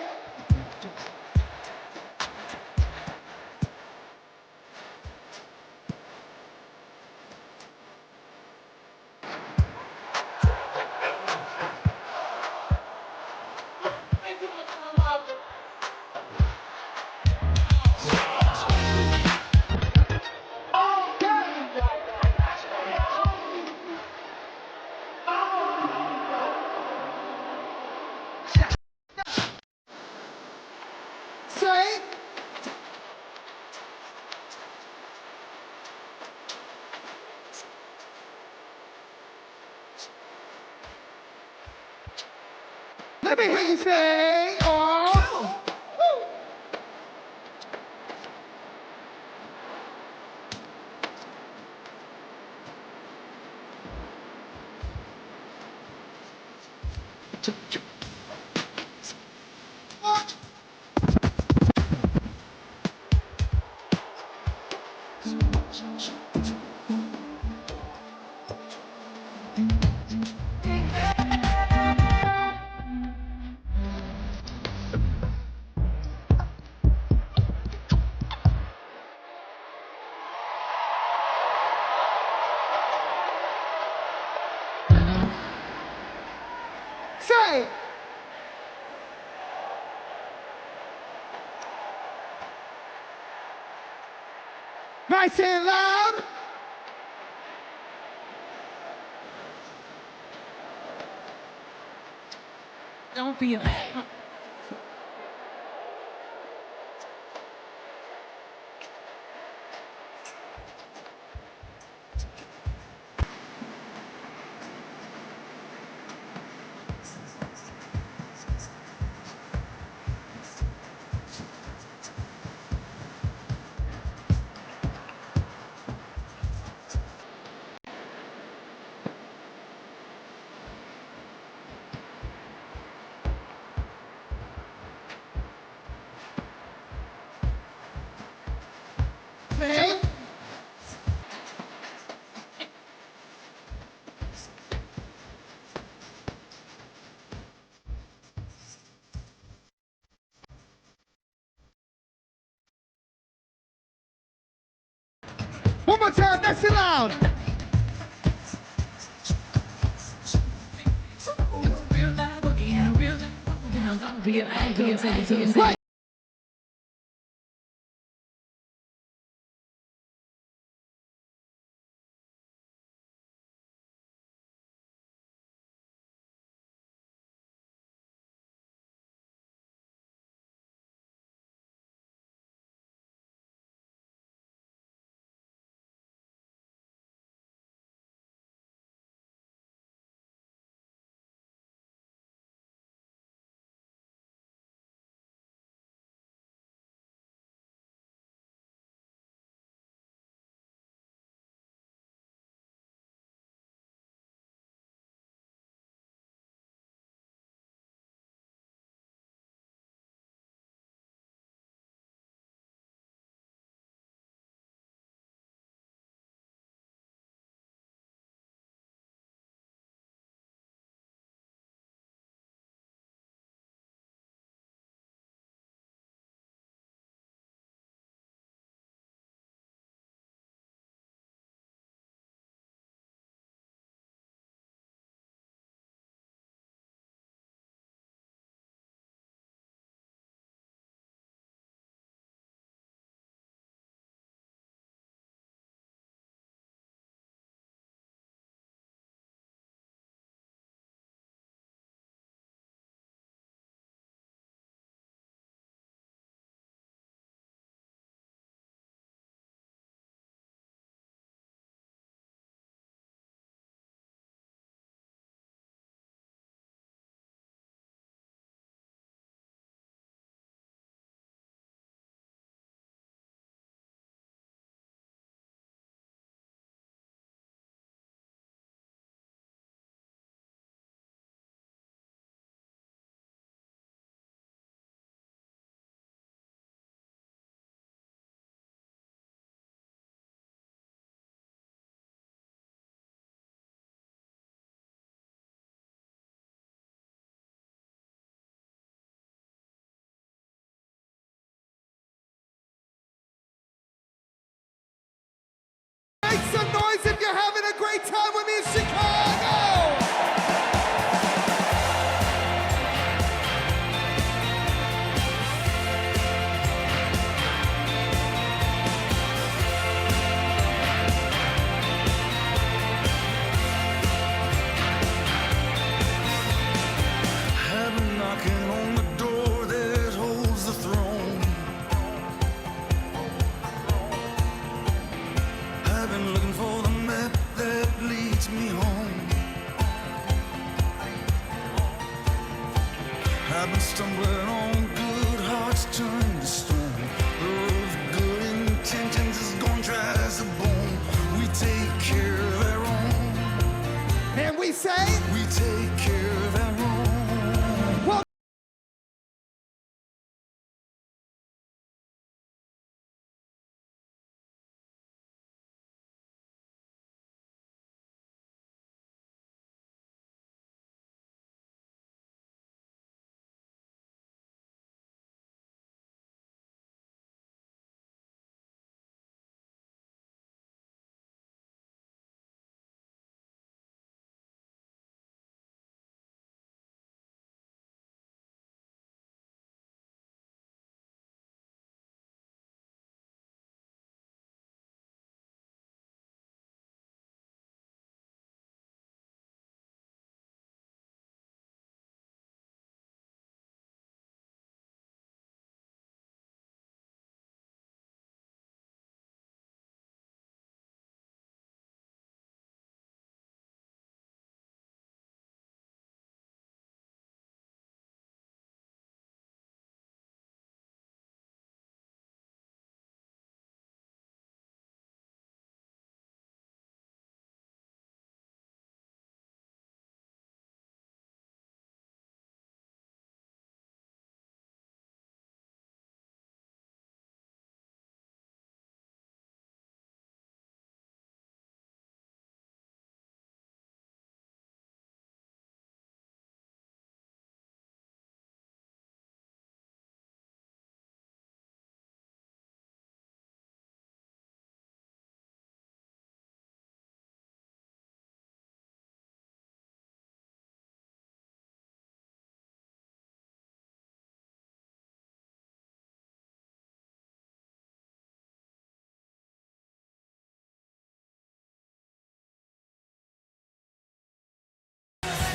Speaker 25: Say! Let me hear you say, oh! Woo. Say! Nice and loud!
Speaker 6: Don't be a...
Speaker 25: Say! One more time, nice and loud! Right.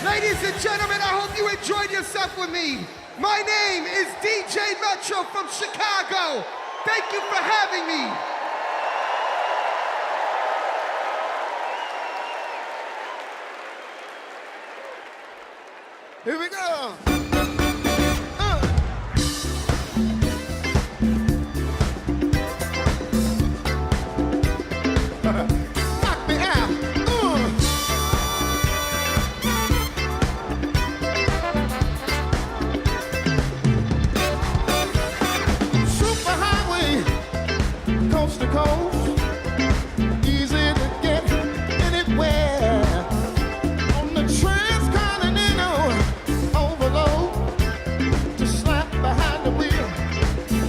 Speaker 25: Ladies and gentlemen, I hope you enjoyed yourself with me. My name is DJ Metro from Chicago. Thank you for having me. Here we go. Knock me out. Superhighway, coast to coast, easy to get anywhere. On the transcontinental overload, to slap behind the wheel.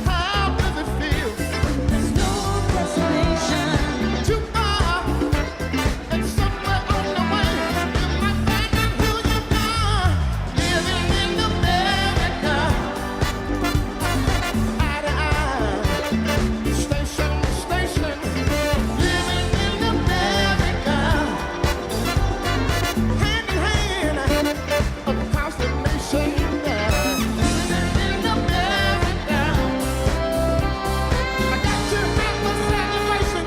Speaker 25: How does it feel? There's no destination. Too far and somewhere on the way. You might find out who you are. Living in America, eye to eye, station to station. Living in America, hand in hand, across the nation. Living in America, I got to have a celebration.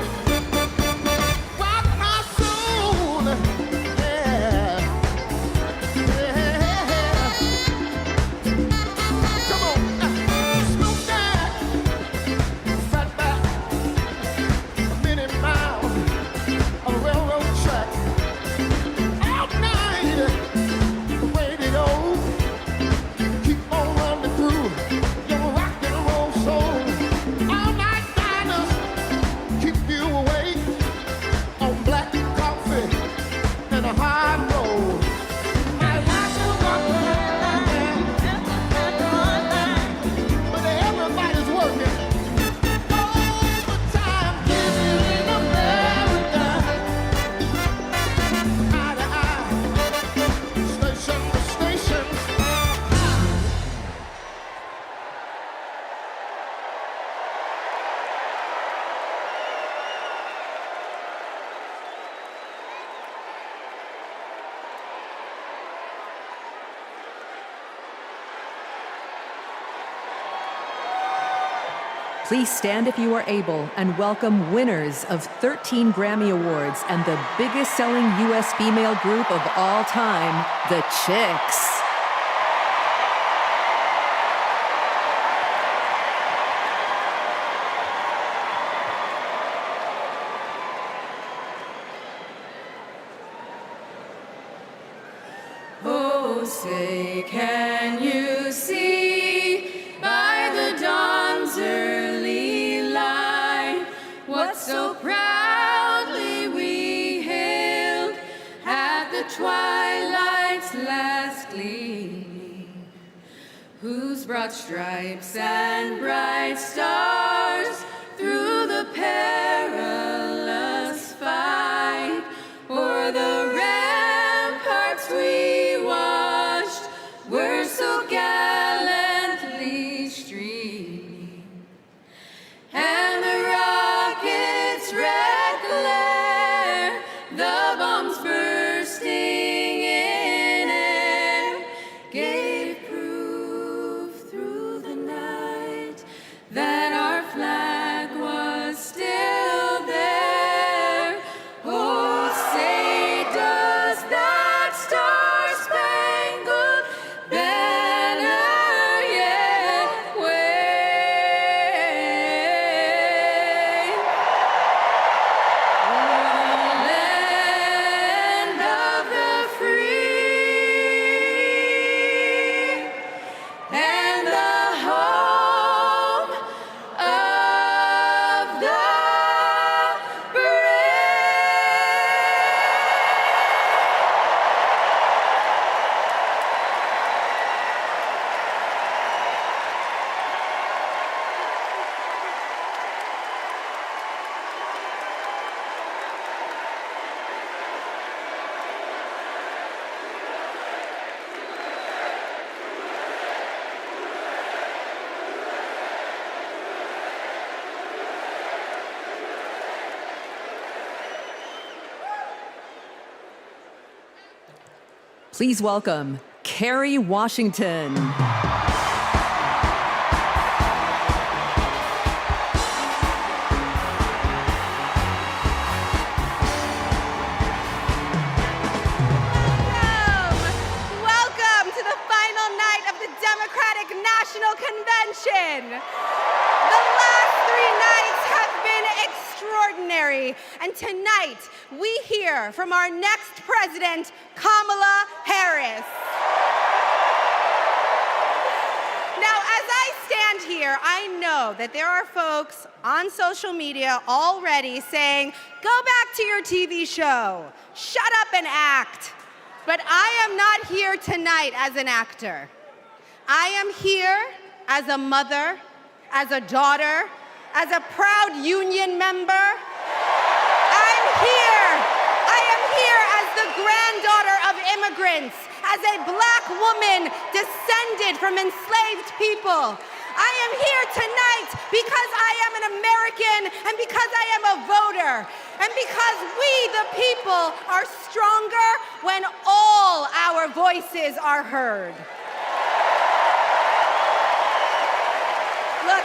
Speaker 25: Rock my soul, yeah. Come on, Snoop Dogg, Fatback, a mini mile, a railroad track. All night, the radio, keep on running through your rock and roll soul. All night diners keep you awake on black coffee and a hard roll. I like to walk but everybody's working overtime. Living in America, eye to eye, station to station.
Speaker 1: Please stand if you are able and welcome winners of 13 Grammy Awards and the biggest selling U.S. female group of all time, the Chicks.
Speaker 17: Oh, say, can you see by the dawn's early light what so proudly we hailed at the twilight's last gleaming, whose broad stripes and bright stars through the perilous fight o'er the ramparts we watched were so gallantly streaming, and the rockets' red glare, the bombs bursting in air, gave proof through the night that
Speaker 1: Please welcome Kerry Washington.
Speaker 3: National Convention. The last 3 nights have been extraordinary, and tonight we hear from our next president, Kamala Harris. Now, as I stand here, I know that there are folks on social media already saying, go back to your TV show, shut up and act. But I am not here tonight as an actor. I am here as a mother, as a daughter, as a proud union member. I am here as the granddaughter of immigrants, as a black woman descended from enslaved people. I am here tonight because I am an American and because I am a voter and because we, the people, are stronger when all our voices are heard. Look,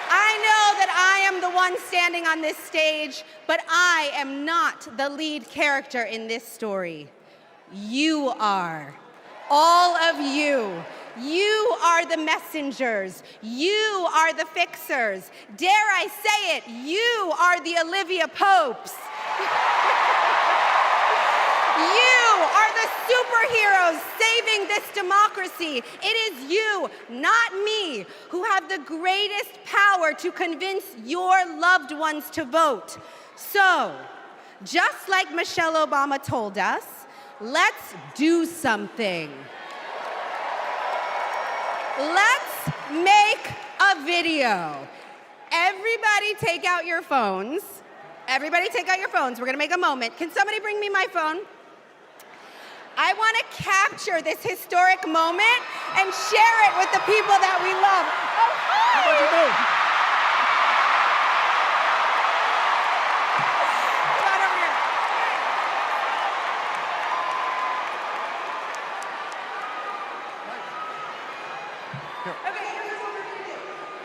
Speaker 3: I know that I am the one standing on this stage, but I am not the lead character in this story. You are. All of you. You are the messengers. You are the fixers. Dare I say it, you are the Olivia Popes. You are the superheroes saving this democracy. It is you, not me, who have the greatest power to convince your loved ones to vote. So, just like Michelle Obama told us, let's do something. Let's make a video. Everybody take out your phones. Everybody take out your phones. We're gonna make a moment. Can somebody bring me my phone? I want to capture this historic moment and share it with the people that we love. Oh, hi! What you doing? Come on over here. Okay, here's what we're gonna do.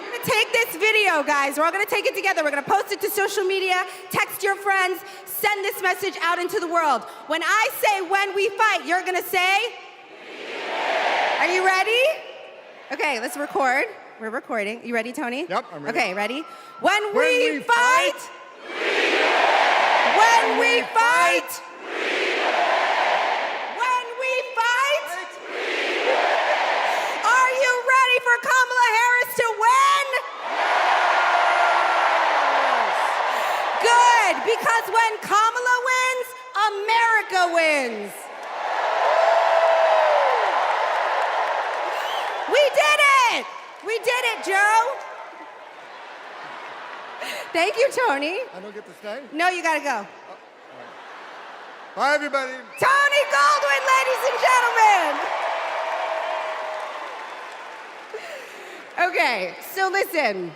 Speaker 3: You're gonna take this video, guys. We're all gonna take it together. We're gonna post it to social media, text your friends, send this message out into the world. When I say when we fight, you're gonna say? Are you ready? Okay, let's record. We're recording. You ready, Tony?
Speaker 15: Yep, I'm ready.
Speaker 3: Okay, ready? When we fight, when we fight, when we fight, are you ready for Kamala Harris to win? Good, because when Kamala wins, America wins. We did it! We did it, Joe. Thank you, Tony.
Speaker 15: I don't get to stay?
Speaker 3: No, you gotta go.
Speaker 15: Bye, everybody.
Speaker 3: Tony Goldwyn, ladies and gentlemen. Okay, so listen.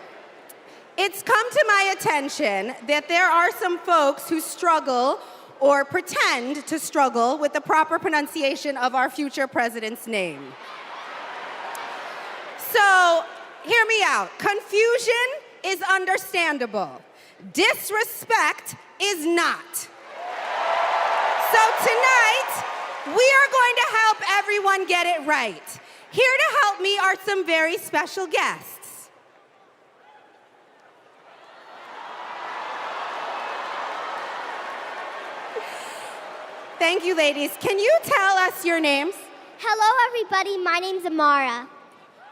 Speaker 3: It's come to my attention that there are some folks who struggle or pretend to struggle with the proper pronunciation of our future president's name. So, hear me out. Confusion is understandable. Disrespect is not. So tonight, we are going to help everyone get it right. Here to help me are some very special guests. Thank you, ladies. Can you tell us your names?
Speaker 18: Hello, everybody. My name's Amara.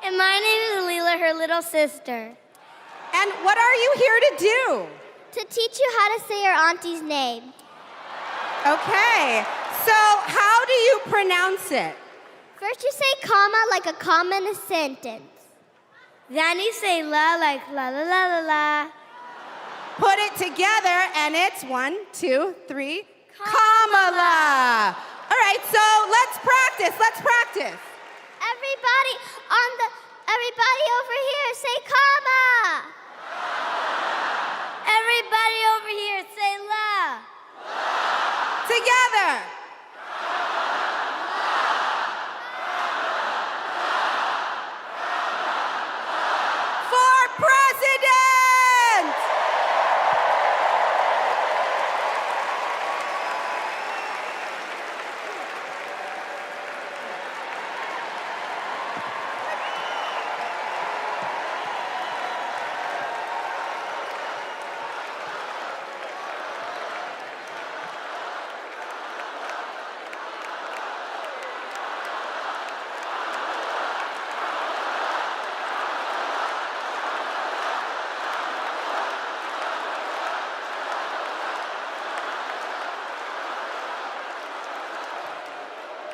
Speaker 18: And my name is Leela, her little sister.
Speaker 3: And what are you here to do?
Speaker 18: To teach you how to say your auntie's name.
Speaker 3: Okay, so how do you pronounce it?
Speaker 18: First you say comma like a comma in a sentence. Then you say la like la la la la la.
Speaker 3: Put it together and it's 1, 2, 3, Kamala. All right, so let's practice,
Speaker 18: Everybody over here say comma. Everybody over here say la.
Speaker 3: Together.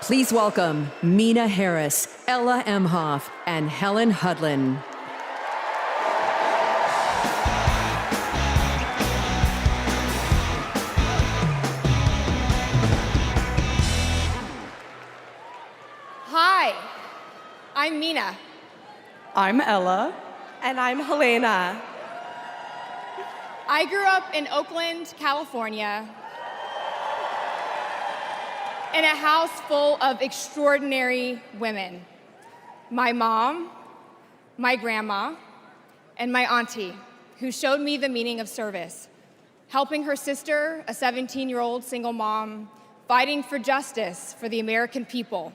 Speaker 1: Please welcome Mina Harris, Ella Emhoff, and Helen Hudlin.
Speaker 4: Hi, I'm Mina.
Speaker 19: I'm Ella.
Speaker 4: And I'm Helena. I grew up in Oakland, California, in a house full of extraordinary women. My mom, my grandma, and my auntie, who showed me the meaning of service, helping her sister, a 17-year-old single mom, fighting for justice for the American people,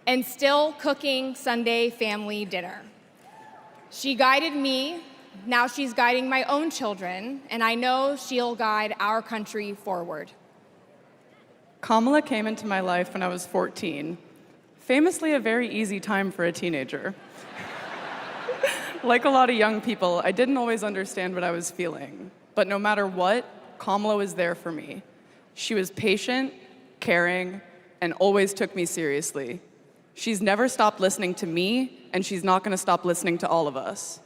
Speaker 4: and still cooking Sunday family dinner. She guided me, now she's guiding my own children, and I know she'll guide our country forward.
Speaker 19: Kamala came into my life when I was 14, famously a very easy time for a teenager. Like a lot of young people, I didn't always understand what I was feeling, but no matter what, Kamala was there for me. She was patient, caring, and always took me seriously. She's never stopped listening to me, and she's not going to stop listening to all of us.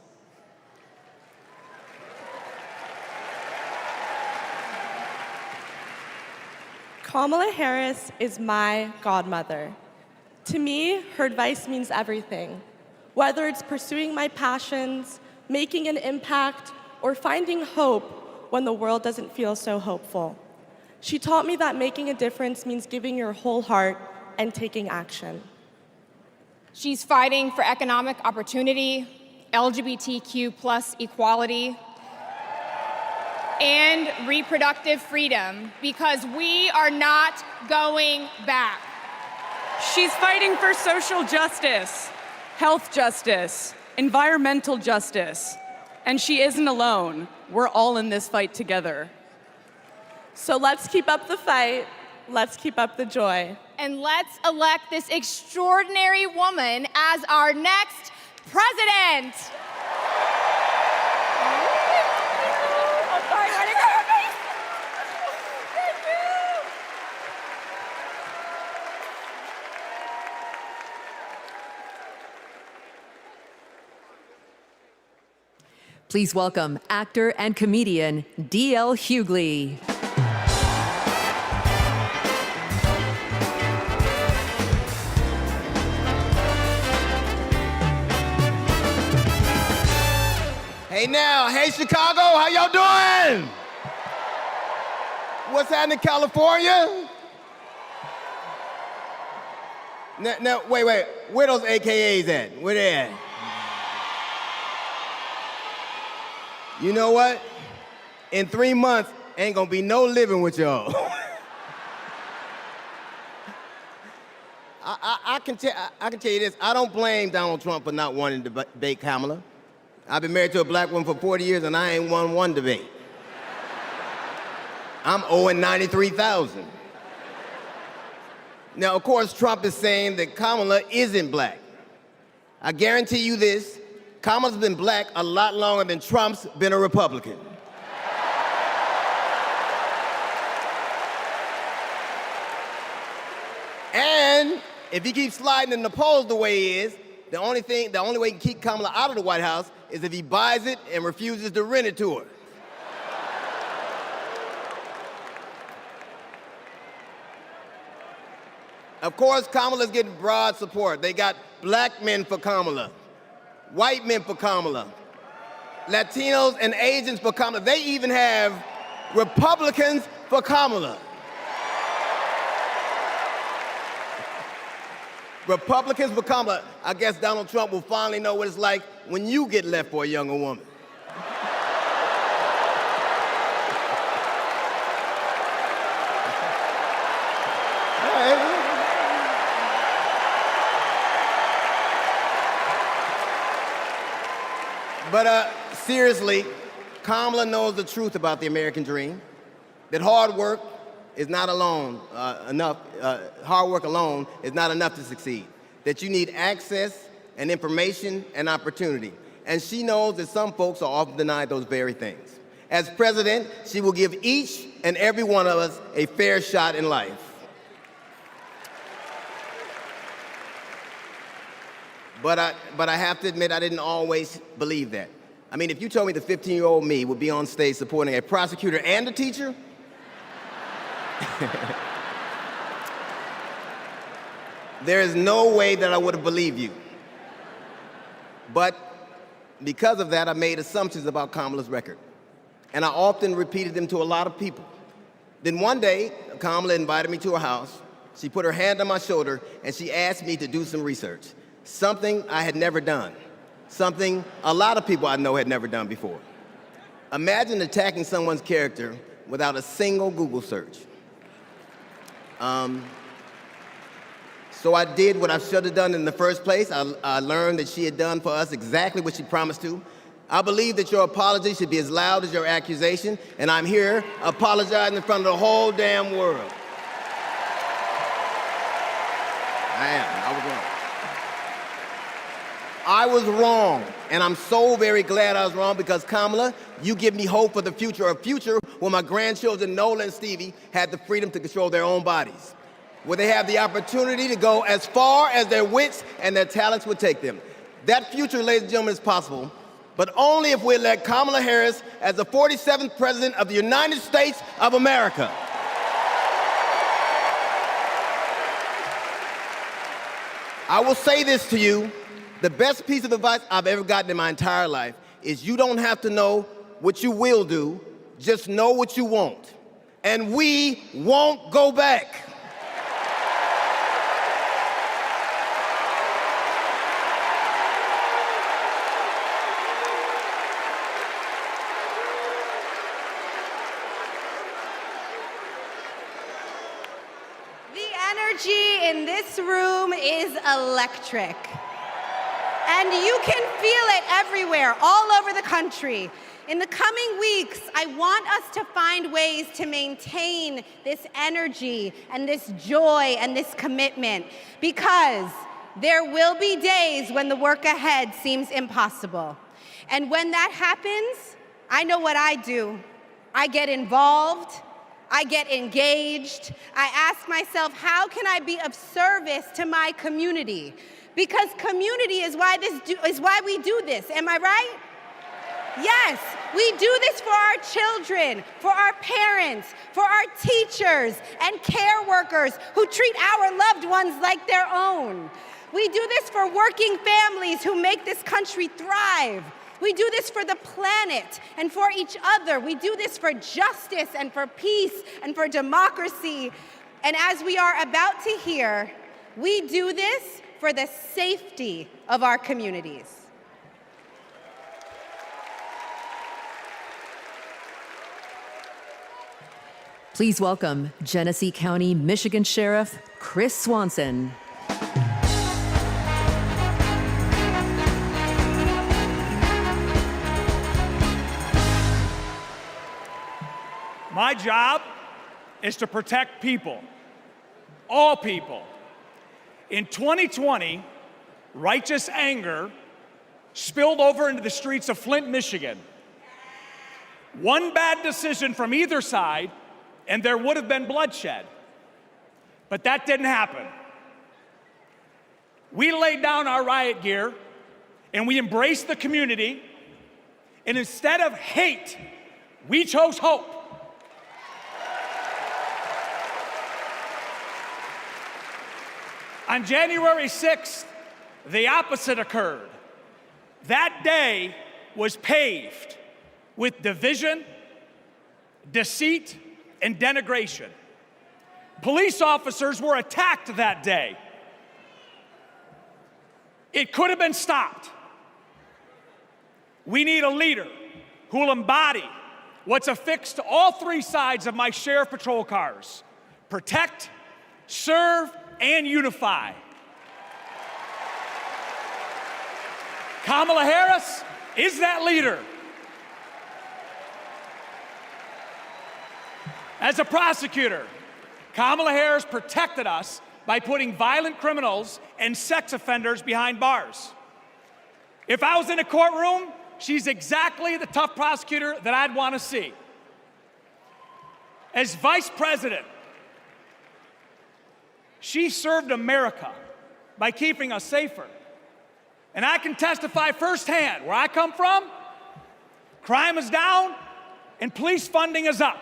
Speaker 4: Kamala Harris is my godmother. To me, her advice means everything. Whether it's pursuing my passions, making an impact, or finding hope when the world doesn't feel so hopeful. She taught me that making a difference means giving your whole heart and taking action. She's fighting for economic opportunity, LGBTQ+ equality, and reproductive freedom, because we are not going back.
Speaker 19: She's fighting for social justice, health justice, environmental justice, and she isn't alone. We're all in this fight together.
Speaker 4: So let's keep up the fight, let's keep up the joy. And let's elect this extraordinary woman as our next president.
Speaker 1: Please welcome actor and comedian D.L. Hughley.
Speaker 2: Hey now, hey Chicago, how y'all doing? What's happening, California? Now, wait, where those AKAs at? Where they at? You know what? In 3 months, ain't gonna be no living with y'all. I can tell you this, I don't blame Donald Trump for not wanting to debate Kamala. I've been married to a black woman for 40 years and I ain't won one debate. I'm owing $93,000. Now, of course, Trump is saying that Kamala isn't black. I guarantee you this, Kamala's been black a lot longer than Trump's been a Republican. And if he keeps sliding in the polls the way he is, the only way he can keep Kamala out of the White House is if he buys it and refuses to rent it to her. Of course, Kamala's getting broad support. They got black men for Kamala, white men for Kamala, Latinos and Asians for Kamala. They even have Republicans for Kamala. Republicans for Kamala. I guess Donald Trump will finally know what it's like when you get left for a younger woman. But seriously, Kamala knows the truth about the American dream, that hard work is not enough. Hard work alone is not enough to succeed, that you need access and information and opportunity. And she knows that some folks are often denied those very things. As president, she will give each and every one of us a fair shot in life.
Speaker 7: But I have to admit, I didn't always believe that. I mean, if you told me the 15-year-old me would be on stage supporting a prosecutor and a teacher, there is no way that I would have believed you. But because of that, I made assumptions about Kamala's record. And I often repeated them to a lot of people. Then one day, Kamala invited me to her house. She put her hand on my shoulder and she asked me to do some research. Something I had never done. Something a lot of people I know had never done before. Imagine attacking someone's character without a single Google search. So I did what I should have done in the first place. I learned that she had done for us exactly what she promised to. I believe that your apology should be as loud as your accusation, and I'm here apologizing in front of the whole damn world. I was wrong, and I'm so very glad I was wrong because, Kamala, you give me hope for the future, a future where my grandchildren, Nola and Stevie, had the freedom to control their own bodies, where they have the opportunity to go as far as their wits and their talents would take them. That future, ladies and gentlemen, is possible, but only if we elect Kamala Harris as the 47th President of the United States of America. I will say this to you, the best piece of advice I've ever gotten in my entire life is you don't have to know what you will do, just know what you won't. And we won't go back.
Speaker 3: Energy in this room is electric. And you can feel it everywhere, all over the country. In the coming weeks, I want us to find ways to maintain this energy and this joy and this commitment, because there will be days when the work ahead seems impossible. And when that happens, I know what I do. I get involved. I get engaged. I ask myself, how can I be of service to my community? Because community is why we do this. Am I right? Yes, we do this for our children, for our parents, for our teachers and care workers who treat our loved ones like their own. We do this for working families who make this country thrive. We do this for the planet and for each other. We do this for justice and for peace and for democracy. And as we are about to hear, we do this for the safety of our communities.
Speaker 1: Please welcome Genesee County, Michigan Sheriff Chris Swanson.
Speaker 9: My job is to protect people, all people. In 2020, righteous anger spilled over into the streets of Flint, Michigan. One bad decision from either side, and there would have been bloodshed. But that didn't happen. We laid down our riot gear, and we embraced the community, and instead of hate, we chose hope. On January 6th, the opposite occurred. That day was paved with division, deceit, and denigration. Police officers were attacked that day. It could have been stopped. We need a leader who will embody what's affixed to all three sides of my sheriff patrol cars: protect, serve, and unify. Kamala Harris is that leader. As a prosecutor, Kamala Harris protected us by putting violent criminals and sex offenders behind bars. If I was in a courtroom, she's exactly the tough prosecutor that I'd want to see. As vice president, she served America by keeping us safer. And I can testify firsthand, where I come from, crime is down and police funding is up.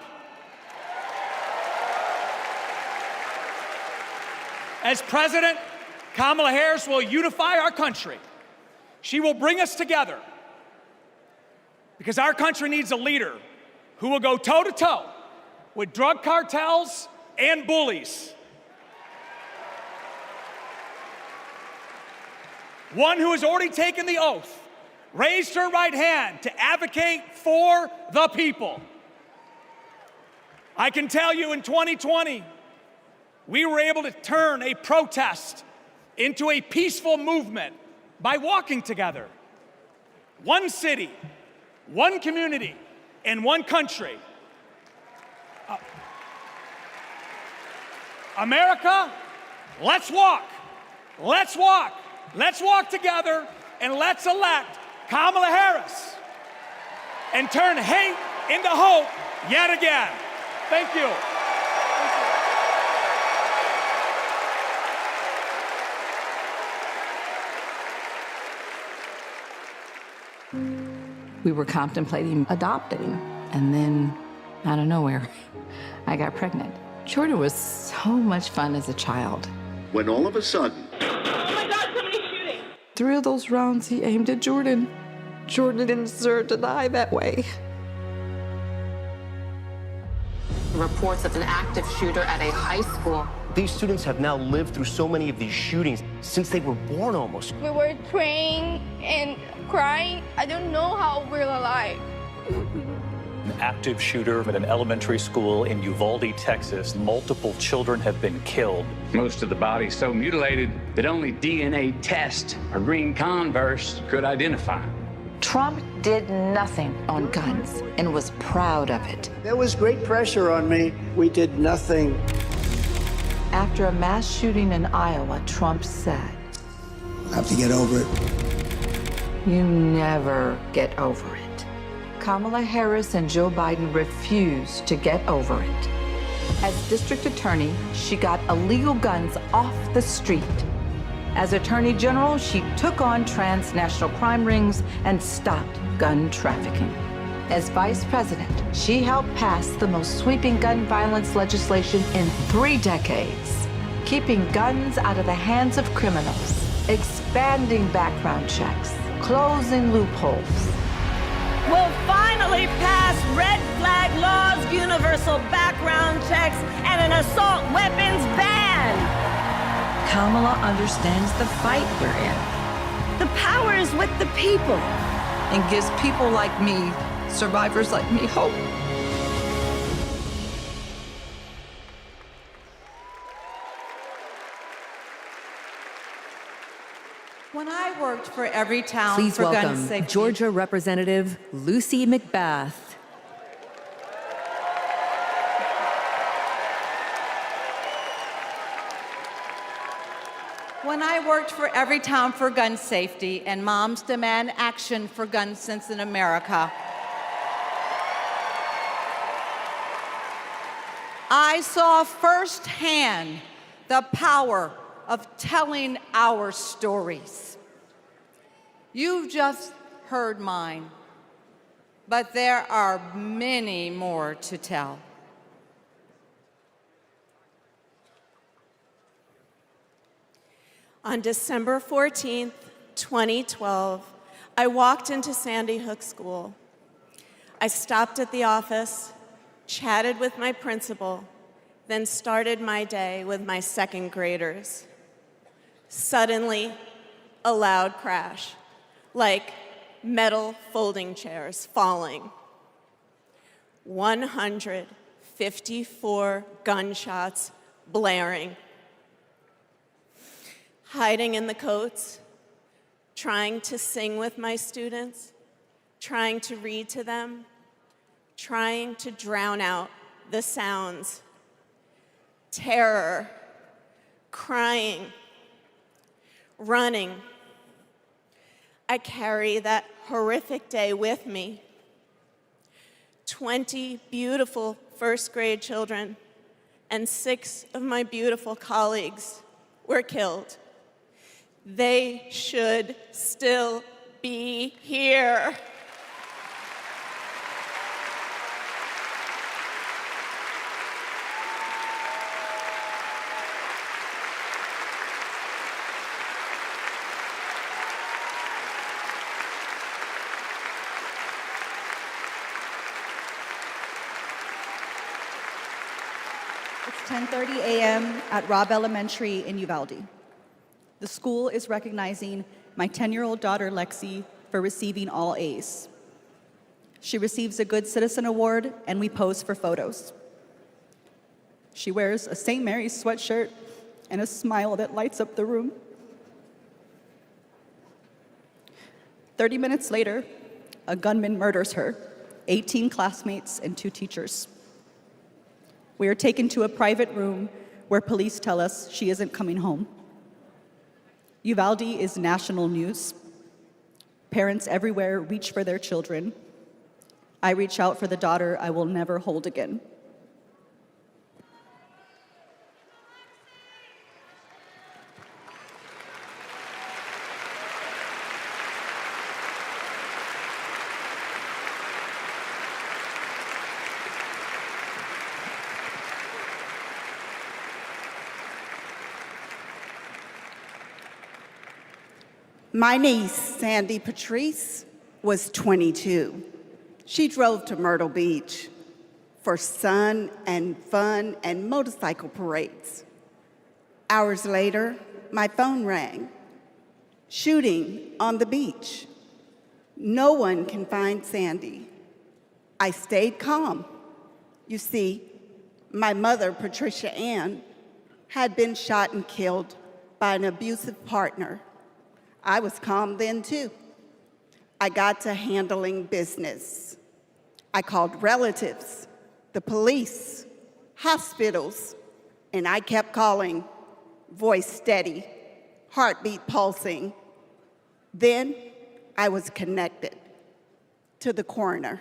Speaker 9: As president, Kamala Harris will unify our country. She will bring us together because our country needs a leader who will go toe-to-toe with drug cartels and bullies. One who has already taken the oath, raised her right hand to advocate for the people. I can tell you in 2020, we were able to turn a protest into a peaceful movement by walking together. One city, one community, and one country. America, let's walk. Let's walk. Let's walk together and let's elect Kamala Harris and turn hate into hope yet again. Thank you.
Speaker 6: We were contemplating adopting, and then, out of nowhere, I got pregnant. Jordan was so much fun as a child.
Speaker 10: When all of a sudden...
Speaker 6: Oh my God, somebody's shooting! 3 of those rounds he aimed at Jordan. Jordan didn't deserve to die that way.
Speaker 11: Reports of an active shooter at a high school.
Speaker 20: These students have now lived through so many of these shootings since they were born almost.
Speaker 21: We were praying and crying. I don't know how we're alive.
Speaker 22: An active shooter at an elementary school in Uvalde, Texas. Multiple children have been killed.
Speaker 23: Most of the body so mutilated that only DNA tests or green Converse could identify.
Speaker 6: Trump did nothing on guns and was proud of it.
Speaker 24: There was great pressure on me. We did nothing.
Speaker 6: After a mass shooting in Iowa, Trump said,
Speaker 24: I have to get over it.
Speaker 6: "You never get over it." Kamala Harris and Joe Biden refused to get over it. As district attorney, she got illegal guns off the street. As attorney general, she took on transnational crime rings and stopped gun trafficking. As vice president, she helped pass the most sweeping gun violence legislation in 3 decades, keeping guns out of the hands of criminals, expanding background checks, closing loopholes.
Speaker 26: We'll finally pass red flag laws, universal background checks, and an assault weapons ban.
Speaker 6: Kamala understands the fight we're in.
Speaker 26: The power is with the people.
Speaker 6: And gives people like me, survivors like me, hope.
Speaker 27: When I worked for Every Town
Speaker 1: Please
Speaker 27: for Gun
Speaker 1: welcome
Speaker 27: Safety.
Speaker 1: Georgia Representative Lucy McBath.
Speaker 27: When I worked for Every Town for Gun Safety and Moms Demand Action for Gun Sense in America, I saw firsthand the power of telling our stories. You've just heard mine, but there are many more to tell.
Speaker 29: On December 14th, 2012, I walked into Sandy Hook School. I stopped at the office, chatted with my principal, then started my day with my second graders. Suddenly, a loud crash, like metal folding chairs falling. 154 gunshots blaring. Hiding in the coats, trying to sing with my students, trying to read to them, trying to drown out the sounds. Terror, crying, running. I carry that horrific day with me. 20 beautiful first grade children and 6 of my beautiful colleagues were killed. They should still be here.
Speaker 5: It's 10:30 a.m. at Robb Elementary in Uvalde. The school is recognizing my 10-year-old daughter, Lexi, for receiving all A's. She receives a Good Citizen Award, and we pose for photos. She wears a St. Mary's sweatshirt and a smile that lights up the room. 30 minutes later, a gunman murders her, 18 classmates, and 2 teachers. We are taken to a private room where police tell us she isn't coming home. Uvalde is national news. Parents everywhere reach for their children. I reach out for the daughter I will never hold again.
Speaker 8: My niece, Sandy Patrice, was 22. She drove to Myrtle Beach for sun and fun and motorcycle parades. Hours later, my phone rang. Shooting on the beach. No one can find Sandy. I stayed calm. You see, my mother, Patricia Ann, had been shot and killed by an abusive partner. I was calm then, too. I got to handling business. I called relatives, the police, hospitals, and I kept calling, voice steady, heartbeat pulsing. Then I was connected to the coroner.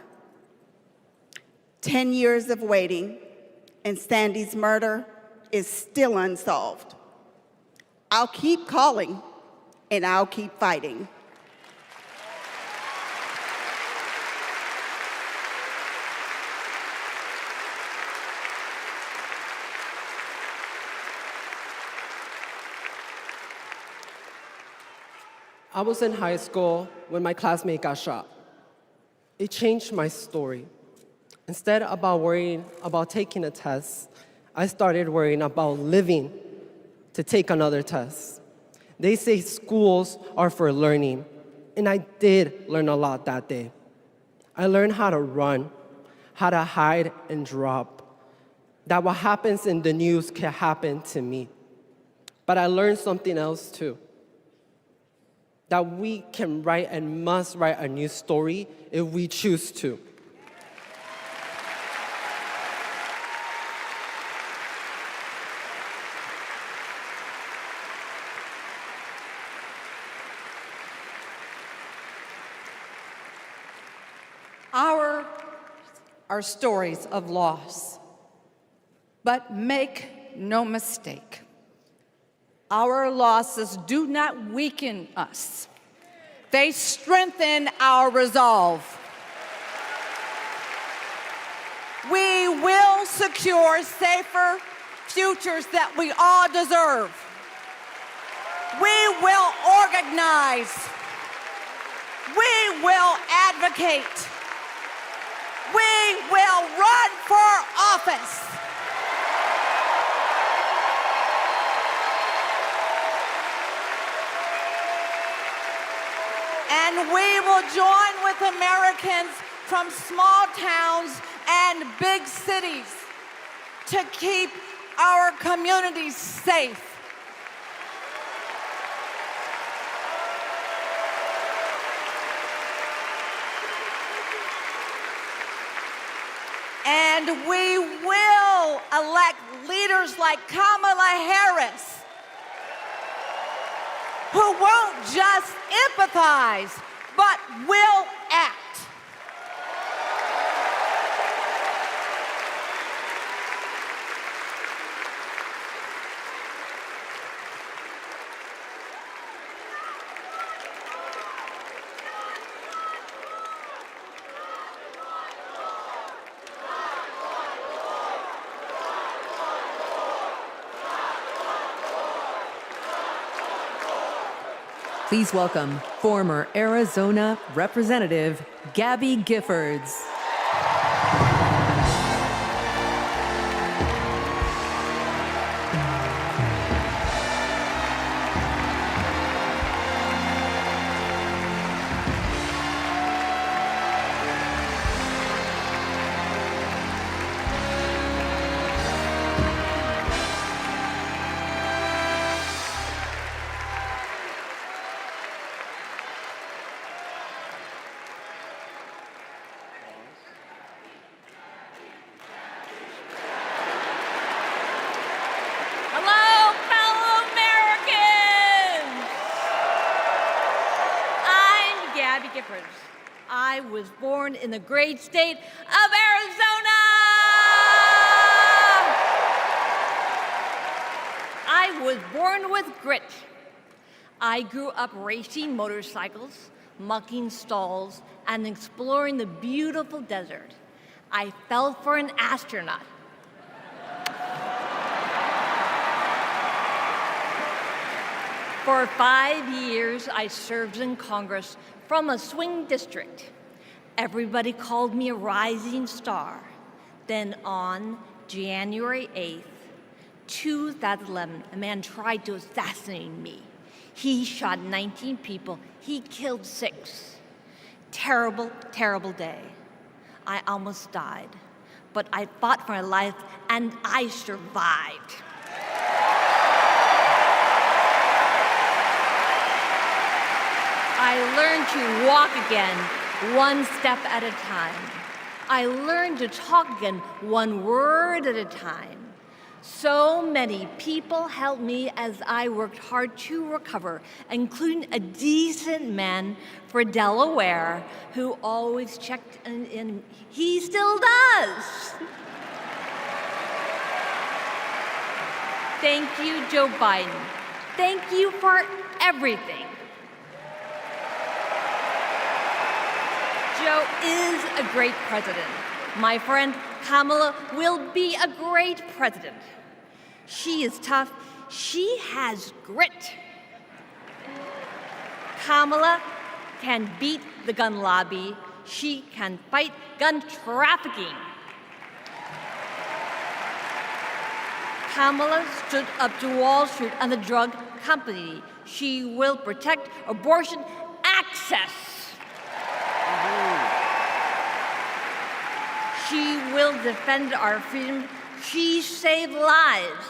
Speaker 8: 10 years of waiting, and Sandy's murder is still unsolved. I'll keep calling, and I'll keep fighting.
Speaker 10: I was in high school when my classmate got shot. It changed my story. Instead of worrying about taking a test, I started worrying about living to take another test. They say schools are for learning, and I did learn a lot that day. I learned how to run, how to hide and drop, that what happens in the news can happen to me. But I learned something else too, that we can write and must write a new story if we choose to.
Speaker 27: Ours are stories of loss. But make no mistake, our losses do not weaken us. They strengthen our resolve. We will secure safer futures that we all deserve. We will organize. We will advocate. We will run for office. And we will join with Americans from small towns and big cities to keep our communities safe. And we will elect leaders like Kamala Harris, who won't just empathize, but will act.
Speaker 1: Please welcome former Arizona Representative Gabby Giffords.
Speaker 26: Hello, fellow Americans! I'm Gabby Giffords. I was born in the great state of Arizona! I was born with grit. I grew up racing motorcycles, mucking stalls, and exploring the beautiful desert. I fell for an astronaut. For 5 years, I served in Congress from a swing district. Everybody called me a rising star. Then on January 8th, 2011, a man tried to assassinate me. He shot 19 people. He killed 6. Terrible, terrible day. I almost died, but I fought for my life and I survived. I learned to walk again, one step at a time. I learned to talk again, one word at a time. So many people helped me as I worked hard to recover, including a decent man for Delaware who always checked in. He still does. Thank you, Joe Biden. Thank you for everything. Joe is a great president. My friend Kamala will be a great president. She is tough. She has grit. Kamala can beat the gun lobby. She can fight gun trafficking. Kamala stood up to Wall Street and the drug company. She will protect abortion access. She will defend our freedom. She saved lives.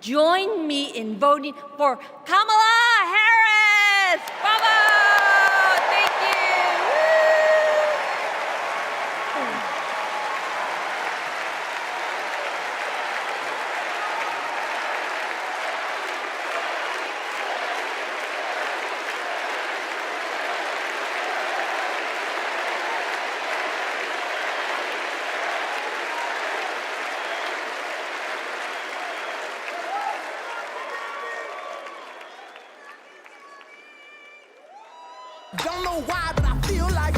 Speaker 26: Join me in voting for Kamala Harris. Bravo! Thank you. Woo!
Speaker 12: Don't know why, but I feel like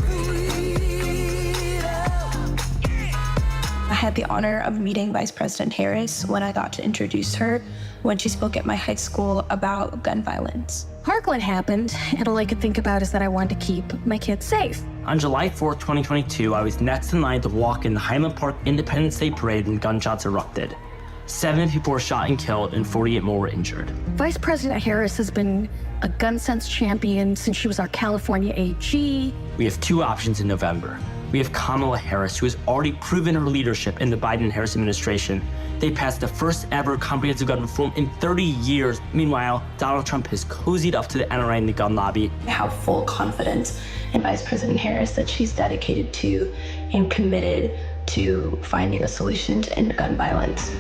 Speaker 13: I had the honor of meeting Vice President Harris when I got to introduce her when she spoke at my high school about gun violence.
Speaker 14: Parkland happened, and all I could think about is that I wanted to keep my kids safe.
Speaker 15: On July 4th, 2022, I was next in line to walk in the Highland Park Independence Day Parade when gunshots erupted. 7 people were shot and killed, and 48 more were injured.
Speaker 14: Vice President Harris has been a gun sense champion since she was our California AG.
Speaker 15: We have 2 options in November. We have Kamala Harris, who has already proven her leadership in the Biden-Harris administration. They passed the first ever comprehensive gun reform in 30 years. Meanwhile, Donald Trump has cozied up to the NRA and the gun lobby.
Speaker 13: I have full confidence in Vice President Harris that she's dedicated to and committed to finding a solution to end gun violence.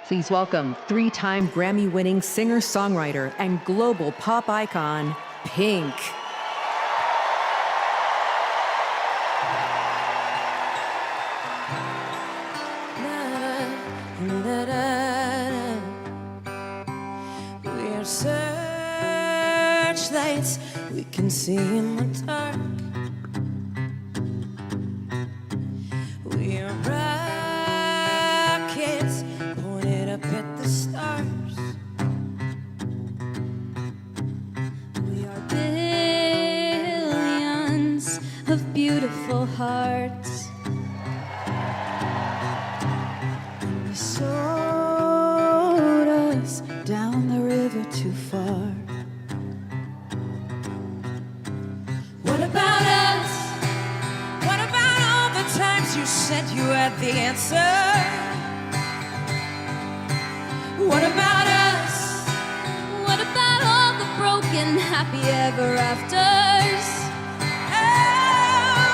Speaker 1: Please welcome 3-time Grammy-winning singer-songwriter and global pop icon, Pink.
Speaker 16: We're searchlights we can see in the dark.
Speaker 2: at the stars. We are billions of beautiful hearts. You sold us down the river too far. What about us? What about all the times you said you had the answer? What about us? What about all the broken happy ever afters? Oh,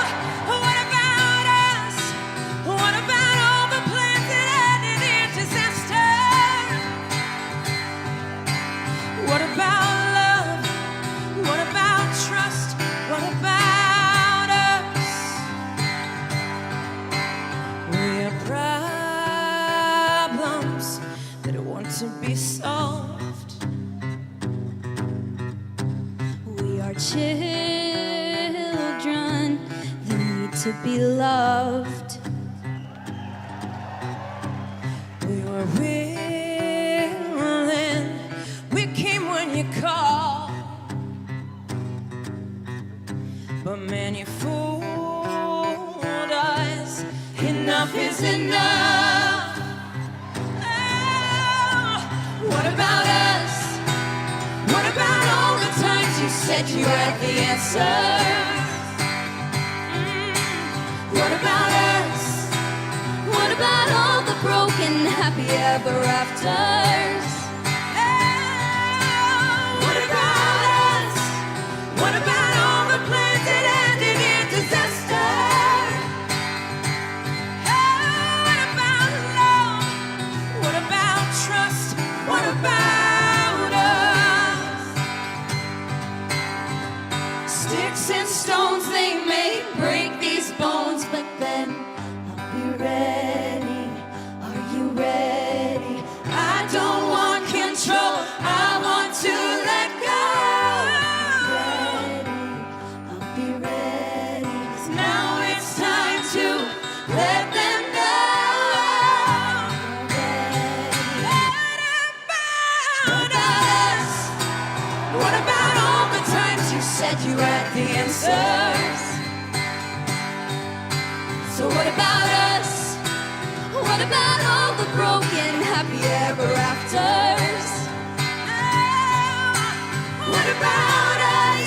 Speaker 2: what about us? What about all the plans that ended in disaster? What about love? What about trust? What about us? We are problems that want to be solved. We are children that need to be loved. We were willing, we came when you called. But man, you fooled us. Enough is enough. Oh, what about us? What about all the times you said you had the answers? What about us? What about all the broken happy ever afters? What about us? What about all the plans that ended in disaster? What about love? What about trust? What about us? Sticks and stones, they may break these bones, but then I'll be ready. Are you ready? I don't want control, I want to let go. I'll be ready. 'Cause now it's time to let them know. What about us? What about all the times you said you had the answers? So what about us? What about all the broken happy ever afters? What about us?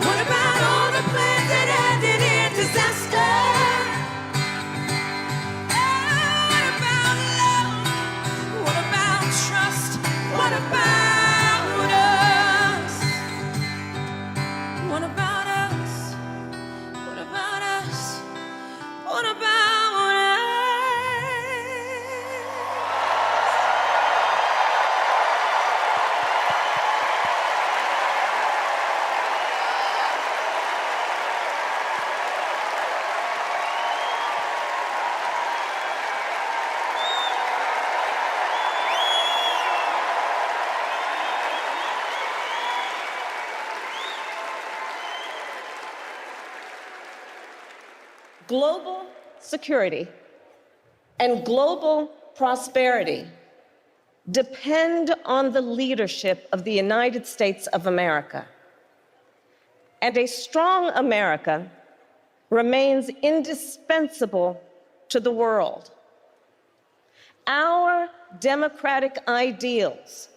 Speaker 2: What about all the plans that ended in disaster? What about love? What about trust? What about us? What about us? What about us? What about us?
Speaker 4: Global security and global prosperity depend on the leadership of the United States of America. And a strong America remains indispensable to the world. Our democratic ideals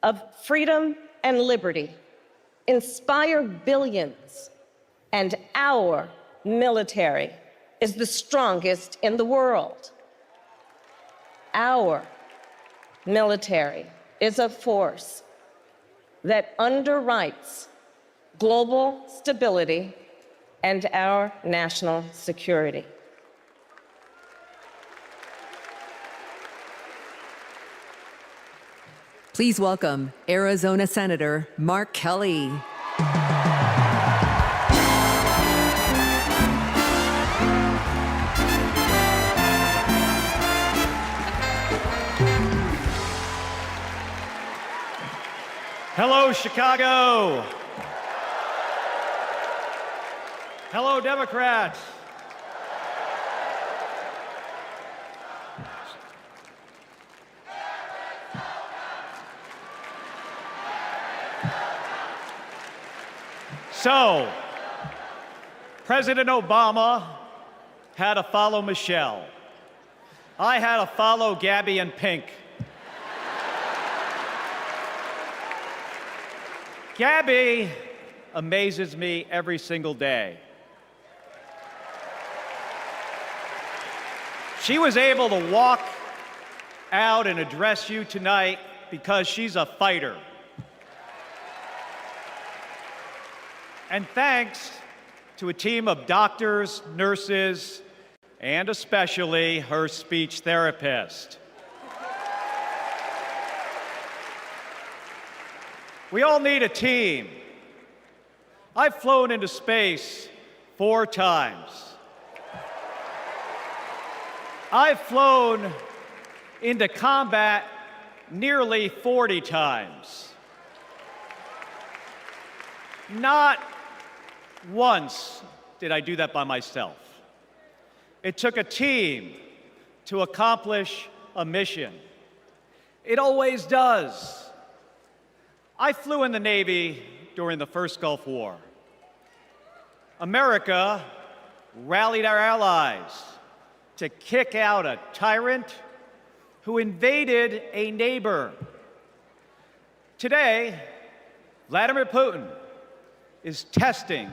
Speaker 4: of freedom and liberty inspire billions, and our military is the strongest in the world. Our military is a force that underwrites global stability and our national security.
Speaker 1: Please welcome Arizona Senator Mark Kelly.
Speaker 7: Hello, Chicago. Hello, Democrats. So, President Obama had to follow Michelle. I had to follow Gabby and Pink. Gabby amazes me every single day. She was able to walk out and address you tonight because she's a fighter. And thanks to a team of doctors, nurses, and especially her speech therapist. We all need a team. I've flown into space 4 times. I've flown into combat nearly 40 times. Not once did I do that by myself. It took a team to accomplish a mission. It always does. I flew in the Navy during the first Gulf War. America rallied our allies to kick out a tyrant who invaded a neighbor. Today, Vladimir Putin is testing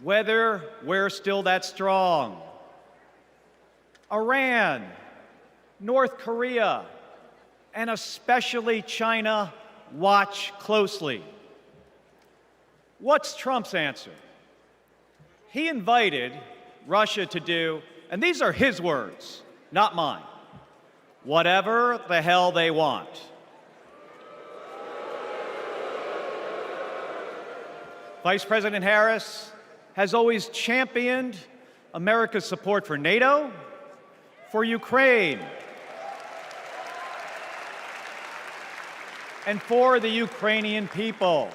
Speaker 7: whether we're still that strong. Iran, North Korea, and especially China watch closely. What's Trump's answer? He invited Russia to do, and these are his words, not mine, whatever the hell they want. Vice President Harris has always championed America's support for NATO, for Ukraine, and for the Ukrainian people.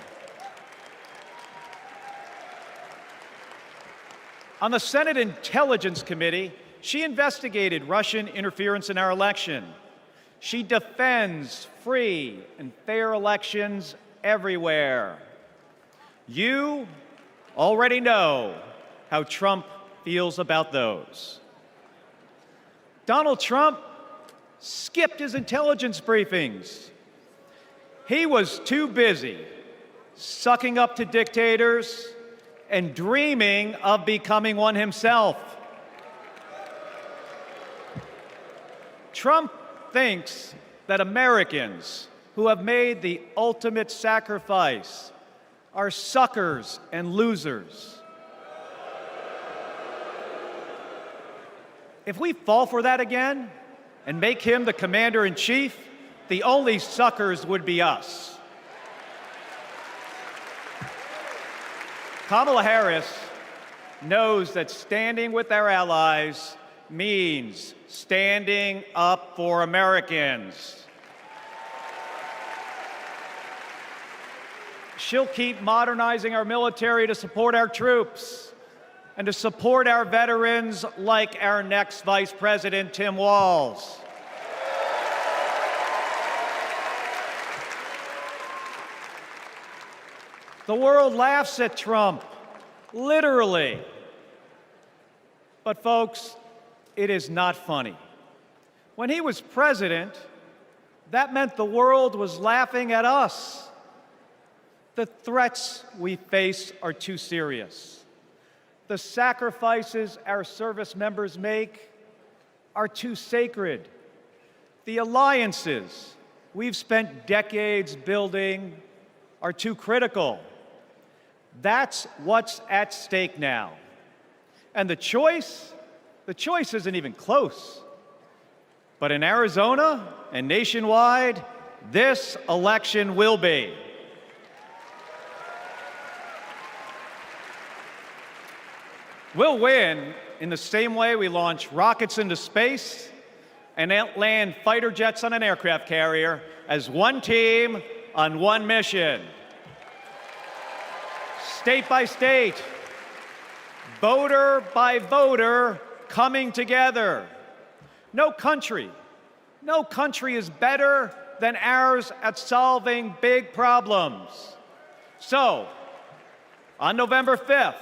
Speaker 7: On the Senate Intelligence Committee, she investigated Russian interference in our election. She defends free and fair elections everywhere. You already know how Trump feels about those. Donald Trump skipped his intelligence briefings. He was too busy sucking up to dictators and dreaming of becoming one himself. Trump thinks that Americans who have made the ultimate sacrifice are suckers and losers. If we fall for that again and make him the commander-in-chief, the only suckers would be us. Kamala Harris knows that standing with our allies means standing up for Americans. She'll keep modernizing our military to support our troops and to support our veterans like our next Vice President, Tim Walz. The world laughs at Trump, literally. But folks, it is not funny. When he was president, that meant the world was laughing at us. The threats we face are too serious. The sacrifices our service members make are too sacred. The alliances we've spent decades building are too critical. That's what's at stake now. And the choice isn't even close. But in Arizona and nationwide, this election will be. We'll win in the same way we launch rockets into space and land fighter jets on an aircraft carrier as one team on one mission. State by state, voter by voter, coming together. No country is better than ours at solving big problems. So, On November 5th,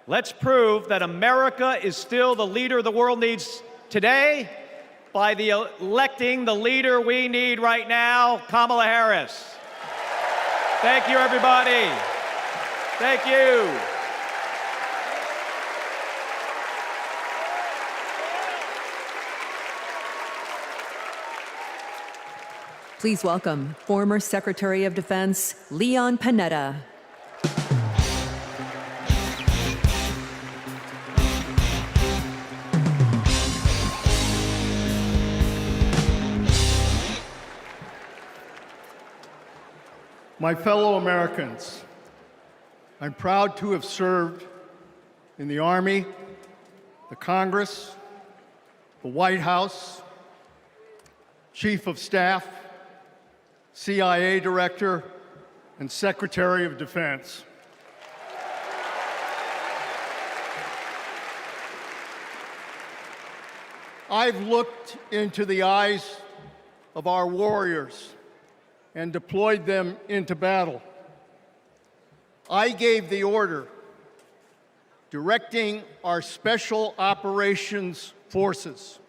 Speaker 7: let's prove that America is still the leader the world needs today by electing the leader we need right now, Kamala Harris. Thank you, everybody. Thank you.
Speaker 1: Please welcome former Secretary of Defense Leon Panetta.
Speaker 3: My fellow Americans, I'm proud to have served in the Army, the Congress, the White House, Chief of Staff, CIA Director, and Secretary of Defense. I've looked into the eyes of our warriors and deployed them into battle. I gave the order directing our Special Operations Forces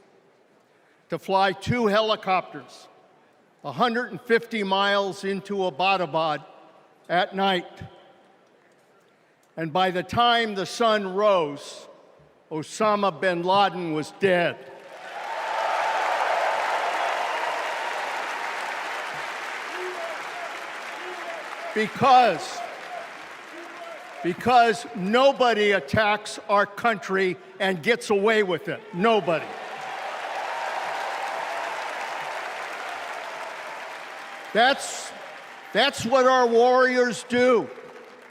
Speaker 3: to fly 2 helicopters 150 miles into Abbottabad at night. And by the time the sun rose, Osama bin Laden was dead. Because nobody attacks our country and gets away with it. Nobody. That's what our warriors do.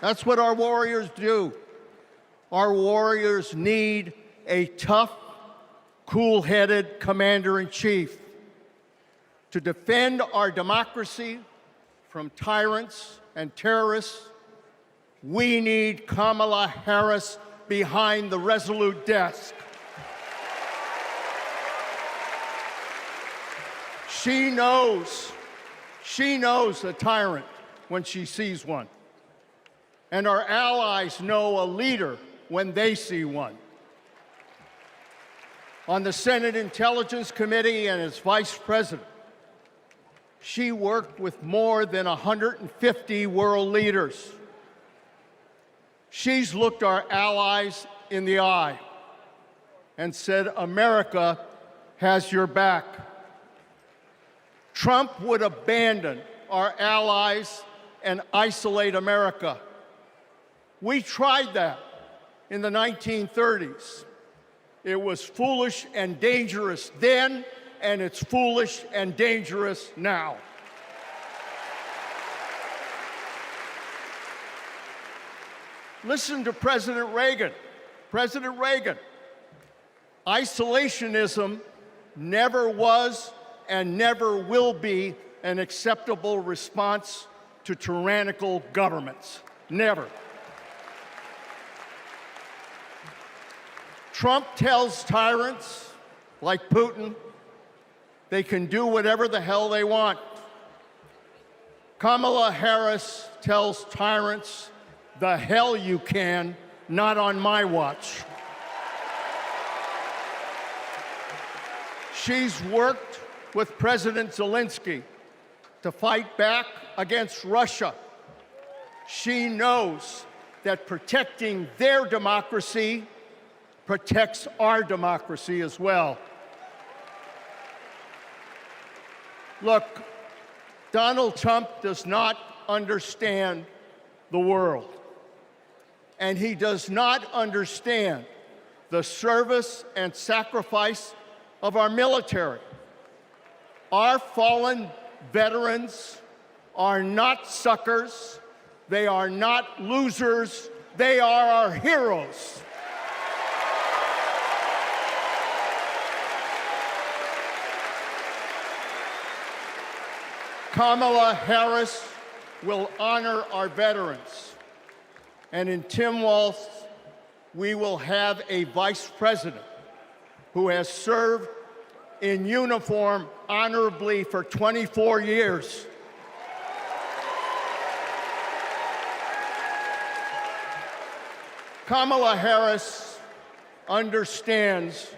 Speaker 3: That's what our warriors do. Our warriors need a tough, cool-headed commander-in-chief to defend our democracy from tyrants and terrorists. We need Kamala Harris behind the resolute desk. She knows a tyrant when she sees one. And our allies know a leader when they see one. On the Senate Intelligence Committee and as Vice President, she worked with more than 150 world leaders. She's looked our allies in the eye and said, America has your back. Trump would abandon our allies and isolate America. We tried that in the 1930s. It was foolish and dangerous then, and it's foolish and dangerous now. Listen to President Reagan. President Reagan. Isolationism never was and never will be an acceptable response to tyrannical governments. Never. Trump tells tyrants like Putin they can do whatever the hell they want. Kamala Harris tells tyrants, the hell you can, not on my watch. She's worked with President Zelensky to fight back against Russia. She knows that protecting their democracy protects our democracy as well. Look, Donald Trump does not understand the world, and he does not understand the service and sacrifice of our military. Our fallen veterans are not suckers, they are not losers, they are our heroes. Kamala Harris will honor our veterans. And in Tim Walz, we will have a vice president who has served in uniform honorably for 24 years. Kamala Harris understands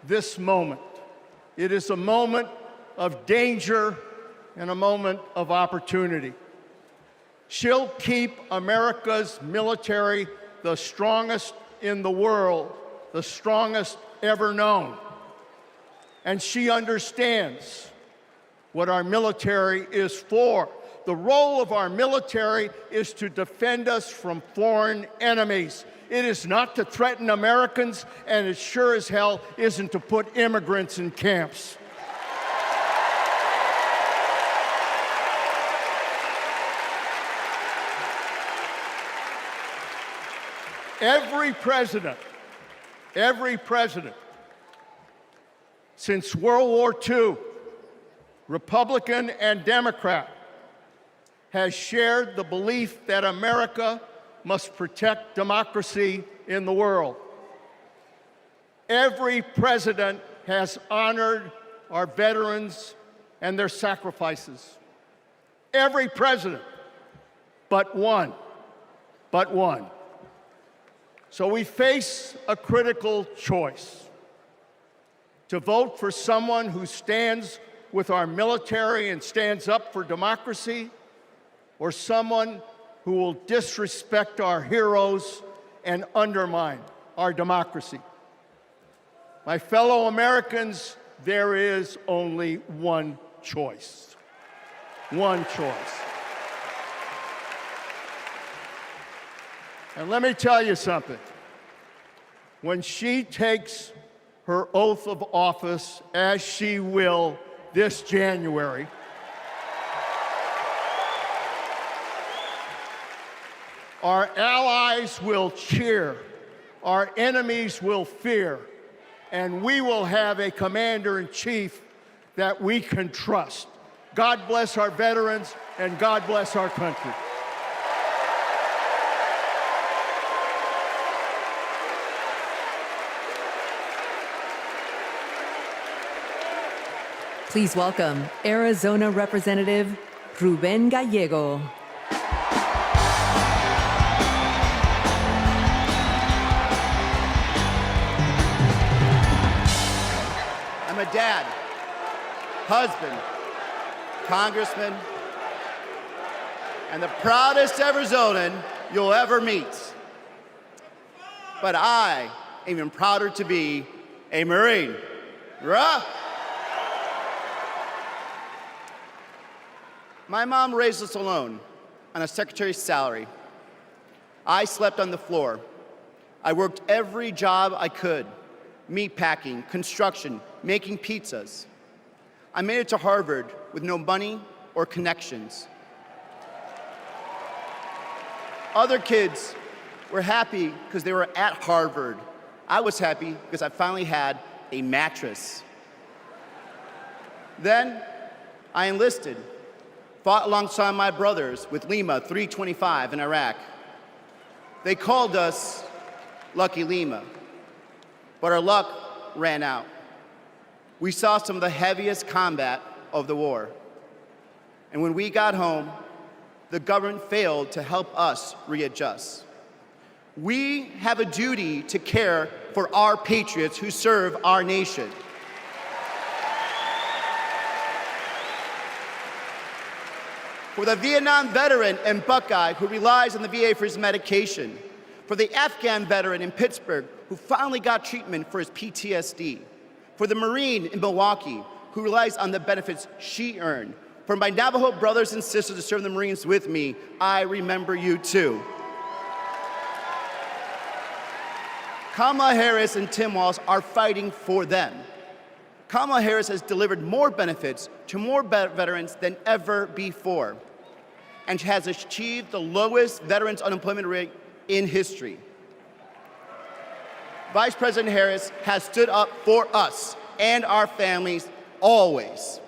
Speaker 3: this moment. It is a moment of danger and a moment of opportunity. She'll keep America's military the strongest in the world, the strongest ever known. And she understands what our military is for. The role of our military is to defend us from foreign enemies. It is not to threaten Americans, and it sure as hell isn't to put immigrants in camps. Every president since World War II, Republican and Democrat, has shared the belief that America must protect democracy in the world. Every president has honored our veterans and their sacrifices. Every president, but one. So we face a critical choice: to vote for someone who stands with our military and stands up for democracy, or someone who will disrespect our heroes and undermine our democracy. My fellow Americans, there is only one choice. One choice. And let me tell you something. When she takes her oath of office, as she will this January, our allies will cheer, our enemies will fear, and we will have a commander-in-chief that we can trust. God bless our veterans, and God bless our country.
Speaker 1: Please welcome Arizona Representative Ruben Gallego.
Speaker 9: I'm a dad, husband, congressman, and the proudest Arizonan you'll ever meet. But I am even prouder to be a Marine. Rah! My mom raised us alone on a secretary's salary. I slept on the floor. I worked every job I could: meat packing, construction, making pizzas. I made it to Harvard with no money or connections. Other kids were happy because they were at Harvard. I was happy because I finally had a mattress. Then I enlisted, fought alongside my brothers with Lima 325 in Iraq. They called us Lucky Lima, but our luck ran out. We saw some of the heaviest combat of the war. And when we got home, the government failed to help us readjust. We have a duty to care for our patriots who serve our nation. For the Vietnam veteran and Buckeye who relies on the VA for his medication. For the Afghan veteran in Pittsburgh who finally got treatment for his PTSD. For the Marine in Milwaukee who relies on the benefits she earned. For my Navajo brothers and sisters who serve in the Marines with me, I remember you too. Kamala Harris and Tim Walz are fighting for them. Kamala Harris has delivered more benefits to more veterans than ever before, and has achieved the lowest veterans unemployment rate in history. Vice President Harris has stood up for us and our families always.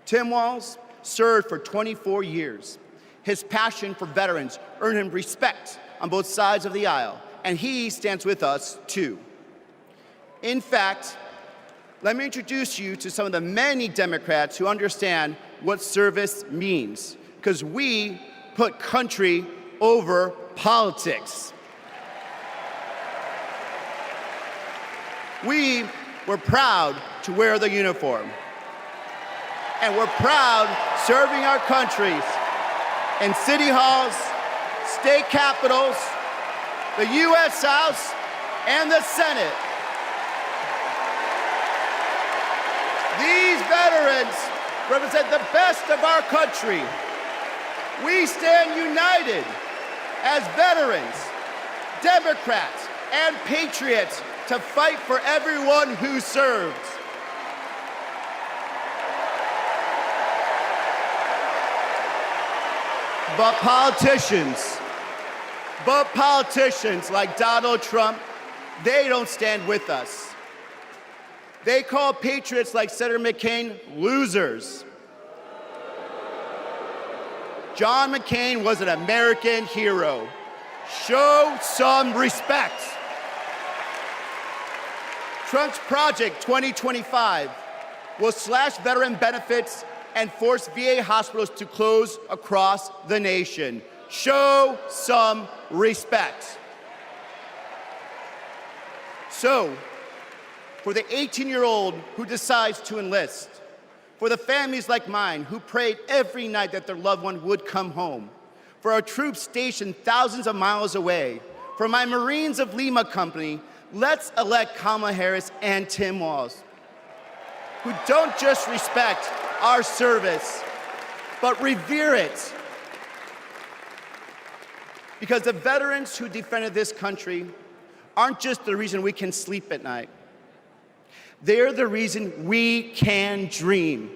Speaker 9: Tim Walz served for 24 years. His passion for veterans earned him respect on both sides of the aisle, and he stands with us too. In fact, let me introduce you to some of the many Democrats who understand what service means, because we put country over politics. We were proud to wear the uniform. And we're proud serving our countries in city halls, state capitals, the U.S. House, and the Senate. These veterans represent the best of our country. We stand united as veterans, Democrats, and patriots to fight for everyone who served. But politicians like Donald Trump, they don't stand with us. They call patriots like Senator McCain losers. John McCain was an American hero. Show some respect. Trump's Project 2025 will slash veteran benefits and force VA hospitals to close across the nation. Show some respect. So, for the 18-year-old who decides to enlist, for the families like mine who prayed every night that their loved one would come home, for our troops stationed thousands of miles away, for my Marines of Lima Company, let's elect Kamala Harris and Tim Walz, who don't just respect our service, but revere it. Because the veterans who defended this country aren't just the reason we can sleep at night. They're the reason we can dream.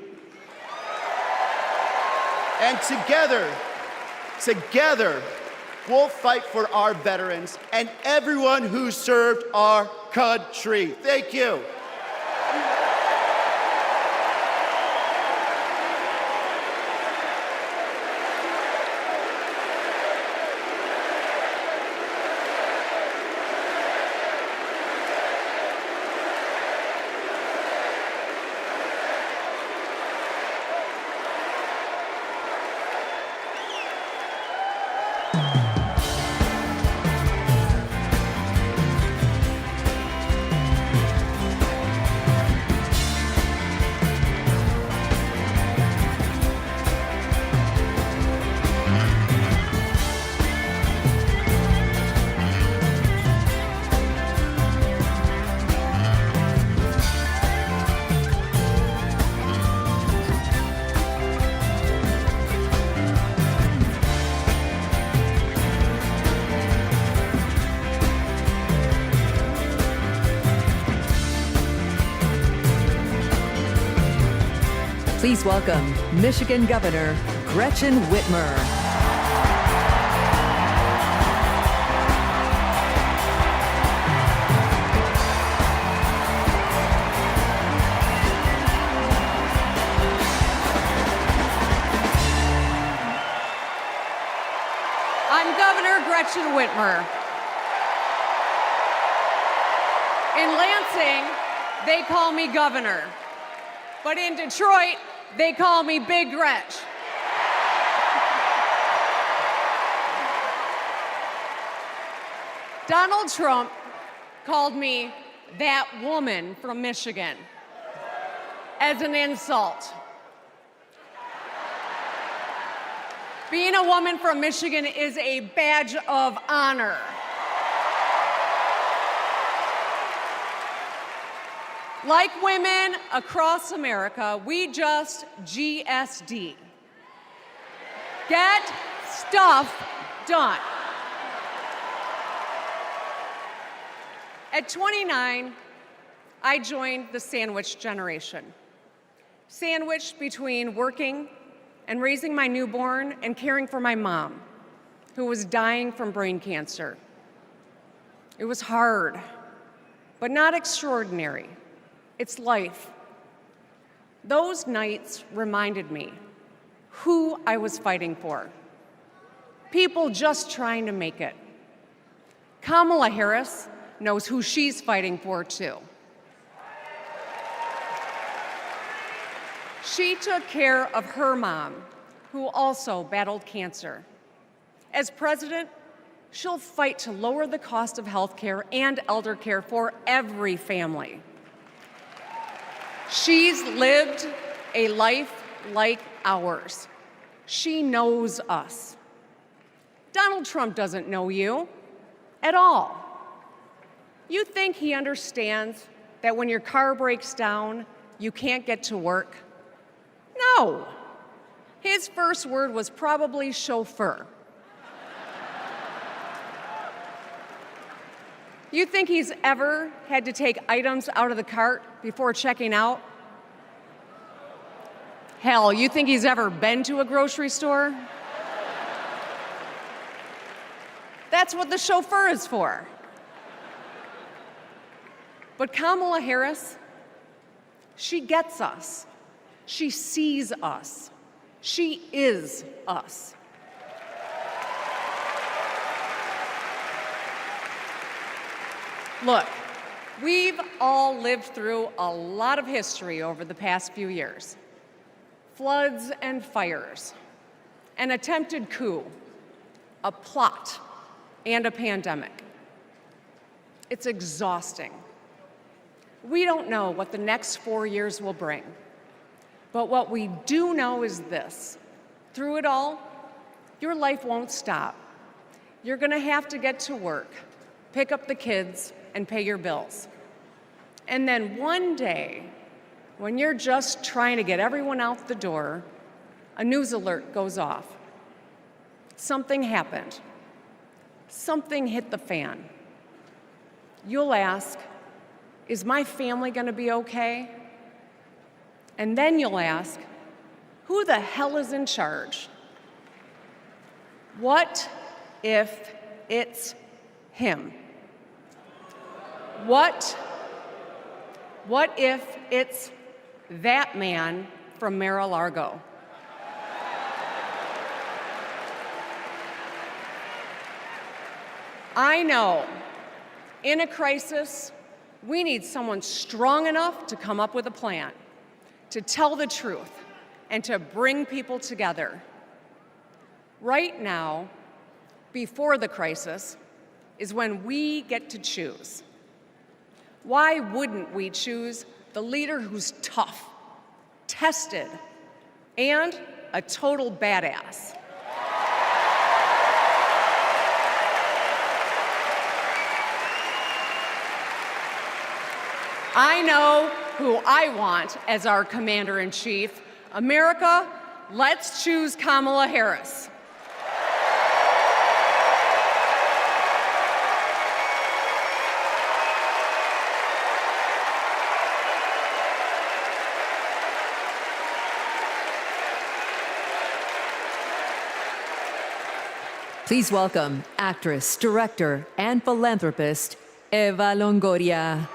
Speaker 9: And together, we'll fight for our veterans and everyone who served our country. Thank you.
Speaker 1: Please welcome Michigan Governor Gretchen Whitmer.
Speaker 11: I'm Governor Gretchen Whitmer. In Lansing, they call me governor. But in Detroit, they call me Big Gretch. Donald Trump called me that woman from Michigan as an insult. Being a woman from Michigan is a badge of honor. Like women across America, we just GSD. Get stuff done. At 29, I joined the sandwich generation. Sandwiched between working and raising my newborn and caring for my mom, who was dying from brain cancer. It was hard, but not extraordinary. It's life. Those nights reminded me who I was fighting for. People just trying to make it. Kamala Harris knows who she's fighting for, too. She took care of her mom, who also battled cancer. As president, She'll fight to lower the cost of health care and elder care for every family. She's lived a life like ours. She knows us. Donald Trump doesn't know you at all. You think he understands that when your car breaks down, you can't get to work? No. His first word was probably chauffeur. You think he's ever had to take items out of the cart before checking out? Hell, you think he's ever been to a grocery store? That's what the chauffeur is for. But Kamala Harris, she gets us. She sees us. She is us. Look, we've all lived through a lot of history over the past few years. Floods and fires, an attempted coup, a plot, and a pandemic. It's exhausting. We don't know what the next 4 years will bring, but what we do know is this. Through it all, your life won't stop. You're gonna have to get to work, pick up the kids, and pay your bills. And then one day, when you're just trying to get everyone out the door, a news alert goes off. Something happened. Something hit the fan. You'll ask, is my family gonna be okay? And then you'll ask, who the hell is in charge? What if it's him? What if it's that man from Mar-a-Lago? I know, in a crisis, we need someone strong enough to come up with a plan, to tell the truth, and to bring people together. Right now, before the crisis, is when we get to choose. Why wouldn't we choose the leader who's tough, tested, and a total badass? I know who I want as our commander-in-chief. America, let's choose Kamala Harris.
Speaker 1: Please welcome actress, director, and philanthropist, Eva Longoria.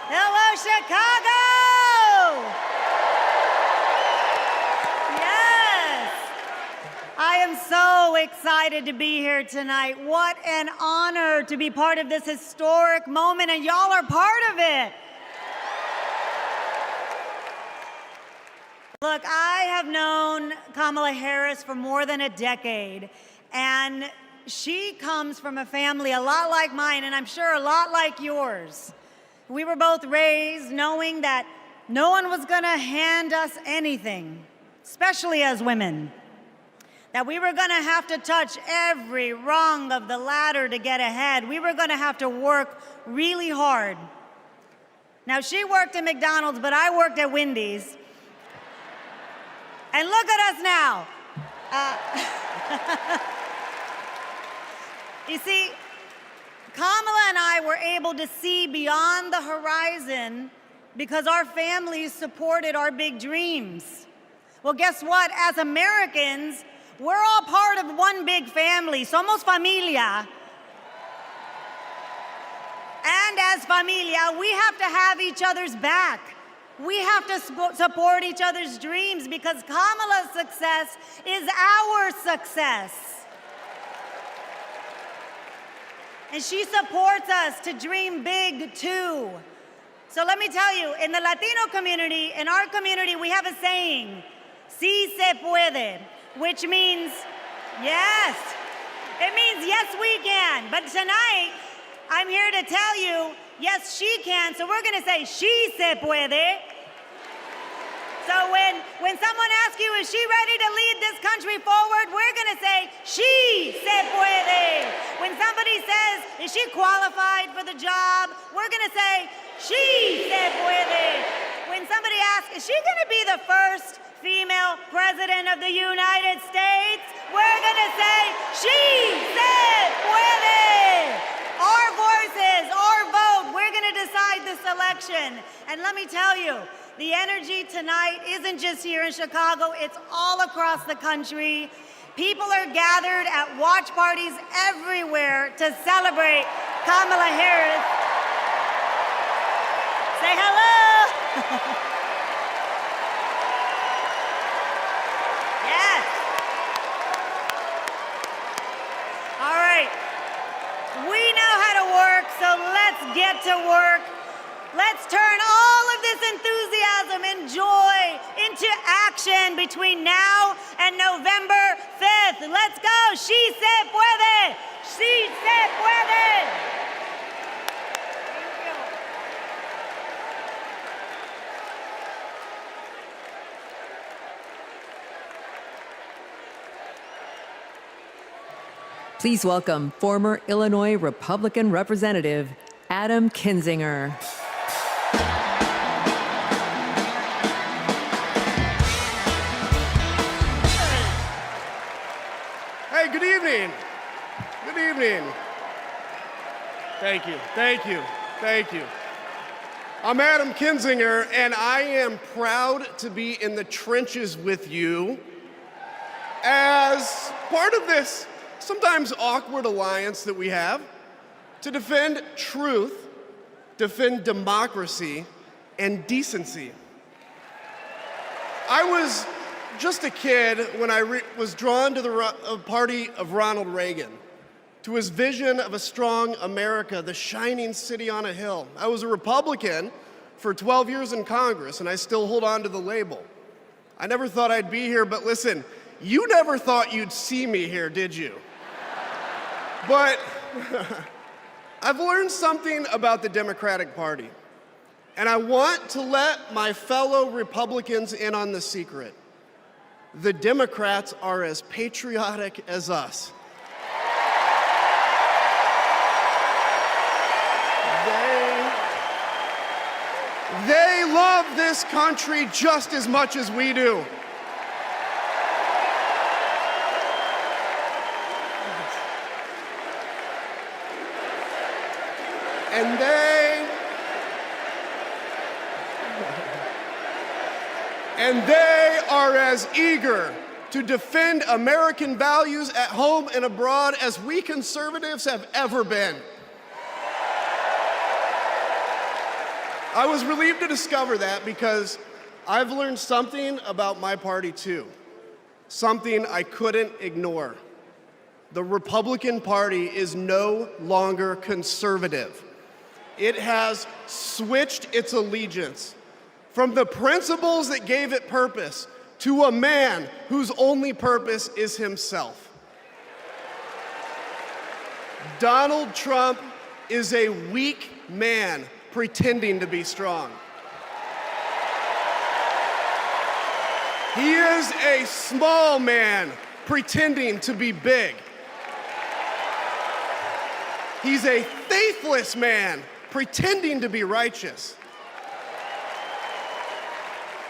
Speaker 16: Hello, Chicago! Yes! I am so excited to be here tonight. What an honor to be part of this historic moment, and y'all are part of it. Look, I have known Kamala Harris for more than a decade, and she comes from a family a lot like mine, and I'm sure a lot like yours. We were both raised knowing that no one was gonna hand us anything, especially as women. That we were gonna have to touch every rung of the ladder to get ahead. We were gonna have to work really hard. Now, she worked at McDonald's, but I worked at Wendy's. And look at us now. You see, Kamala and I were able to see beyond the horizon because our families supported our big dreams. Well, guess what? As Americans, we're all part of one big family. Somos familia. And as familia, we have to have each other's back. We have to support each other's dreams because Kamala's success is our success. And she supports us to dream big too. So let me tell you, in the Latino community, in our community, we have a saying, "Sí se puede," which means yes. It means yes, we can. But tonight, I'm here to tell you, yes, she can. So we're going to say, "She se puede." So when someone asks you, is she ready to lead this country forward, we're going to say, "She se puede." When somebody says, is she qualified for the job, we're going to say, "She se puede." When somebody asks, is she going to be the first female president of the United States, we're going to say, "She se puede." Our voices, our vote, we're going to decide this election. And let me tell you, the energy tonight isn't just here in Chicago, it's all across the country. People are gathered at watch parties everywhere to celebrate Kamala Harris. Say hello. Yes. All right. We know how to work, so let's get to work. Let's turn all of this enthusiasm and joy into action between now and November 5th. Let's go. She se puede. She se puede.
Speaker 1: Please welcome former Illinois Republican Representative Adam Kinzinger.
Speaker 17: Hey, good evening. Good evening. Thank you, thank you, thank you. I'm Adam Kinzinger, and I am proud to be in the trenches with you as part of this sometimes awkward alliance that we have to defend truth, defend democracy, and decency. I was just a kid when I was drawn to the party of Ronald Reagan, to his vision of a strong America, the shining city on a hill. I was a Republican for 12 years in Congress, and I still hold on to the label. I never thought I'd be here, but listen, you never thought you'd see me here, did you? But I've learned something about the Democratic Party, and I want to let my fellow Republicans in on the secret. The Democrats are as patriotic as us. They love this country just as much as we do. And they are as eager to defend American values at home and abroad as we conservatives have ever been. I was relieved to discover that because I've learned something about my party too, something I couldn't ignore. The Republican Party is no longer conservative. It has switched its allegiance from the principles that gave it purpose to a man whose only purpose is himself. Donald Trump is a weak man pretending to be strong. He is a small man pretending to be big. He's a faithless man pretending to be righteous.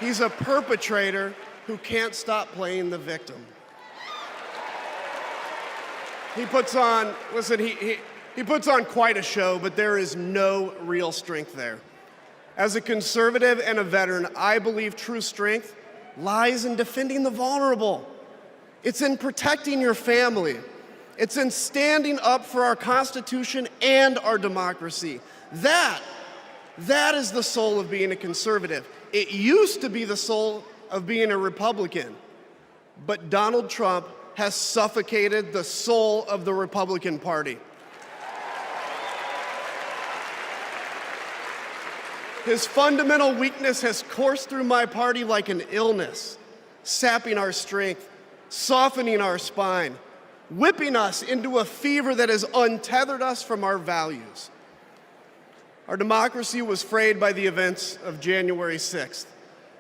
Speaker 17: He's a perpetrator who can't stop playing the victim. He puts on, listen, he puts on quite a show, but there is no real strength there. As a conservative and a veteran, I believe true strength lies in defending the vulnerable. It's in protecting your family. It's in standing up for our Constitution and our democracy. That is the soul of being a conservative. It used to be the soul of being a Republican, but Donald Trump has suffocated the soul of the Republican Party. His fundamental weakness has coursed through my party like an illness, sapping our strength, softening our spine, whipping us into a fever that has untethered us from our values. Our democracy was frayed by the events of January 6th,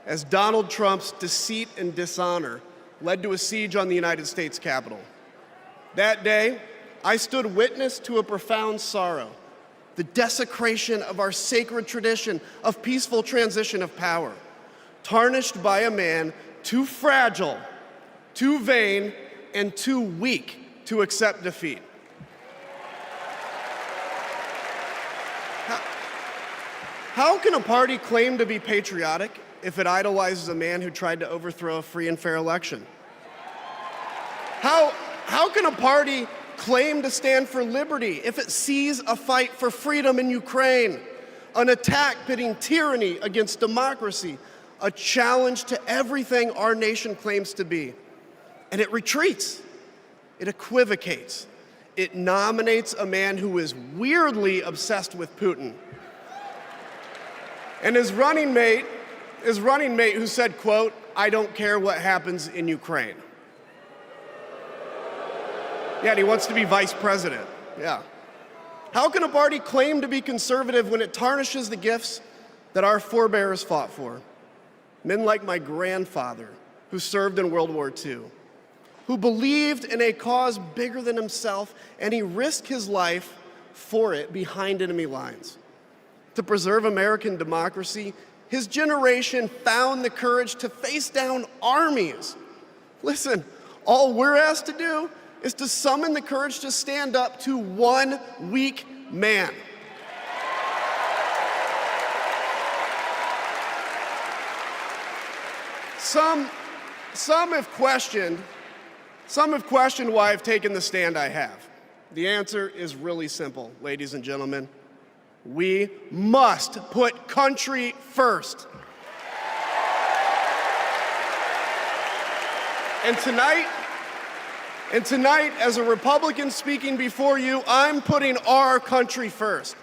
Speaker 17: as Donald Trump's deceit and dishonor led to a siege on the United States Capitol. That day, I stood witness to a profound sorrow, the desecration of our sacred tradition of peaceful transition of power, tarnished by a man too fragile, too vain, and too weak to accept defeat. How can a party claim to be patriotic if it idolizes a man who tried to overthrow a free and fair election? How can a party claim to stand for liberty if it sees a fight for freedom in Ukraine, an attack pitting tyranny against democracy, a challenge to everything our nation claims to be, and it retreats, it equivocates, it nominates a man who is weirdly obsessed with Putin, and his running mate who said, quote, "I don't care what happens in Ukraine." Yeah, and he wants to be vice president. Yeah. How can a party claim to be conservative when it tarnishes the gifts that our forebears fought for? Men like my grandfather, who served in World War II, who believed in a cause bigger than himself, and he risked his life for it behind enemy lines. To preserve American democracy, his generation found the courage to face down armies. Listen, all we're asked to do is to summon the courage to stand up to one weak man. Some have questioned why I've taken the stand I have. The answer is really simple, ladies and gentlemen. We must put country first. And tonight, as a Republican speaking before you, I'm putting our country first.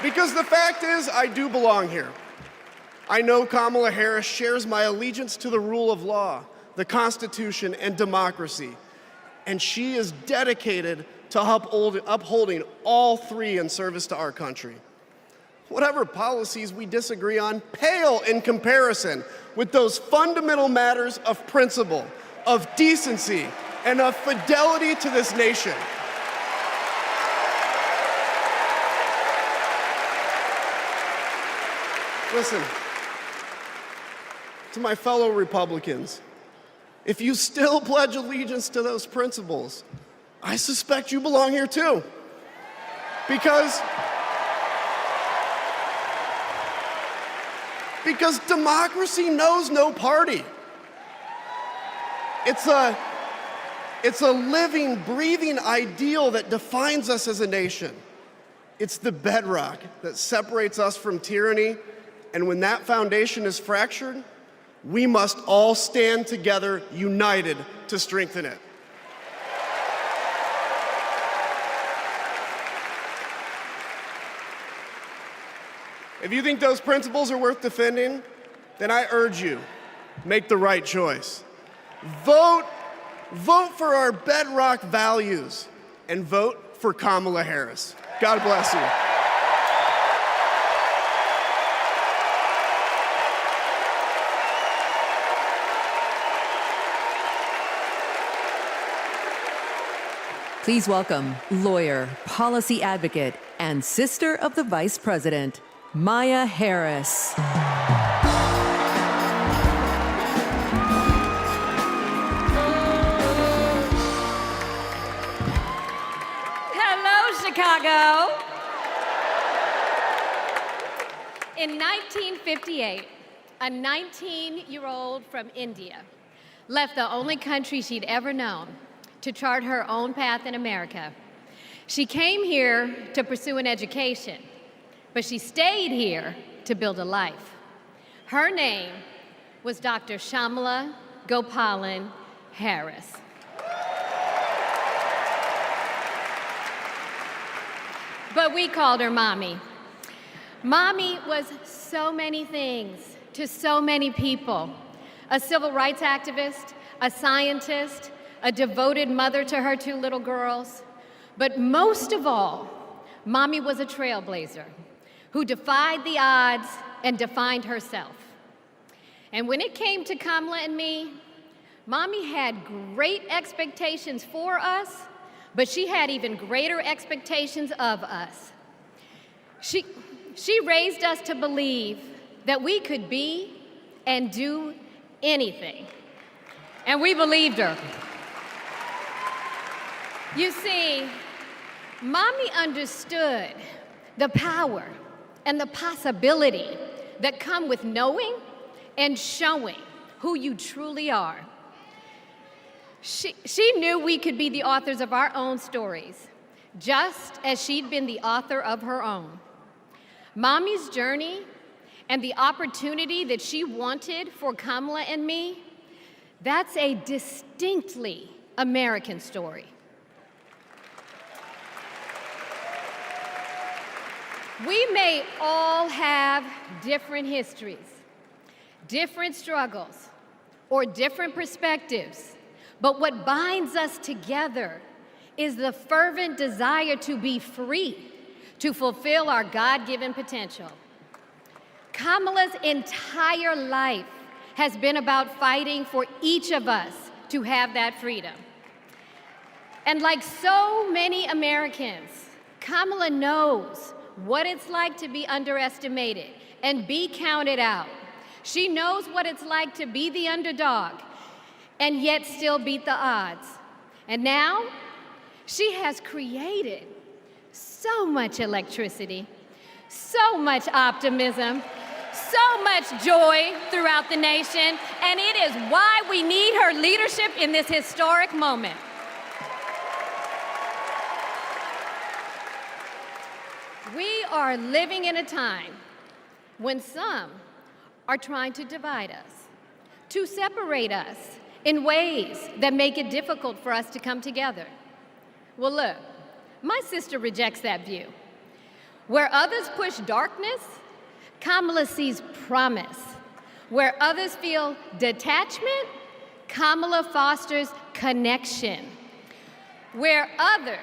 Speaker 17: Because the fact is, I do belong here. I know Kamala Harris shares my allegiance to the rule of law, the Constitution, and democracy. And she is dedicated to upholding all three in service to our country. Whatever policies we disagree on pale in comparison with those fundamental matters of principle, of decency, and of fidelity to this nation. Listen, to my fellow Republicans, if you still pledge allegiance to those principles, I suspect you belong here too. Because democracy knows no party. It's a living, breathing ideal that defines us as a nation. It's the bedrock that separates us from tyranny, and when that foundation is fractured, we must all stand together, united, to strengthen it. If you think those principles are worth defending, then I urge you, make the right choice. Vote for our bedrock values and vote for Kamala Harris. God bless you.
Speaker 1: Please welcome lawyer, policy advocate, and sister of the Vice President, Maya Harris.
Speaker 26: Hello, Chicago. In 1958, a 19-year-old from India left the only country she'd ever known to chart her own path in America. She came here to pursue an education, but she stayed here to build a life. Her name was Dr. Shyamala Gopalan Harris.
Speaker 18: but we called her Mommy. Mommy was so many things to so many people. A civil rights activist, a scientist, a devoted mother to her 2 little girls. But most of all, Mommy was a trailblazer who defied the odds and defined herself. And when it came to Kamala and me, Mommy had great expectations for us, but she had even greater expectations of us. She raised us to believe that we could be and do anything. And we believed her. You see, Mommy understood the power and the possibility that come with knowing and showing who you truly are. She knew we could be the authors of our own stories, just as she'd been the author of her own. Mommy's journey and the opportunity that she wanted for Kamala and me, that's a distinctly American story. We may all have different histories, different struggles, or different perspectives, but what binds us together is the fervent desire to be free, to fulfill our God-given potential. Kamala's entire life has been about fighting for each of us to have that freedom. And like so many Americans, Kamala knows what it's like to be underestimated and be counted out. She knows what it's like to be the underdog and yet still beat the odds. And now, she has created so much electricity, so much optimism, so much joy throughout the nation, and it is why we need her leadership in this historic moment. We are living in a time when some are trying to divide us, to separate us in ways that make it difficult for us to come together. Well, look, my sister rejects that view. Where others push darkness, Kamala sees promise. Where others feel detachment, Kamala fosters connection. Where others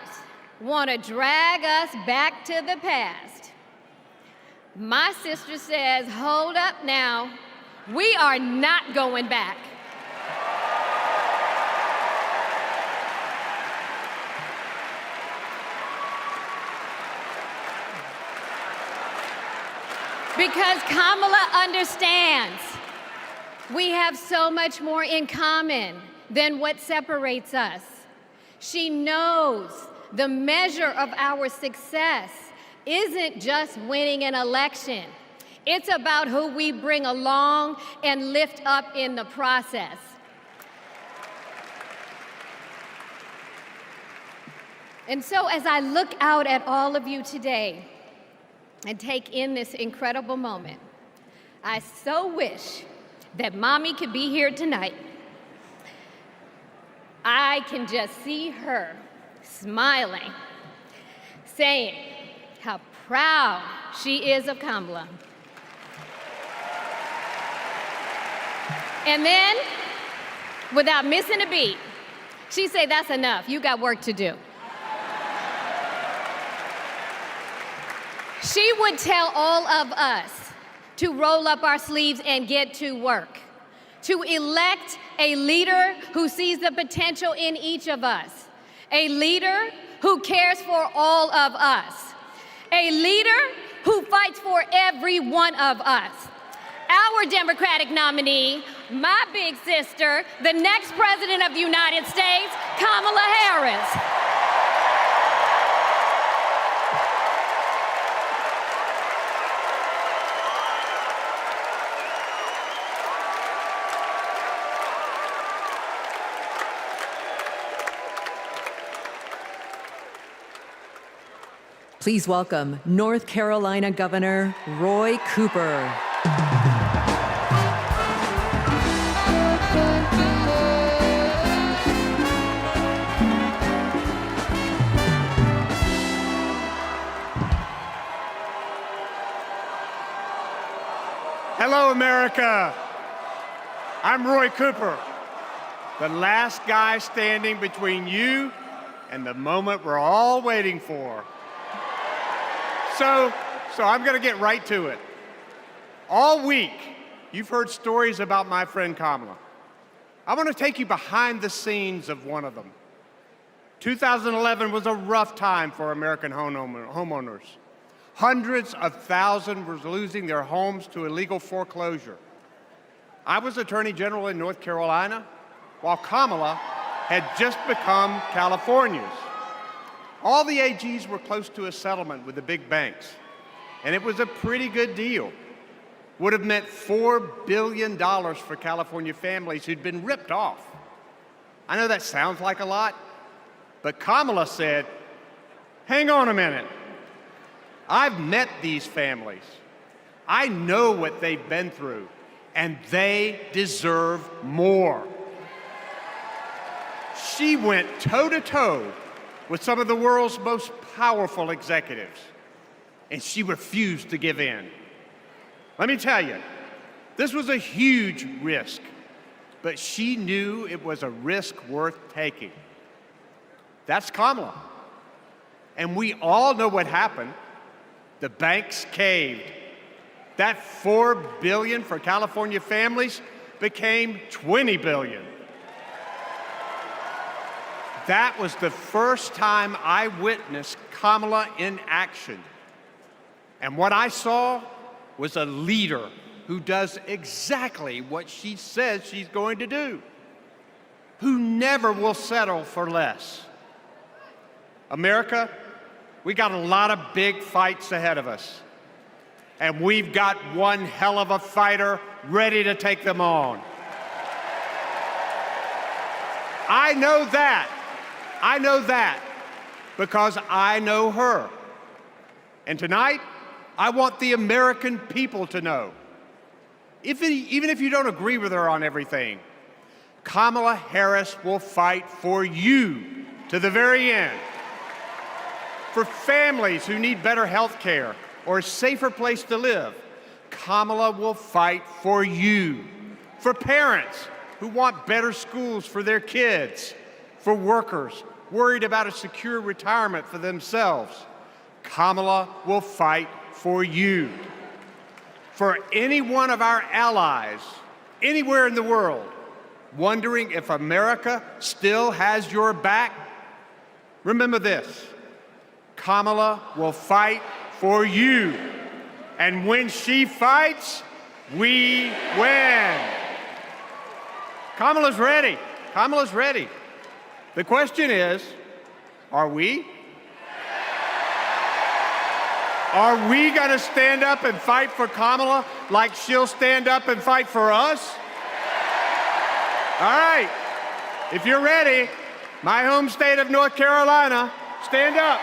Speaker 18: want to drag us back to the past, my sister says, hold up now, we are not going back. Because Kamala understands we have so much more in common than what separates us. She knows the measure of our success isn't just winning an election. It's about who we bring along and lift up in the process. And so as I look out at all of you today and take in this incredible moment, I so wish that Mommy could be here tonight. I can just see her smiling, saying how proud she is of Kamala. And then, without missing a beat, she'd say, that's enough, you got work to do. She would tell all of us to roll up our sleeves and get to work, to elect a leader who sees the potential in each of us, a leader who cares for all of us, a leader who fights for every one of us. Our Democratic nominee, my big sister, the next President of the United States, Kamala Harris.
Speaker 1: Please welcome North Carolina Governor Roy Cooper.
Speaker 7: America. I'm Roy Cooper, the last guy standing between you and the moment we're all waiting for. So I'm going to get right to it. All week, you've heard stories about my friend Kamala. I want to take you behind the scenes of one of them. 2011 was a rough time for American homeowners. Hundreds of thousands were losing their homes to illegal foreclosure. I was Attorney General in North Carolina, while Kamala had just become California's. All the AGs were close to a settlement with the big banks, and it was a pretty good deal. Would have meant $4 billion for California families who'd been ripped off. I know that sounds like a lot, but Kamala said, hang on a minute. I've met these families. I know what they've been through, and they deserve more. She went toe-to-toe with some of the world's most powerful executives, and she refused to give in. Let me tell you, this was a huge risk, but she knew it was a risk worth taking. That's Kamala. And we all know what happened. The banks caved. That $4 billion for California families became $20 billion. That was the first time I witnessed Kamala in action. And what I saw was a leader who does exactly what she says she's going to do, who never will settle for less. America, we got a lot of big fights ahead of us, and we've got one hell of a fighter ready to take them on. I know that because I know her. And tonight, I want the American people to know, even if you don't agree with her on everything, Kamala Harris will fight for you to the very end. For families who need better health care or a safer place to live, Kamala will fight for you. For parents who want better schools for their kids, for workers worried about a secure retirement for themselves, Kamala will fight for you. For any one of our allies, anywhere in the world, wondering if America still has your back, remember this: Kamala will fight for you. And when she fights, we win. Kamala's ready. Kamala's ready. The question is, are we? Are we going to stand up and fight for Kamala like she'll stand up and fight for us? All right. If you're ready, my home state of North Carolina, stand up.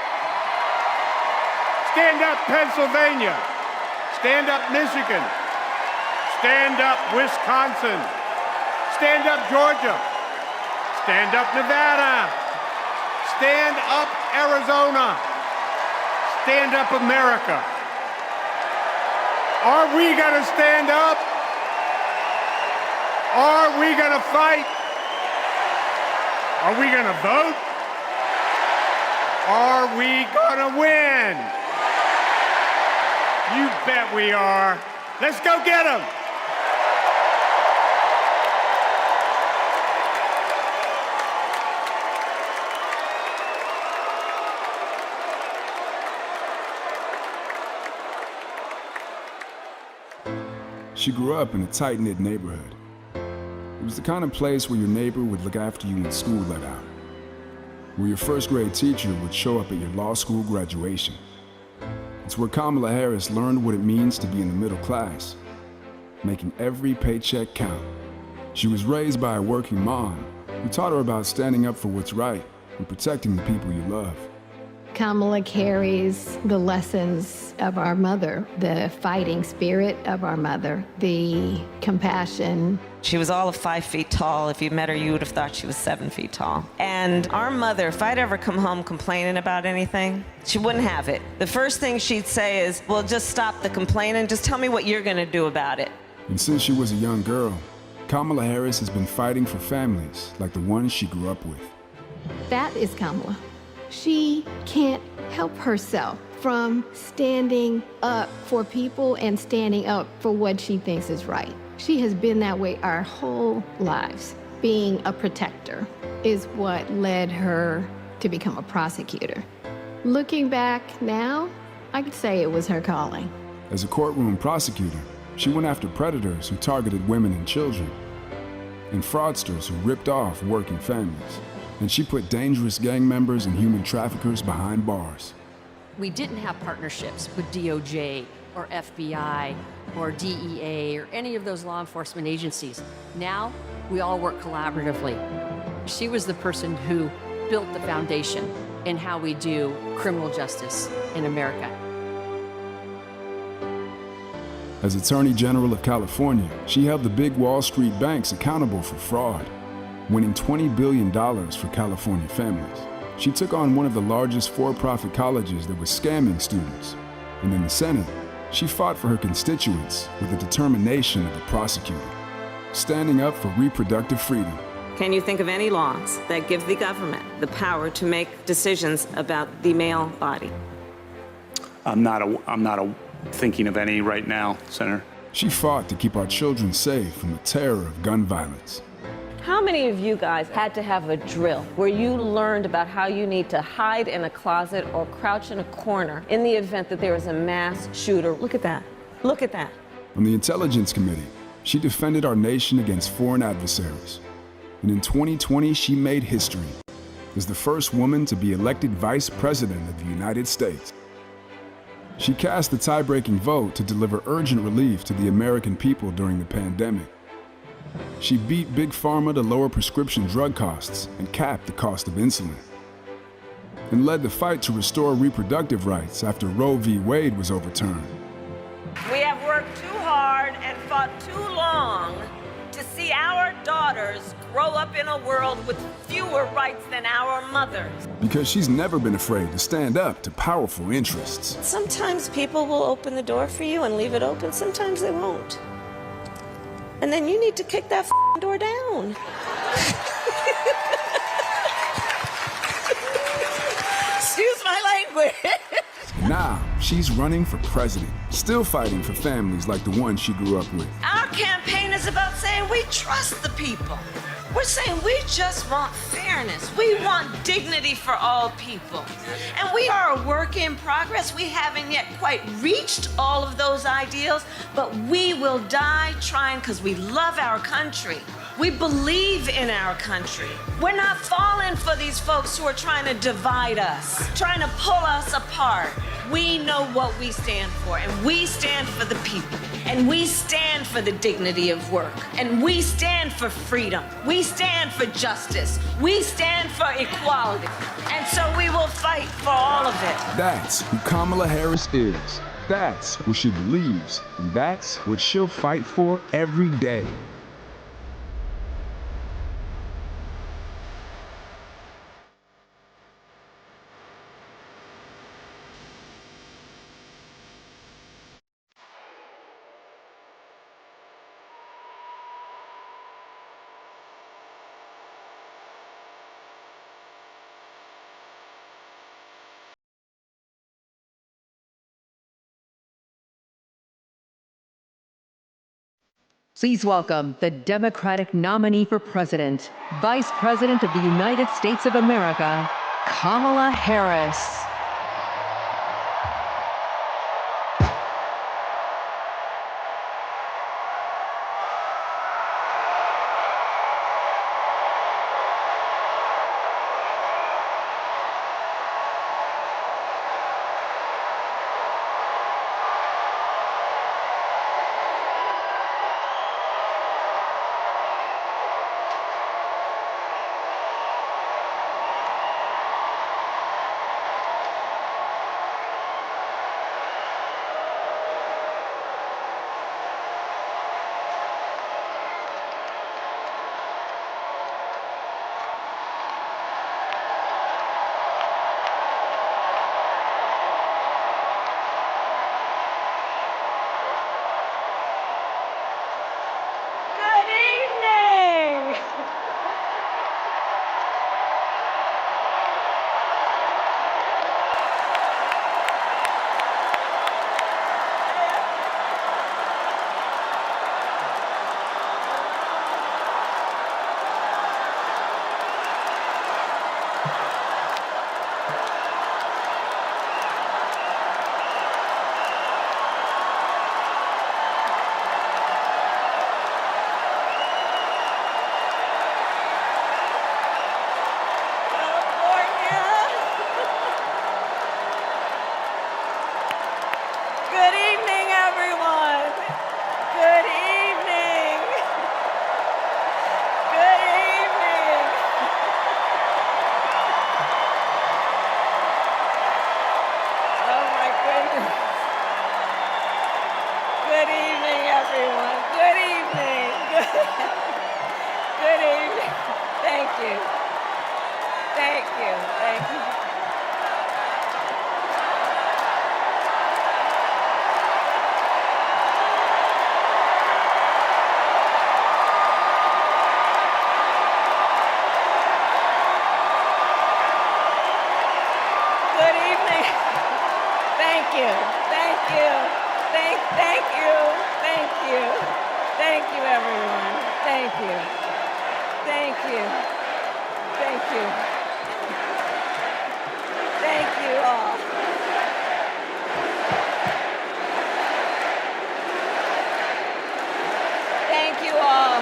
Speaker 7: Stand up, Pennsylvania. Stand up, Michigan. Stand up, Wisconsin. Stand up, Georgia. Stand up, Nevada. Stand up, Arizona. Stand up, America. Are we going to stand up? Are we going to fight? Are we going to vote? Are we going to win? You bet we are. Let's go get them.
Speaker 6: She grew up in a tight-knit neighborhood. It was the kind of place where your neighbor would look after you when school let out, where your first grade teacher would show up at your law school graduation. It's where Kamala Harris learned what it means to be in the middle class, making every paycheck count. She was raised by a working mom who taught her about standing up for what's right and protecting the people you love.
Speaker 14: Kamala carries the lessons of our mother, the fighting spirit of our mother, the compassion.
Speaker 4: She was all of 5 feet tall. If you met her, you would have thought she was 7 feet tall. And our mother, if I'd ever come home complaining about anything, she wouldn't have it. The first thing she'd say is, well, just stop the complaining. Just tell me what you're going to do about it.
Speaker 6: And since she was a young girl, Kamala Harris has been fighting for families like the ones she grew up with.
Speaker 14: That is Kamala. She can't help herself from standing up for people and standing up for what she thinks is right. She has been that way our whole lives. Being a protector is what led her to become a prosecutor. Looking back now, I could say it was her calling.
Speaker 6: As a courtroom prosecutor, she went after predators who targeted women and children, and fraudsters who ripped off working families. And she put dangerous gang members and human traffickers behind bars.
Speaker 19: We didn't have partnerships with DOJ or FBI or DEA or any of those law enforcement agencies. Now, we all work collaboratively. She was the person who built the foundation in how we do criminal justice in America.
Speaker 6: As Attorney General of California, she held the big Wall Street banks accountable for fraud, winning $20 billion for California families. She took on one of the largest for-profit colleges that was scamming students. And in the Senate, she fought for her constituents with the determination of a prosecutor, standing up for reproductive freedom.
Speaker 4: Can you think of any laws that give the government the power to make decisions about the male body?
Speaker 20: I'm not thinking of any right now, Senator.
Speaker 6: She fought to keep our children safe from the terror of gun violence.
Speaker 4: How many of you guys had to have a drill where you learned about how you need to hide in a closet or crouch in a corner in the event that there is a mass shooter? Look at that. Look at that.
Speaker 6: On the Intelligence Committee, she defended our nation against foreign adversaries. And in 2020, she made history as the first woman to be elected Vice President of the United States. She cast the tie-breaking vote to deliver urgent relief to the American people during the pandemic. She beat Big Pharma to lower prescription drug costs and cap the cost of insulin, and led the fight to restore reproductive rights after Roe v. Wade was overturned.
Speaker 4: We have worked too hard and fought too long to see our daughters grow up in a world with fewer rights than our mothers.
Speaker 6: Because she's never been afraid to stand up to powerful interests.
Speaker 4: Sometimes people will open the door for you and leave it open, sometimes they won't. And then you need to kick that door down. Excuse my language.
Speaker 6: Now, she's running for president, still fighting for families like the one she grew up with.
Speaker 4: Our campaign is about saying we trust the people. We're saying we just want fairness. We want dignity for all people. And we are a work in progress. We haven't yet quite reached all of those ideals, but we will die trying because we love our country. We believe in our country. We're not falling for these folks who are trying to divide us, trying to pull us apart. We know what we stand for, and we stand for the people, and we stand for the dignity of work, and we stand for freedom. We stand for justice. We stand for equality. And so we will fight for all of it.
Speaker 6: That's who Kamala Harris is. That's what she believes, and that's what she'll fight for every day.
Speaker 1: Please welcome the Democratic nominee for president, Vice President of the United States of America, Kamala Harris.
Speaker 4: you. Thank you. Thank you. Good evening. Thank you. Thank you. Thank you. Thank you. Thank you, everyone. Thank you. Thank you. Thank you. Thank you all. Thank you all.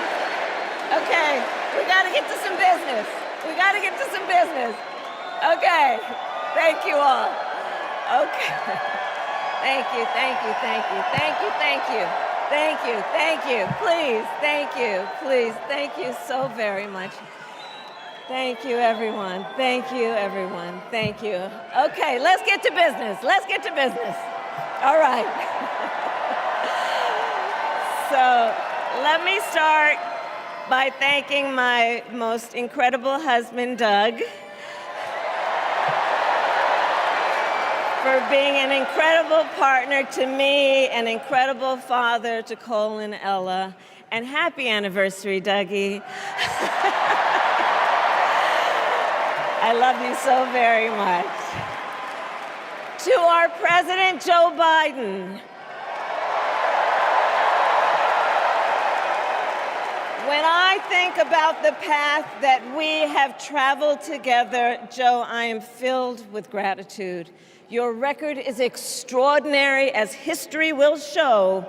Speaker 4: Okay, we got to get to some business. We got to get to some business. Okay, thank you all. Okay. Thank you, thank you, thank you, thank you, thank you. Thank you, thank you, please, thank you, please, thank you so very much. Thank you, everyone. Thank you, everyone. Thank you. Okay, let's get to business. Let's get to business. All right. So let me start by thanking my most incredible husband, Doug, for being an incredible partner to me, an incredible father to Cole and Ella, and happy anniversary, Dougie. I love you so very much. To our President, Joe Biden. When I think about the path that we have traveled together, Joe, I am filled with gratitude. Your record is extraordinary, as history will show,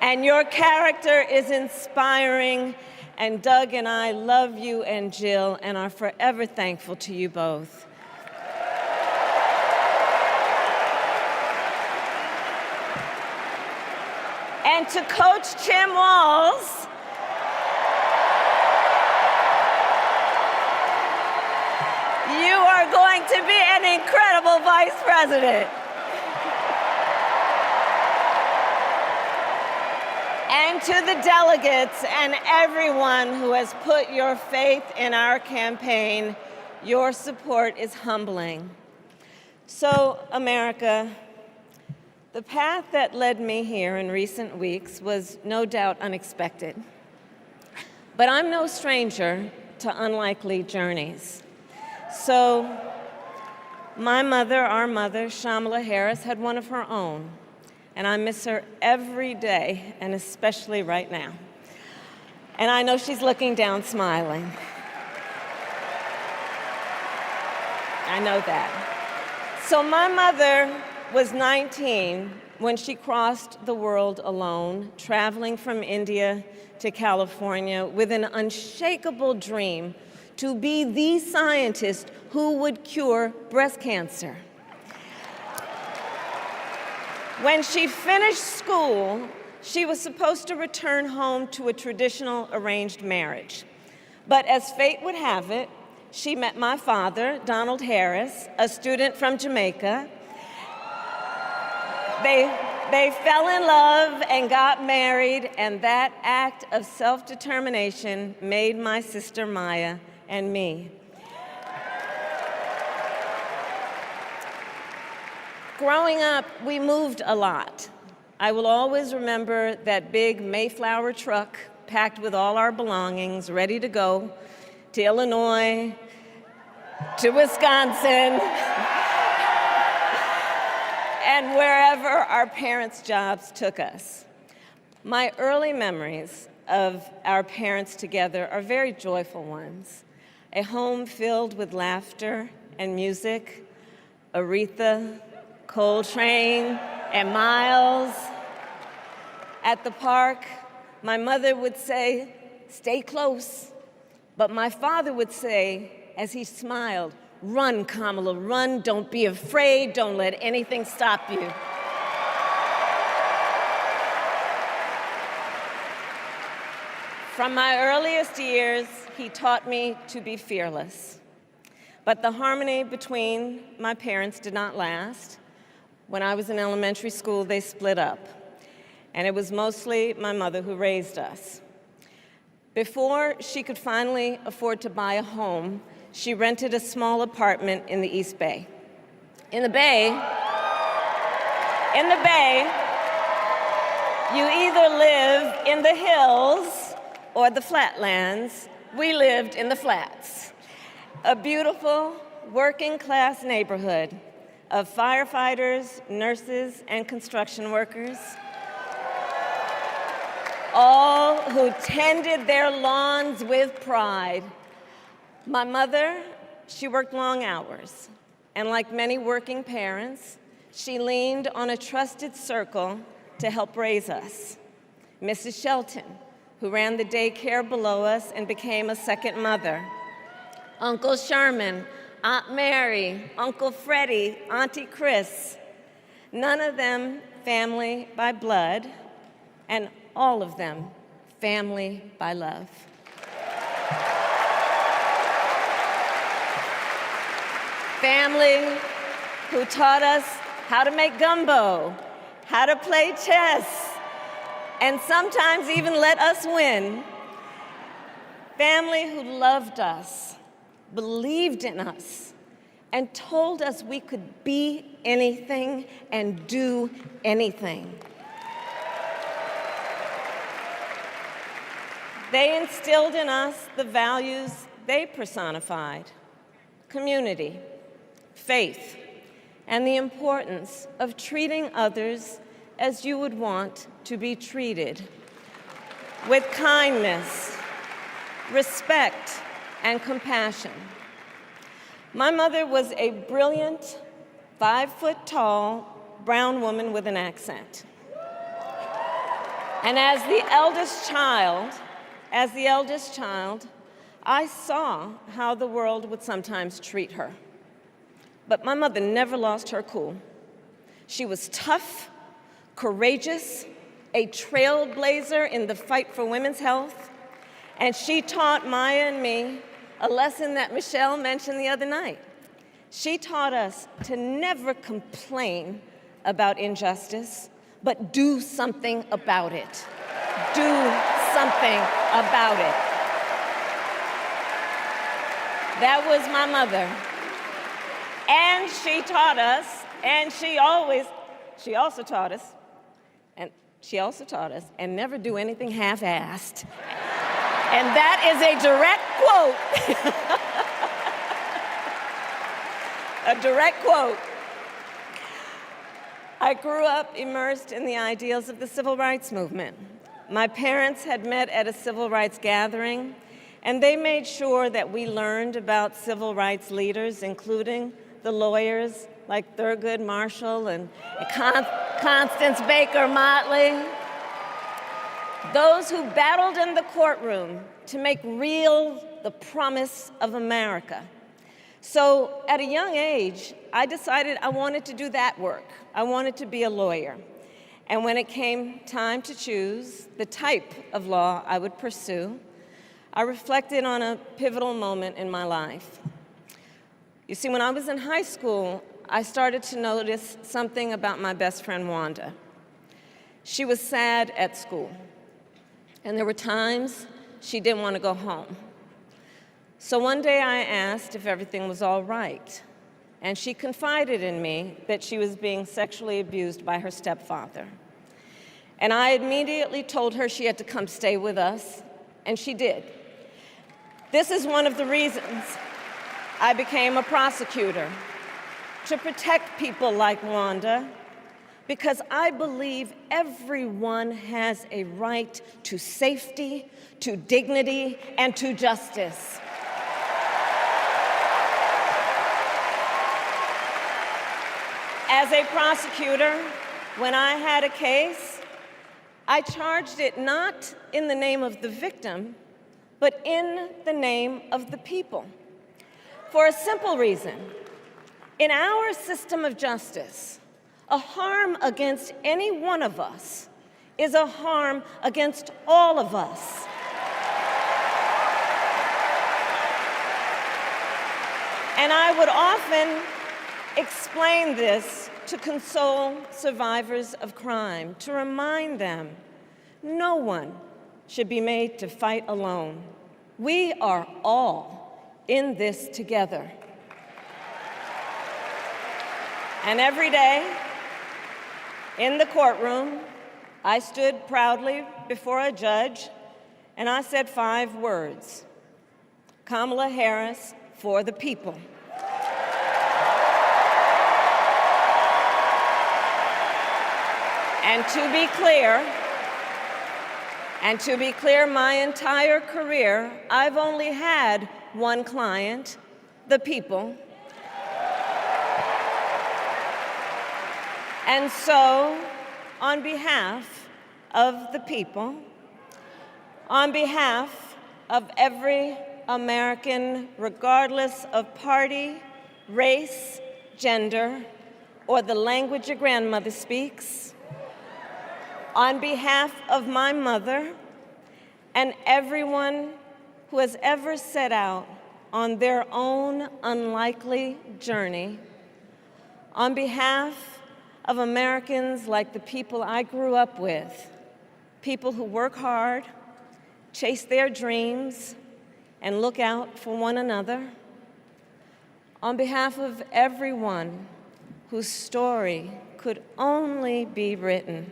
Speaker 4: and your character is inspiring. And Doug and I love you and Jill and are forever thankful to you both. And to Coach Tim Walz, you are going to be an incredible vice president. And to the delegates and everyone who has put your faith in our campaign, your support is humbling. So, America, the path that led me here in recent weeks was no doubt unexpected. But I'm no stranger to unlikely journeys. So, my mother, our mother, Shamala Harris, had one of her own. And I miss her every day, and especially right now. And I know she's looking down, smiling. I know that. So my mother was 19 when she crossed the world alone, traveling from India to California with an unshakable dream to be the scientist who would cure breast cancer. When she finished school, she was supposed to return home to a traditional arranged marriage. But as fate would have it, she met my father, Donald Harris, a student from Jamaica. They fell in love and got married, and that act of self-determination made my sister Maya and me. Growing up, we moved a lot. I will always remember that big Mayflower truck packed with all our belongings, ready to go to Illinois, to Wisconsin, and wherever our parents' jobs took us. My early memories of our parents together are very joyful ones. A home filled with laughter and music, Aretha, Coltrane, and Miles. At the park, my mother would say, "Stay close." But my father would say, as he smiled, "Run, Kamala, run. Don't be afraid. Don't let anything stop you." From my earliest years, he taught me to be fearless. But the harmony between my parents did not last. When I was in elementary school, they split up. And it was mostly my mother who raised us. Before she could finally afford to buy a home, she rented a small apartment in the East Bay. In the Bay, you either live in the hills or the flatlands. We lived in the flats. A beautiful working-class neighborhood of firefighters, nurses, and construction workers, all who tended their lawns with pride. My mother, she worked long hours, and like many working parents, she leaned on a trusted circle to help raise us. Mrs. Shelton, who ran the daycare below us and became a second mother. Uncle Sherman, Aunt Mary, Uncle Freddie, Auntie Chris. None of them family by blood, and all of them family by love. Family who taught us how to make gumbo, how to play chess, and sometimes even let us win. Family who loved us, believed in us, and told us we could be anything and do anything. They instilled in us the values they personified: community, faith, and the importance of treating others as you would want to be treated, with kindness, respect, and compassion. My mother was a brilliant, 5-foot-tall, brown woman with an accent. And as the eldest child, I saw how the world would sometimes treat her. But my mother never lost her cool. She was tough, courageous, a trailblazer in the fight for women's health, and she taught Maya and me a lesson that Michelle mentioned the other night. She taught us to never complain about injustice, but do something about it. Do something about it. That was my mother. And she taught us, and she also taught us, and never do anything half-assed. And that is a direct quote. A direct quote. I grew up immersed in the ideals of the civil rights movement. My parents had met at a civil rights gathering, and they made sure that we learned about civil rights leaders, including the lawyers like Thurgood Marshall and Constance Baker Motley, those who battled in the courtroom to make real the promise of America. So at a young age, I decided I wanted to do that work. I wanted to be a lawyer. And when it came time to choose the type of law I would pursue, I reflected on a pivotal moment in my life. You see, when I was in high school, I started to notice something about my best friend, Wanda. She was sad at school, and there were times she didn't want to go home. So one day I asked if everything was all right, and she confided in me that she was being sexually abused by her stepfather. And I immediately told her she had to come stay with us, and she did. This is one of the reasons I became a prosecutor, to protect people like Wanda, because I believe everyone has a right to safety, to dignity, and to justice. As a prosecutor, when I had a case, I charged it not in the name of the victim, but in the name of the people. For a simple reason. In our system of justice, a harm against any one of us is a harm against all of us. And I would often explain this to console survivors of crime, to remind them, no one should be made to fight alone. We are all in this together. And every day in the courtroom, I stood proudly before a judge and I said 5 words: Kamala Harris for the people. And to be clear, my entire career, I've only had one client, the people. And so, on behalf of the people, on behalf of every American, regardless of party, race, gender, or the language your grandmother speaks, on behalf of my mother and everyone who has ever set out on their own unlikely journey, on behalf of Americans like the people I grew up with, people who work hard, chase their dreams, and look out for one another, on behalf of everyone whose story could only be written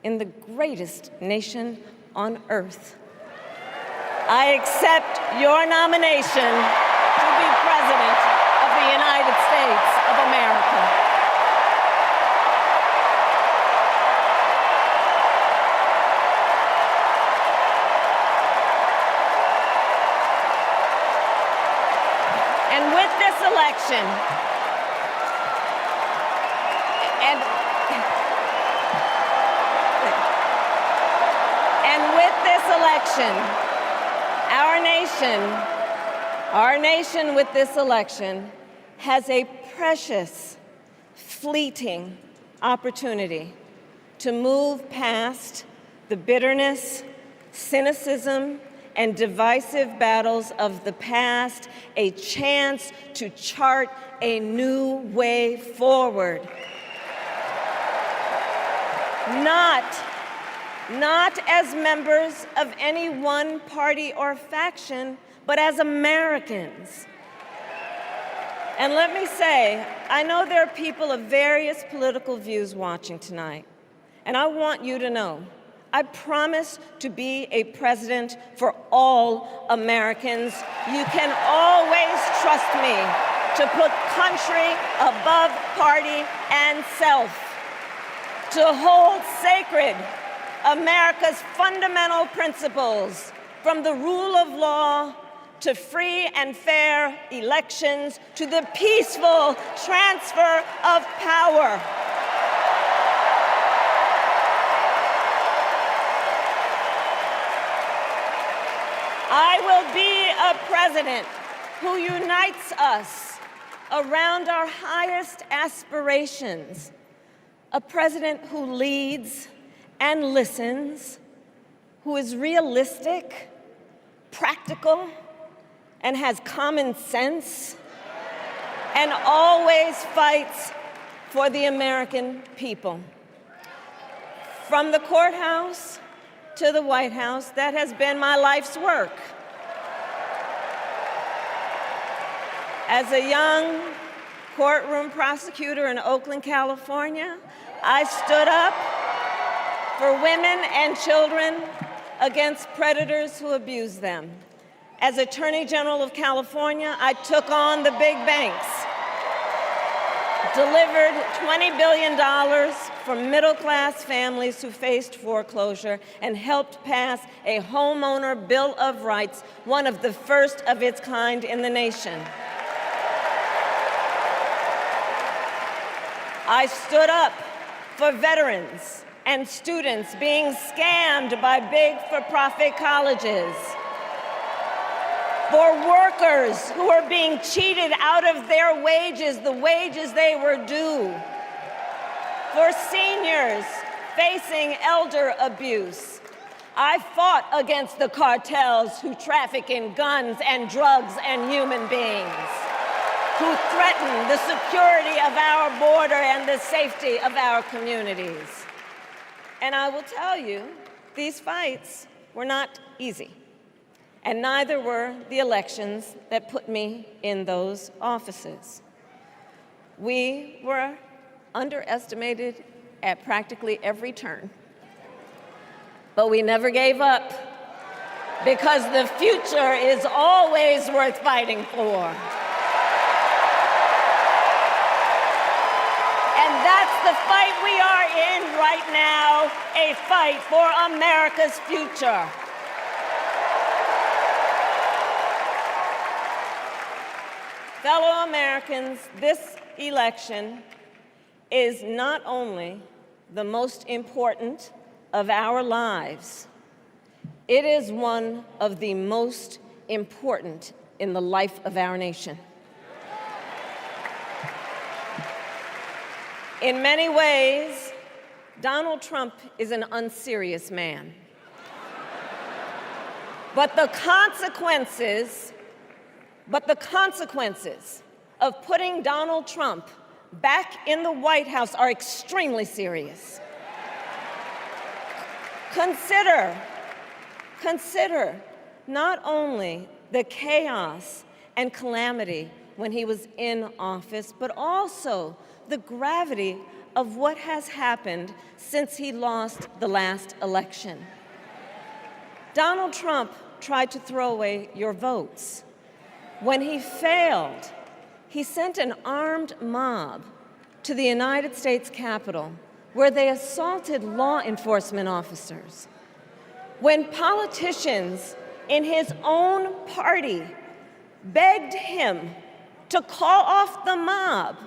Speaker 4: in the greatest nation on earth, I accept your nomination to be President of the United States of America. And with this election, our nation with this election has a precious, fleeting opportunity to move past the bitterness, cynicism, and divisive battles of the past, a chance to chart a new way forward. Not as members of any one party or faction, but as Americans. And let me say, I know there are people of various political views watching tonight, and I want you to know, I promise to be a president for all Americans. You can always trust me to put country above party and self, to hold sacred America's fundamental principles, from the rule of law to free and fair elections to the peaceful transfer of power. I will be a president who unites us around our highest aspirations, a president who leads and listens, who is realistic, practical, and has common sense, and always fights for the American people. From the courthouse to the White House, that has been my life's work. As a young courtroom prosecutor in Oakland, California, I stood up for women and children against predators who abuse them. As Attorney General of California, I took on the big banks, delivered $20 billion for middle-class families who faced foreclosure, and helped pass a homeowner Bill of Rights, one of the first of its kind in the nation. I stood up for veterans and students being scammed by big for-profit colleges, for workers who are being cheated out of their wages, the wages they were due, for seniors facing elder abuse. I fought against the cartels who traffic in guns and drugs and human beings, who threaten the security of our border and the safety of our communities. And I will tell you, these fights were not easy, and neither were the elections that put me in those offices. We were underestimated at practically every turn, but we never gave up because the future is always worth fighting for. And that's the fight we are in right now, a fight for America's future. Fellow Americans, this election is not only the most important of our lives, it is one of the most important in the life of our nation. In many ways, Donald Trump is an unserious man. But the consequences of putting Donald Trump back in the White House are extremely serious. Consider not only the chaos and calamity when he was in office, but also the gravity of what has happened since he lost the last election. Donald Trump tried to throw away your votes. When he failed, he sent an armed mob to the United States Capitol, where they assaulted law enforcement officers. When politicians in his own party begged him to call off the mob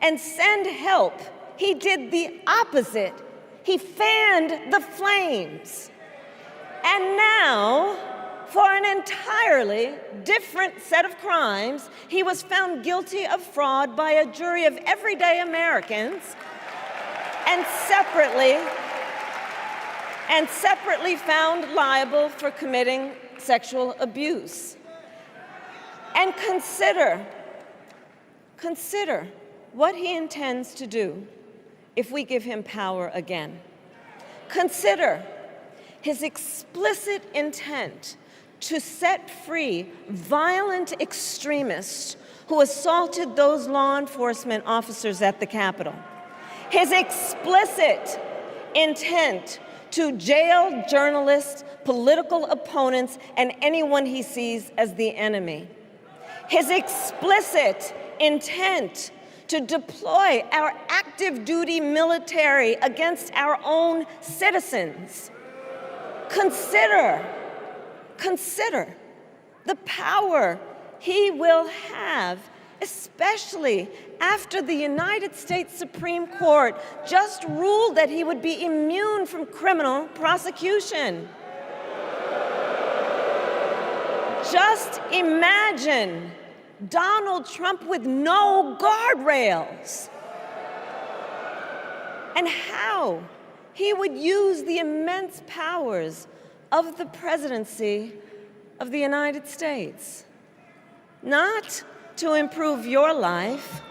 Speaker 4: and send help, he did the opposite. He fanned the flames. And now, for an entirely different set of crimes, he was found guilty of fraud by a jury of everyday Americans and separately found liable for committing sexual abuse. And consider what he intends to do if we give him power again. Consider his explicit intent to set free violent extremists who assaulted those law enforcement officers at the Capitol. His explicit intent to jail journalists, political opponents, and anyone he sees as the enemy. His explicit intent to deploy our active duty military against our own citizens. Consider the power he will have, especially after the United States Supreme Court just ruled that he would be immune from criminal prosecution. Just imagine Donald Trump with no guardrails, and how he would use the immense powers of the presidency of the United States, not to improve your life,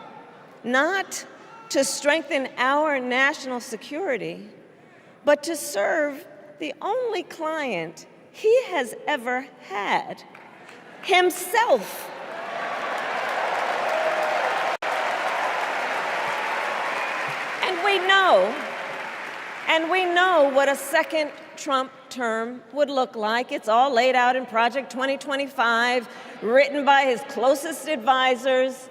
Speaker 4: not to strengthen our national security, but to serve the only client he has ever had, himself. And we know what a second Trump term would look like. It's all laid out in Project 2025, written by his closest advisors,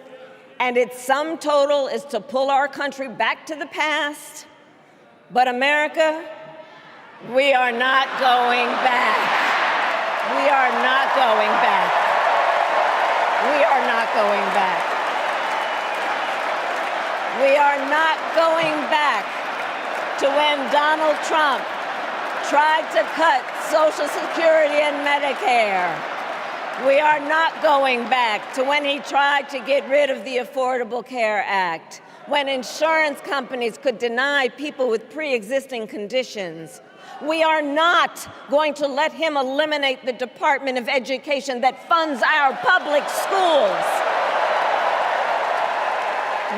Speaker 4: and its sum total is to pull our country back to the past. But America, we are not going back. We are not going back. We are not going back. We are not going back to when Donald Trump tried to cut Social Security and Medicare. We are not going back to when he tried to get rid of the Affordable Care Act, when insurance companies could deny people with pre-existing conditions. We are not going to let him eliminate the Department of Education that funds our public schools.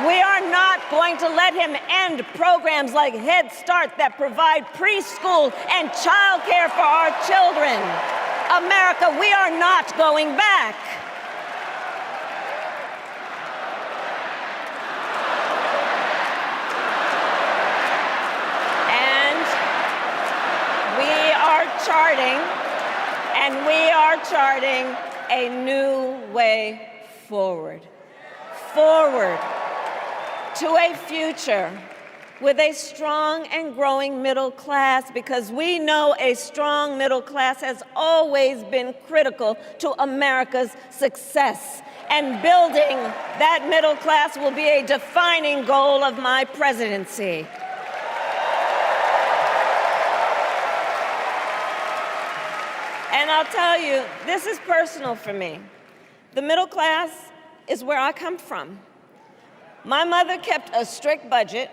Speaker 4: We are not going to let him end programs like Head Start that provide preschool and childcare for our children. America, we are not going back. We are charting a new way forward. Forward to a future with a strong and growing middle class, because we know a strong middle class has always been critical to America's success. And building that middle class will be a defining goal of my presidency. And I'll tell you, this is personal for me. The middle class is where I come from. My mother kept a strict budget.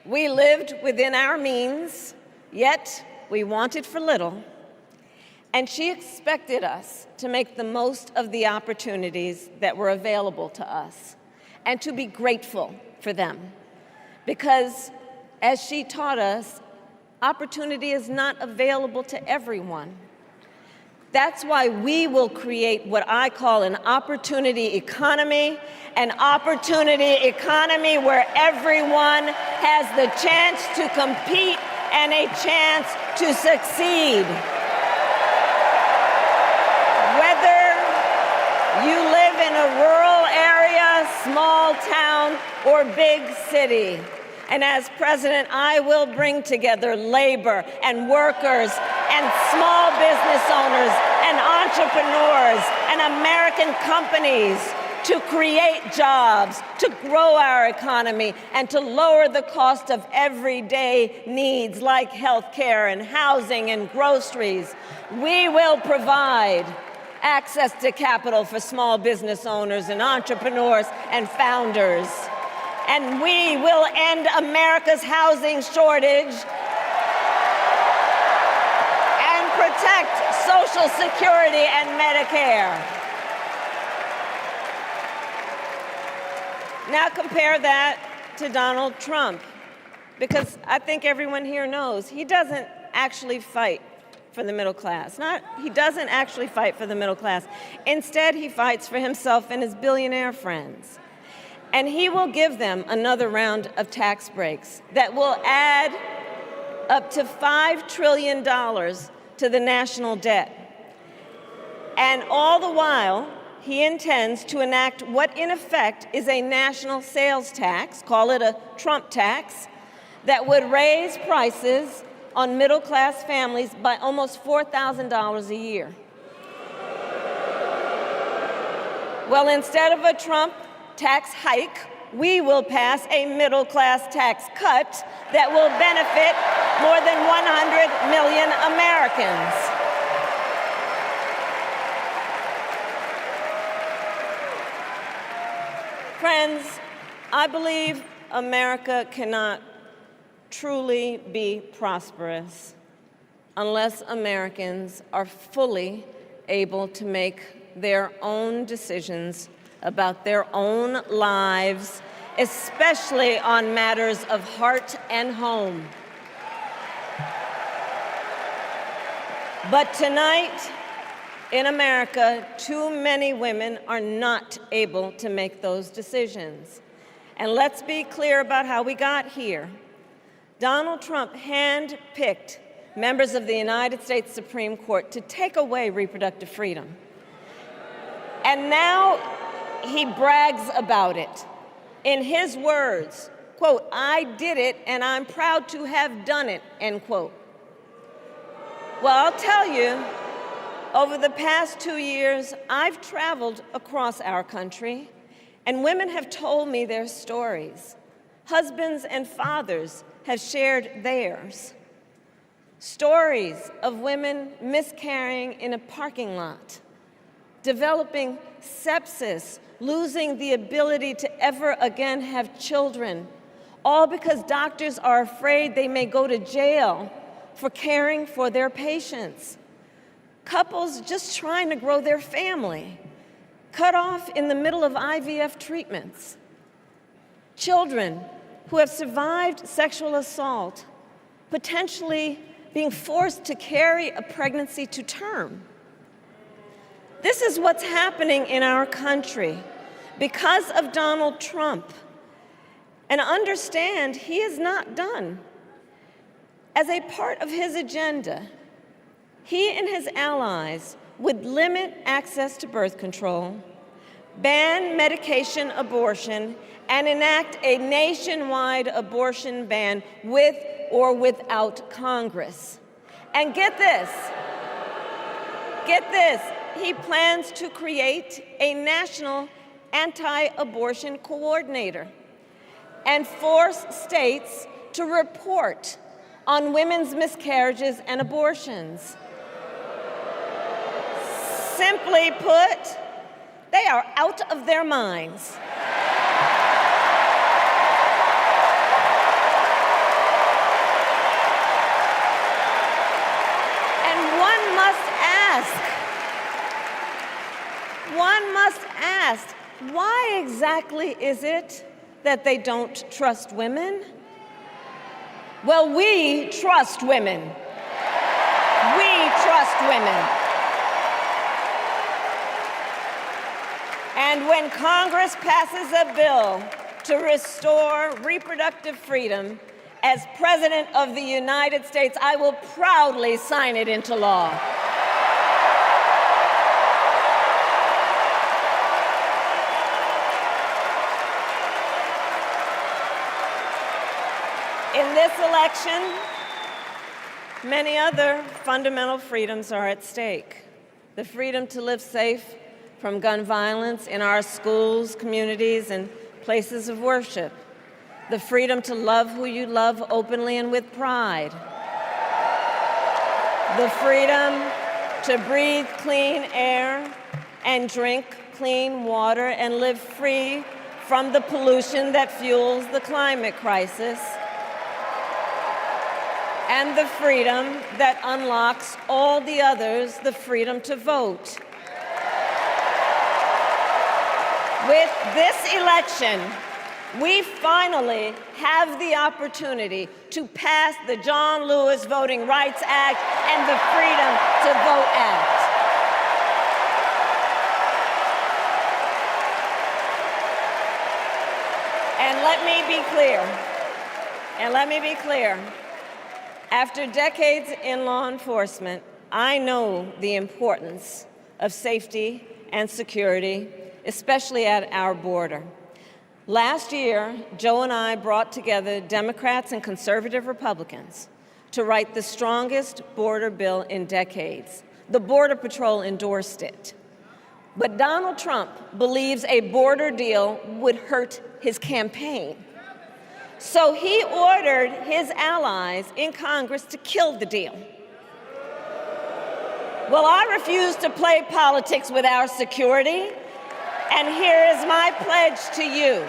Speaker 4: We lived within our means, yet we wanted for little. And she expected us to make the most of the opportunities that were available to us and to be grateful for them. Because as she taught us, opportunity is not available to everyone. That's why we will create what I call an opportunity economy where everyone has the chance to compete and a chance to succeed. Whether you live in a rural area, small town, or big city. And as president, I will bring together labor and workers and small business owners and entrepreneurs and American companies to create jobs, to grow our economy, and to lower the cost of everyday needs like health care and housing and groceries. We will provide access to capital for small business owners and entrepreneurs and founders. And we will end America's housing shortage and protect Social Security and Medicare. Now compare that to Donald Trump, because I think everyone here knows he doesn't actually fight for the middle class. He doesn't actually fight for the middle class. Instead, he fights for himself and his billionaire friends. And he will give them another round of tax breaks that will add up to $5 trillion to the national debt. And all the while, he intends to enact what in effect is a national sales tax, call it a Trump tax, that would raise prices on middle-class families by almost $4,000 a year. Well, instead of a Trump tax hike, we will pass a middle-class tax cut that will benefit more than 100 million Americans. Friends, I believe America cannot truly be prosperous unless Americans are fully able to make their own decisions about their own lives, especially on matters of heart and home. But tonight, in America, too many women are not able to make those decisions. And let's be clear about how we got here. Donald Trump handpicked members of the United States Supreme Court to take away reproductive freedom. And now he brags about it. In his words, quote, "I did it and I'm proud to have done it," end quote. Well, I'll tell you, over the past 2 years, I've traveled across our country, and women have told me their stories. Husbands and fathers have shared theirs. Stories of women miscarrying in a parking lot, developing sepsis, losing the ability to ever again have children, all because doctors are afraid they may go to jail for caring for their patients. Couples just trying to grow their family, cut off in the middle of IVF treatments. children who have survived sexual assault, potentially being forced to carry a pregnancy to term. This is what's happening in our country because of Donald Trump. And understand, he is not done. As a part of his agenda, he and his allies would limit access to birth control, ban medication abortion, and enact a nationwide abortion ban with or without Congress. And get this, he plans to create a national anti-abortion coordinator and force states to report on women's miscarriages and abortions. Simply put, they are out of their minds. And one must ask, why exactly is it that they don't trust women? Well, we trust women. We trust women. And when Congress passes a bill to restore reproductive freedom, as President of the United States, I will proudly sign it into law. In this election, many other fundamental freedoms are at stake. The freedom to live safe from gun violence in our schools, communities, and places of worship. The freedom to love who you love openly and with pride. The freedom to breathe clean air and drink clean water and live free from the pollution that fuels the climate crisis. And the freedom that unlocks all the others, the freedom to vote. With this election, we finally have the opportunity to pass the John Lewis Voting Rights Act and the Freedom to Vote Act. And let me be clear. After decades in law enforcement, I know the importance of safety and security, especially at our border. Last year, Joe and I brought together Democrats and conservative Republicans to write the strongest border bill in decades. The Border Patrol endorsed it. But Donald Trump believes a border deal would hurt his campaign. So he ordered his allies in Congress to kill the deal. Well, I refuse to play politics with our security, and here is my pledge to you.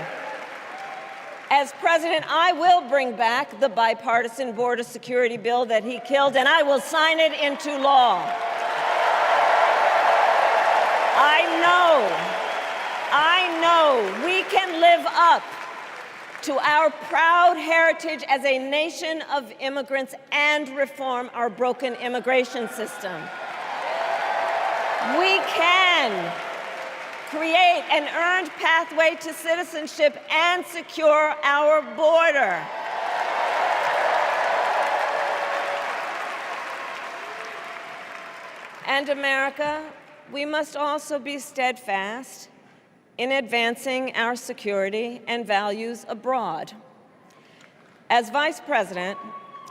Speaker 4: As president, I will bring back the bipartisan border security bill that he killed, and I will sign it into law. I know we can live up to our proud heritage as a nation of immigrants and reform our broken immigration system. We can create an earned pathway to citizenship and secure our border. And America, we must also be steadfast in advancing our security and values abroad. As Vice President,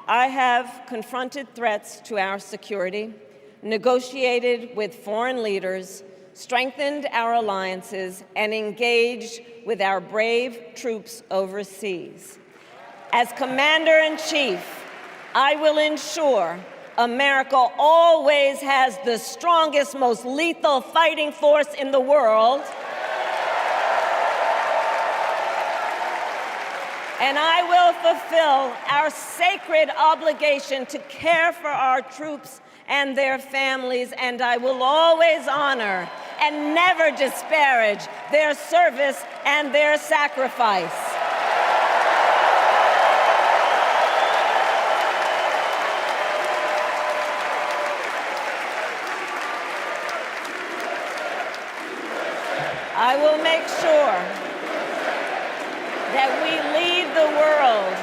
Speaker 4: I have confronted threats to our security, negotiated with foreign leaders, strengthened our alliances, and engaged with our brave troops overseas. As Commander-in-Chief, I will ensure America always has the strongest, most lethal fighting force in the world. And I will fulfill our sacred obligation to care for our troops and their families, and I will always honor and never disparage their service and their sacrifice. I will make sure that we lead the world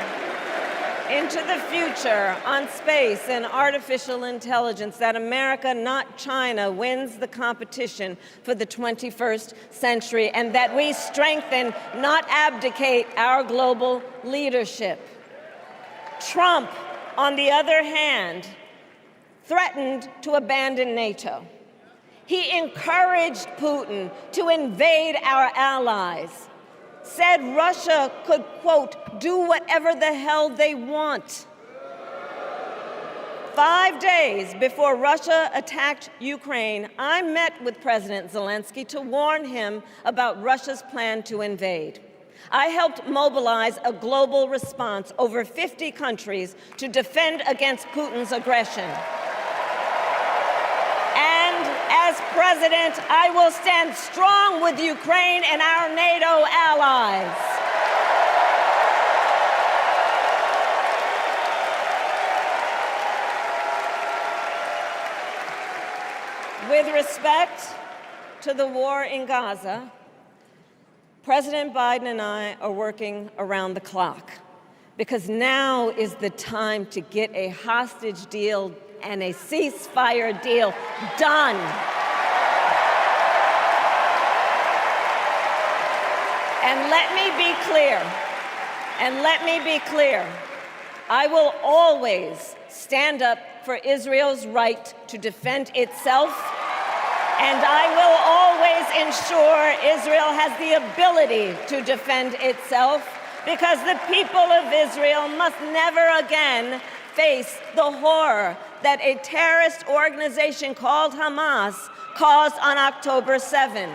Speaker 4: into the future on space and artificial intelligence, that America, not China, wins the competition for the 21st century, and that we strengthen, not abdicate, our global leadership. Trump, on the other hand, threatened to abandon NATO. He encouraged Putin to invade our allies, said Russia could, quote, do whatever the hell they want. 5 days before Russia attacked Ukraine, I met with President Zelensky to warn him about Russia's plan to invade. I helped mobilize a global response, over 50 countries, to defend against Putin's aggression. And as president, I will stand strong with Ukraine and our NATO allies. With respect to the war in Gaza, President Biden and I are working around the clock, because now is the time to get a hostage deal and a ceasefire deal done. And let me be clear, I will always stand up for Israel's right to defend itself, and I will always ensure Israel has the ability to defend itself, because the people of Israel must never again face the horror that a terrorist organization called Hamas caused on October 7,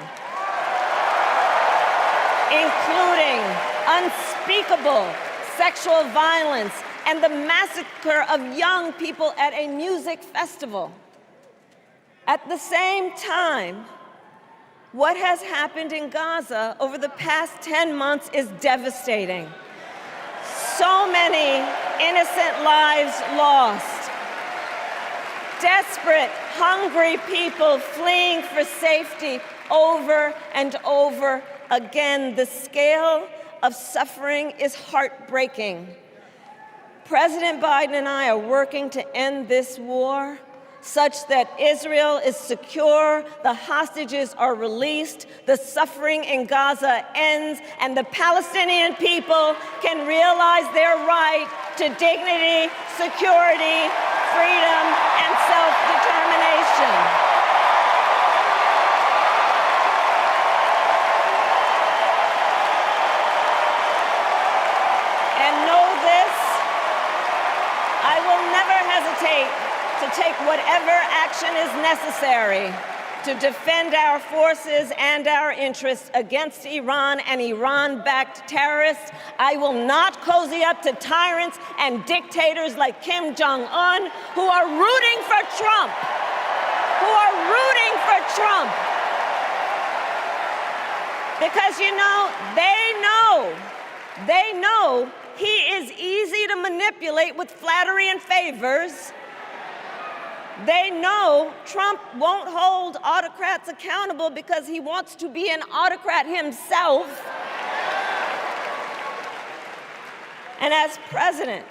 Speaker 4: including unspeakable sexual violence and the massacre of young people at a music festival. At the same time, what has happened in Gaza over the past 10 months is devastating. So many innocent lives lost. Desperate, hungry people fleeing for safety over and over again. The scale of suffering is heartbreaking. President Biden and I are working to end this war such that Israel is secure, the hostages are released, the suffering in Gaza ends, and the Palestinian people can realize their right to dignity, security, freedom, and self-determination. And know this, I will never hesitate to take whatever action is necessary to defend our forces and our interests against Iran and Iran-backed terrorists. I will not cozy up to tyrants and dictators like Kim Jong-un, who are rooting for Trump, Because, you know, they know he is easy to manipulate with flattery and favors. They know Trump won't hold autocrats accountable because he wants to be an autocrat himself. And as president,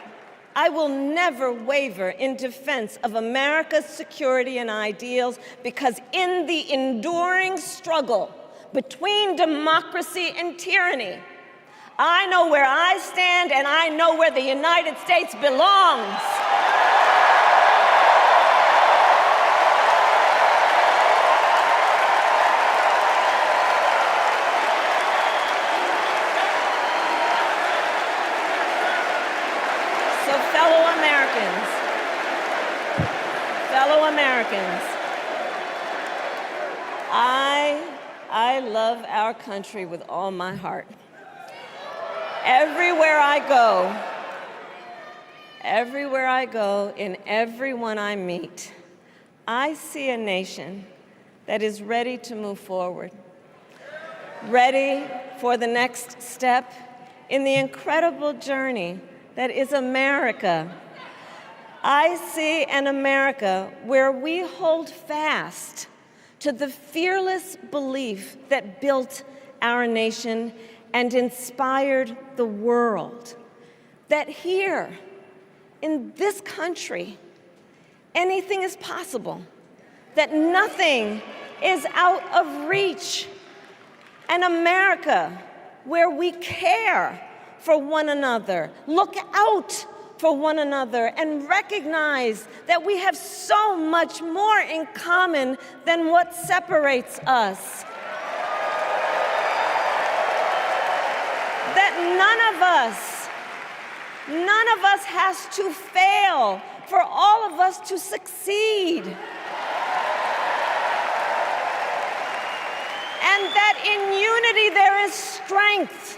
Speaker 4: I will never waver in defense of America's security and ideals, because in the enduring struggle between democracy and tyranny, I know where I stand and I know where the United States belongs. Fellow Americans, I love our country with all my heart. Everywhere I go, in everyone I meet, I see a nation that is ready to move forward, ready for the next step in the incredible journey that is America. I see an America where we hold fast to the fearless belief that built our nation and inspired the world, that here in this country, anything is possible, that nothing is out of reach. An America where we care for one another, look out for one another, and recognize that we have so much more in common than what separates us. That none of us has to fail for all of us to succeed. And that in unity there is strength.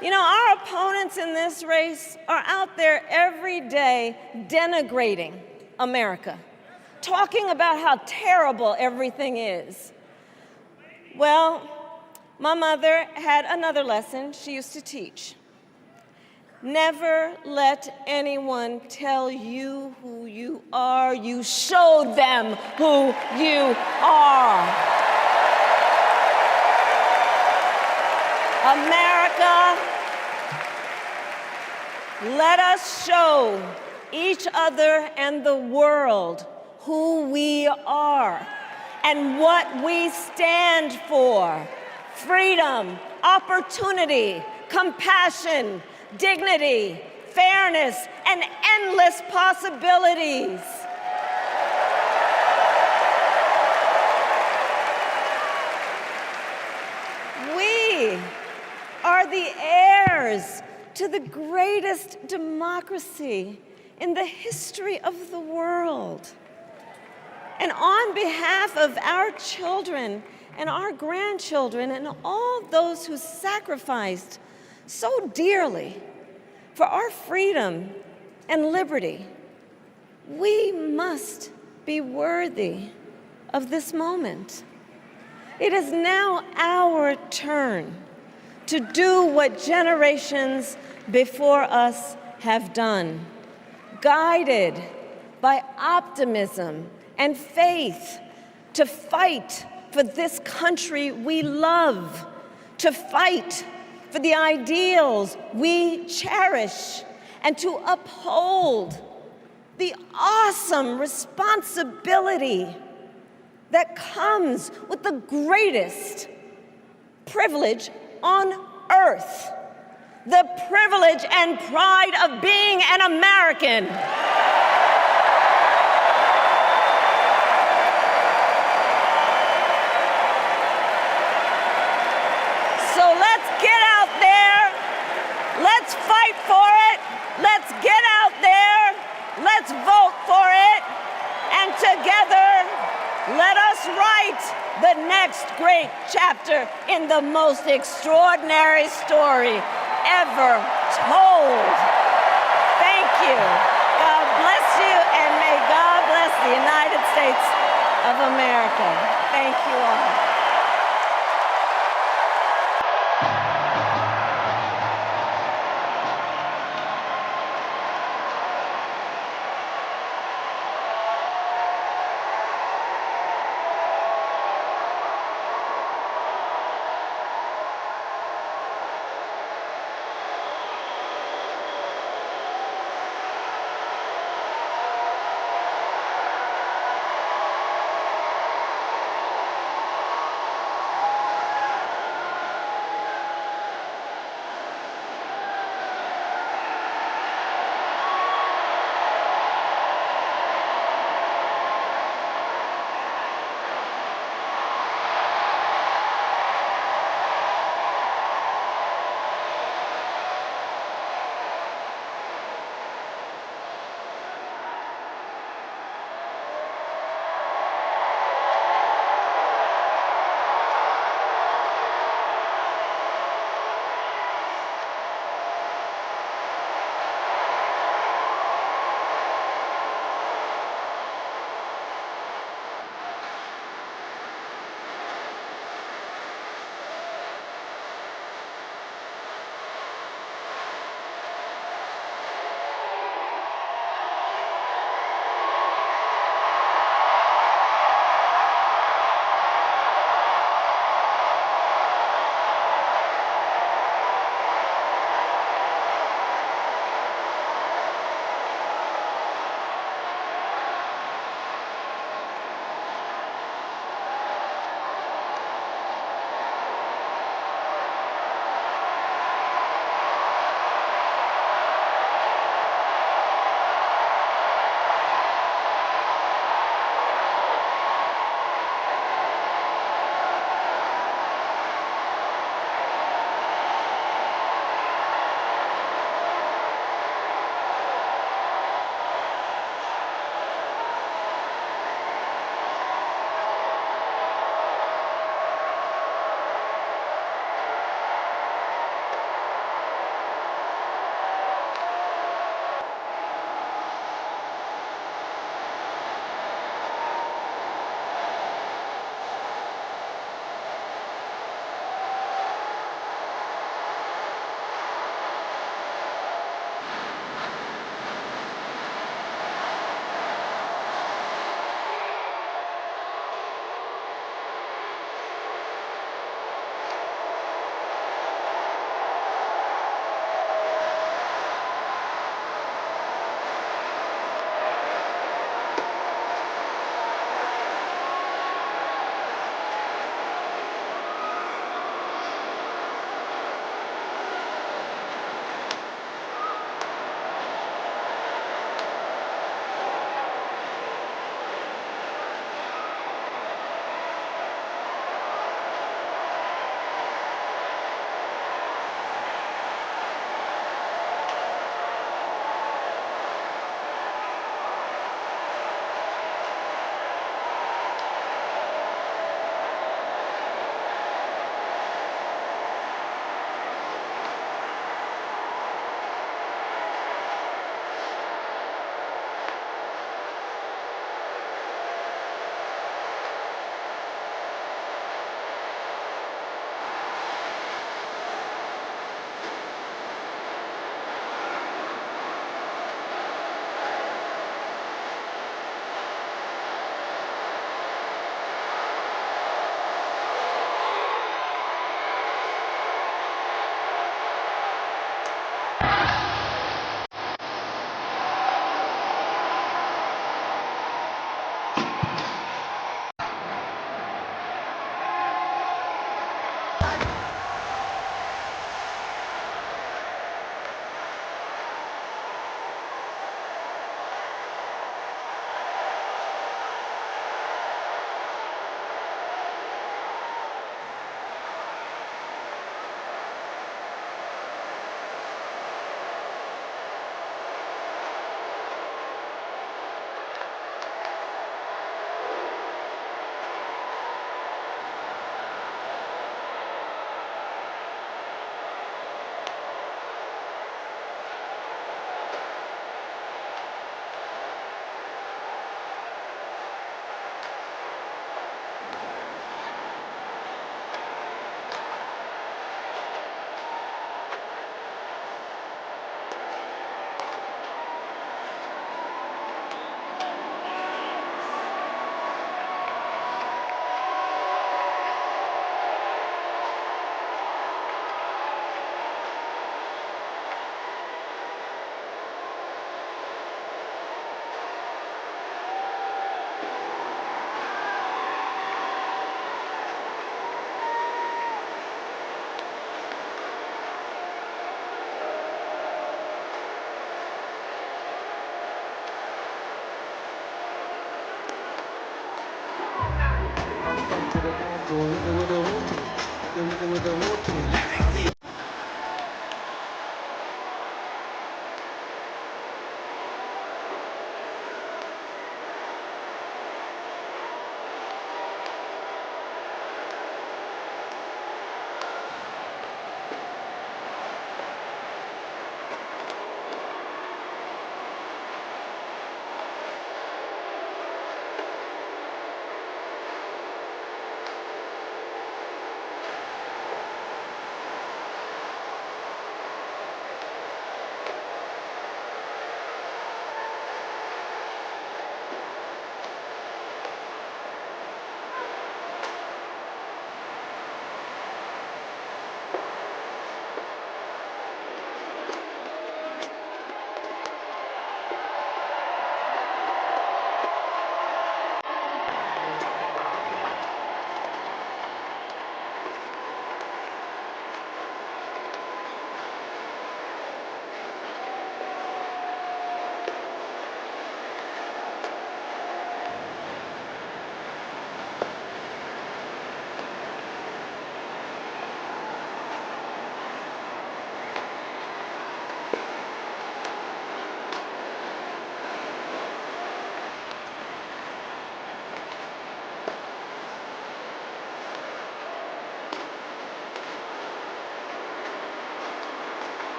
Speaker 4: You know, our opponents in this race are out there every day denigrating America, talking about how terrible everything is. Well, my mother had another lesson she used to teach. Never let anyone tell you who you are. You show them who you are. America, let us show each other and the world who we are and what we stand for. Freedom, opportunity, compassion, dignity, fairness, and endless possibilities. We are the heirs to the greatest democracy in the history of the world. And on behalf of our children and our grandchildren and all those who sacrificed so dearly for our freedom and liberty, we must be worthy of this moment. It is now our turn to do what generations before us have done, guided by optimism and faith, to fight for this country we love, to fight for the ideals we cherish, and to uphold the awesome responsibility that comes with the greatest privilege on earth, the privilege and pride of being an American. So let's get out there, let's fight for it, let's get out there, let's vote for it, and together, let us write the next great chapter in the most extraordinary story ever told. Thank you. God bless you, and may God bless the United States of America. Thank you all.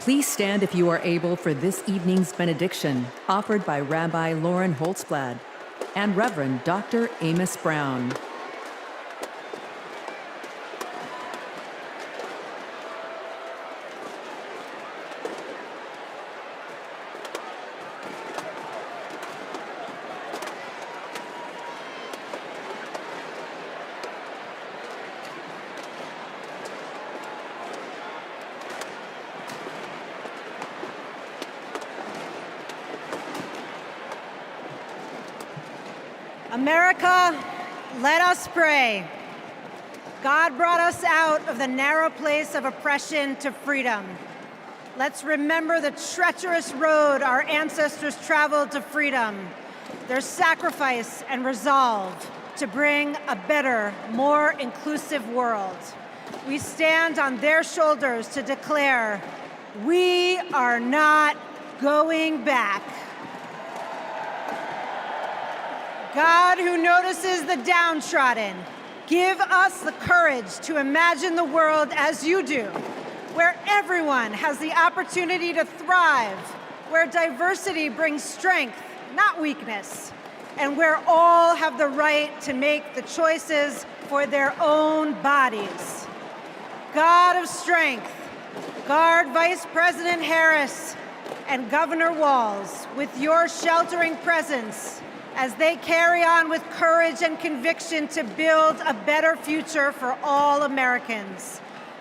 Speaker 1: Please stand if you are able for this evening's benediction, offered by Rabbi Lauren Holtzblad and Reverend Dr. Amos Brown.
Speaker 16: America, let us pray. God brought us out of the narrow place of oppression to freedom. Let's remember the treacherous road our ancestors traveled to freedom, their sacrifice and resolve to bring a better, more inclusive world. We stand on their shoulders to declare, we are not going back. God, who notices the downtrodden, give us the courage to imagine the world as you do, where everyone has the opportunity to thrive, where diversity brings strength, not weakness, and where all have the right to make the choices for their own bodies. God of strength, guard Vice President Harris and Governor Walz with your sheltering presence as they carry on with courage and conviction to build a better future for all Americans.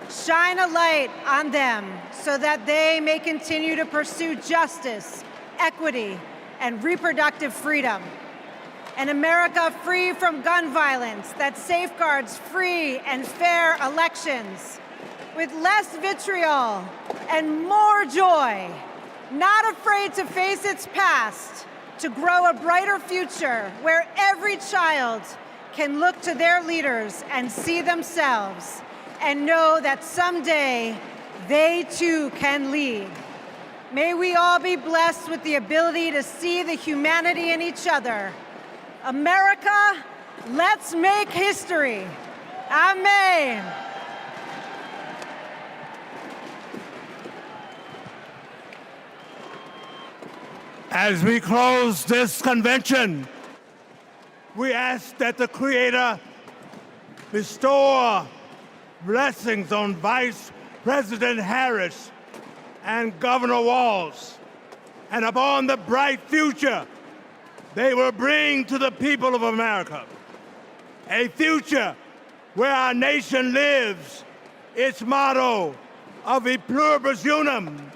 Speaker 16: Shine a light on them so that they may continue to pursue justice, equity, and reproductive freedom. An America free from gun violence that safeguards free and fair elections, with less vitriol and more joy, not afraid to face its past, to grow a brighter future where every child can look to their leaders and see themselves and know that someday they too can lead. May we all be blessed with the ability to see the humanity in each other. America, let's make history. Amen.
Speaker 5: As we close this convention, we ask that the Creator bestow blessings on Vice President Harris and Governor Walz, and upon the bright future they will bring to the people of America. A future where our nation lives its motto of e pluribus unum,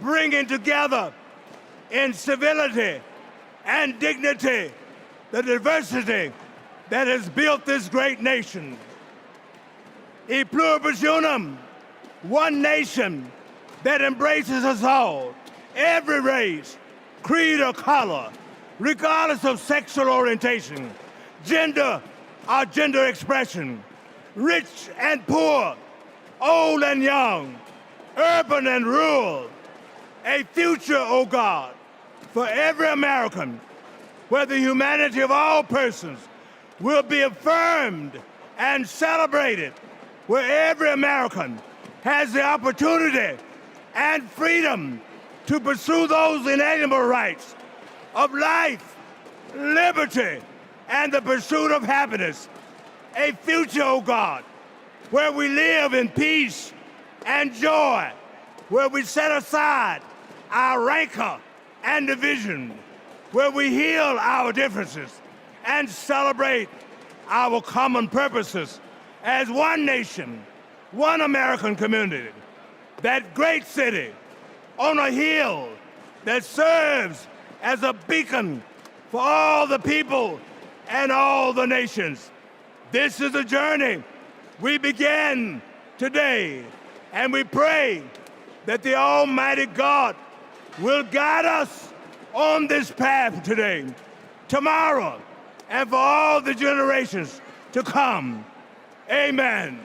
Speaker 5: bringing together in civility and dignity the diversity that has built this great nation. E pluribus unum, one nation that embraces us all, every race, creed, or color, regardless of sexual orientation, gender or gender expression, rich and poor, old and young, urban and rural. A future, oh God, for every American, where the humanity of all persons will be affirmed and celebrated, where every American has the opportunity and freedom to pursue those inalienable rights of life, liberty, and the pursuit of happiness. A future, oh God, where we live in peace and joy, where we set aside our rancor and division, where we heal our differences and celebrate our common purposes as one nation, one American community, that great city on a hill that serves as a beacon for all the people and all the nations. This is a journey we begin today, and we pray that the Almighty God will guide us on this path today, tomorrow, and for all the generations to come. Amen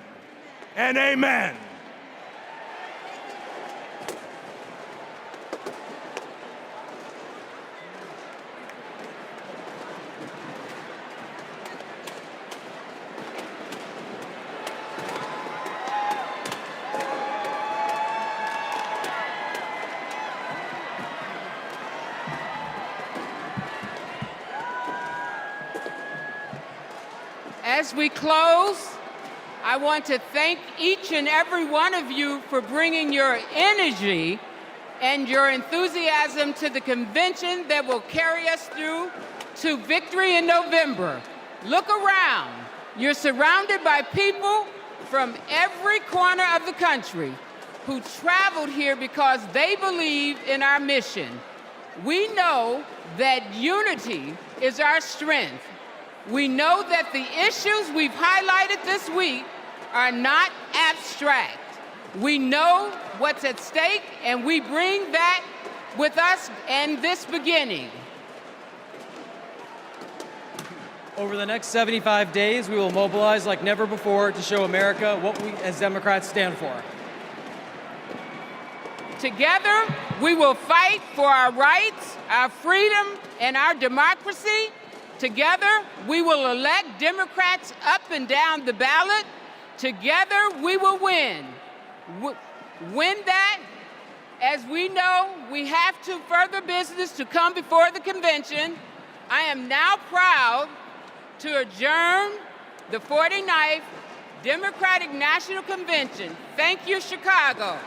Speaker 5: and amen.
Speaker 8: As we close, I want to thank each and every one of you for bringing your energy and your enthusiasm to the convention that will carry us through to victory in November. Look around. You're surrounded by people from every corner of the country who traveled here because they believe in our mission. We know that unity is our strength. We know that the issues we've highlighted this week are not abstract. We know what's at stake, and we bring that with us and this beginning.
Speaker 10: Over the next 75 days, we will mobilize like never before to show America what we as Democrats stand for.
Speaker 8: Together, we will fight for our rights, our freedom, and our democracy. Together, we will elect Democrats up and down the ballot. Together, we will win. Win that, as we know, we have to further business to come before the convention. I am now proud to adjourn the 49th Democratic National Convention. Thank you, Chicago.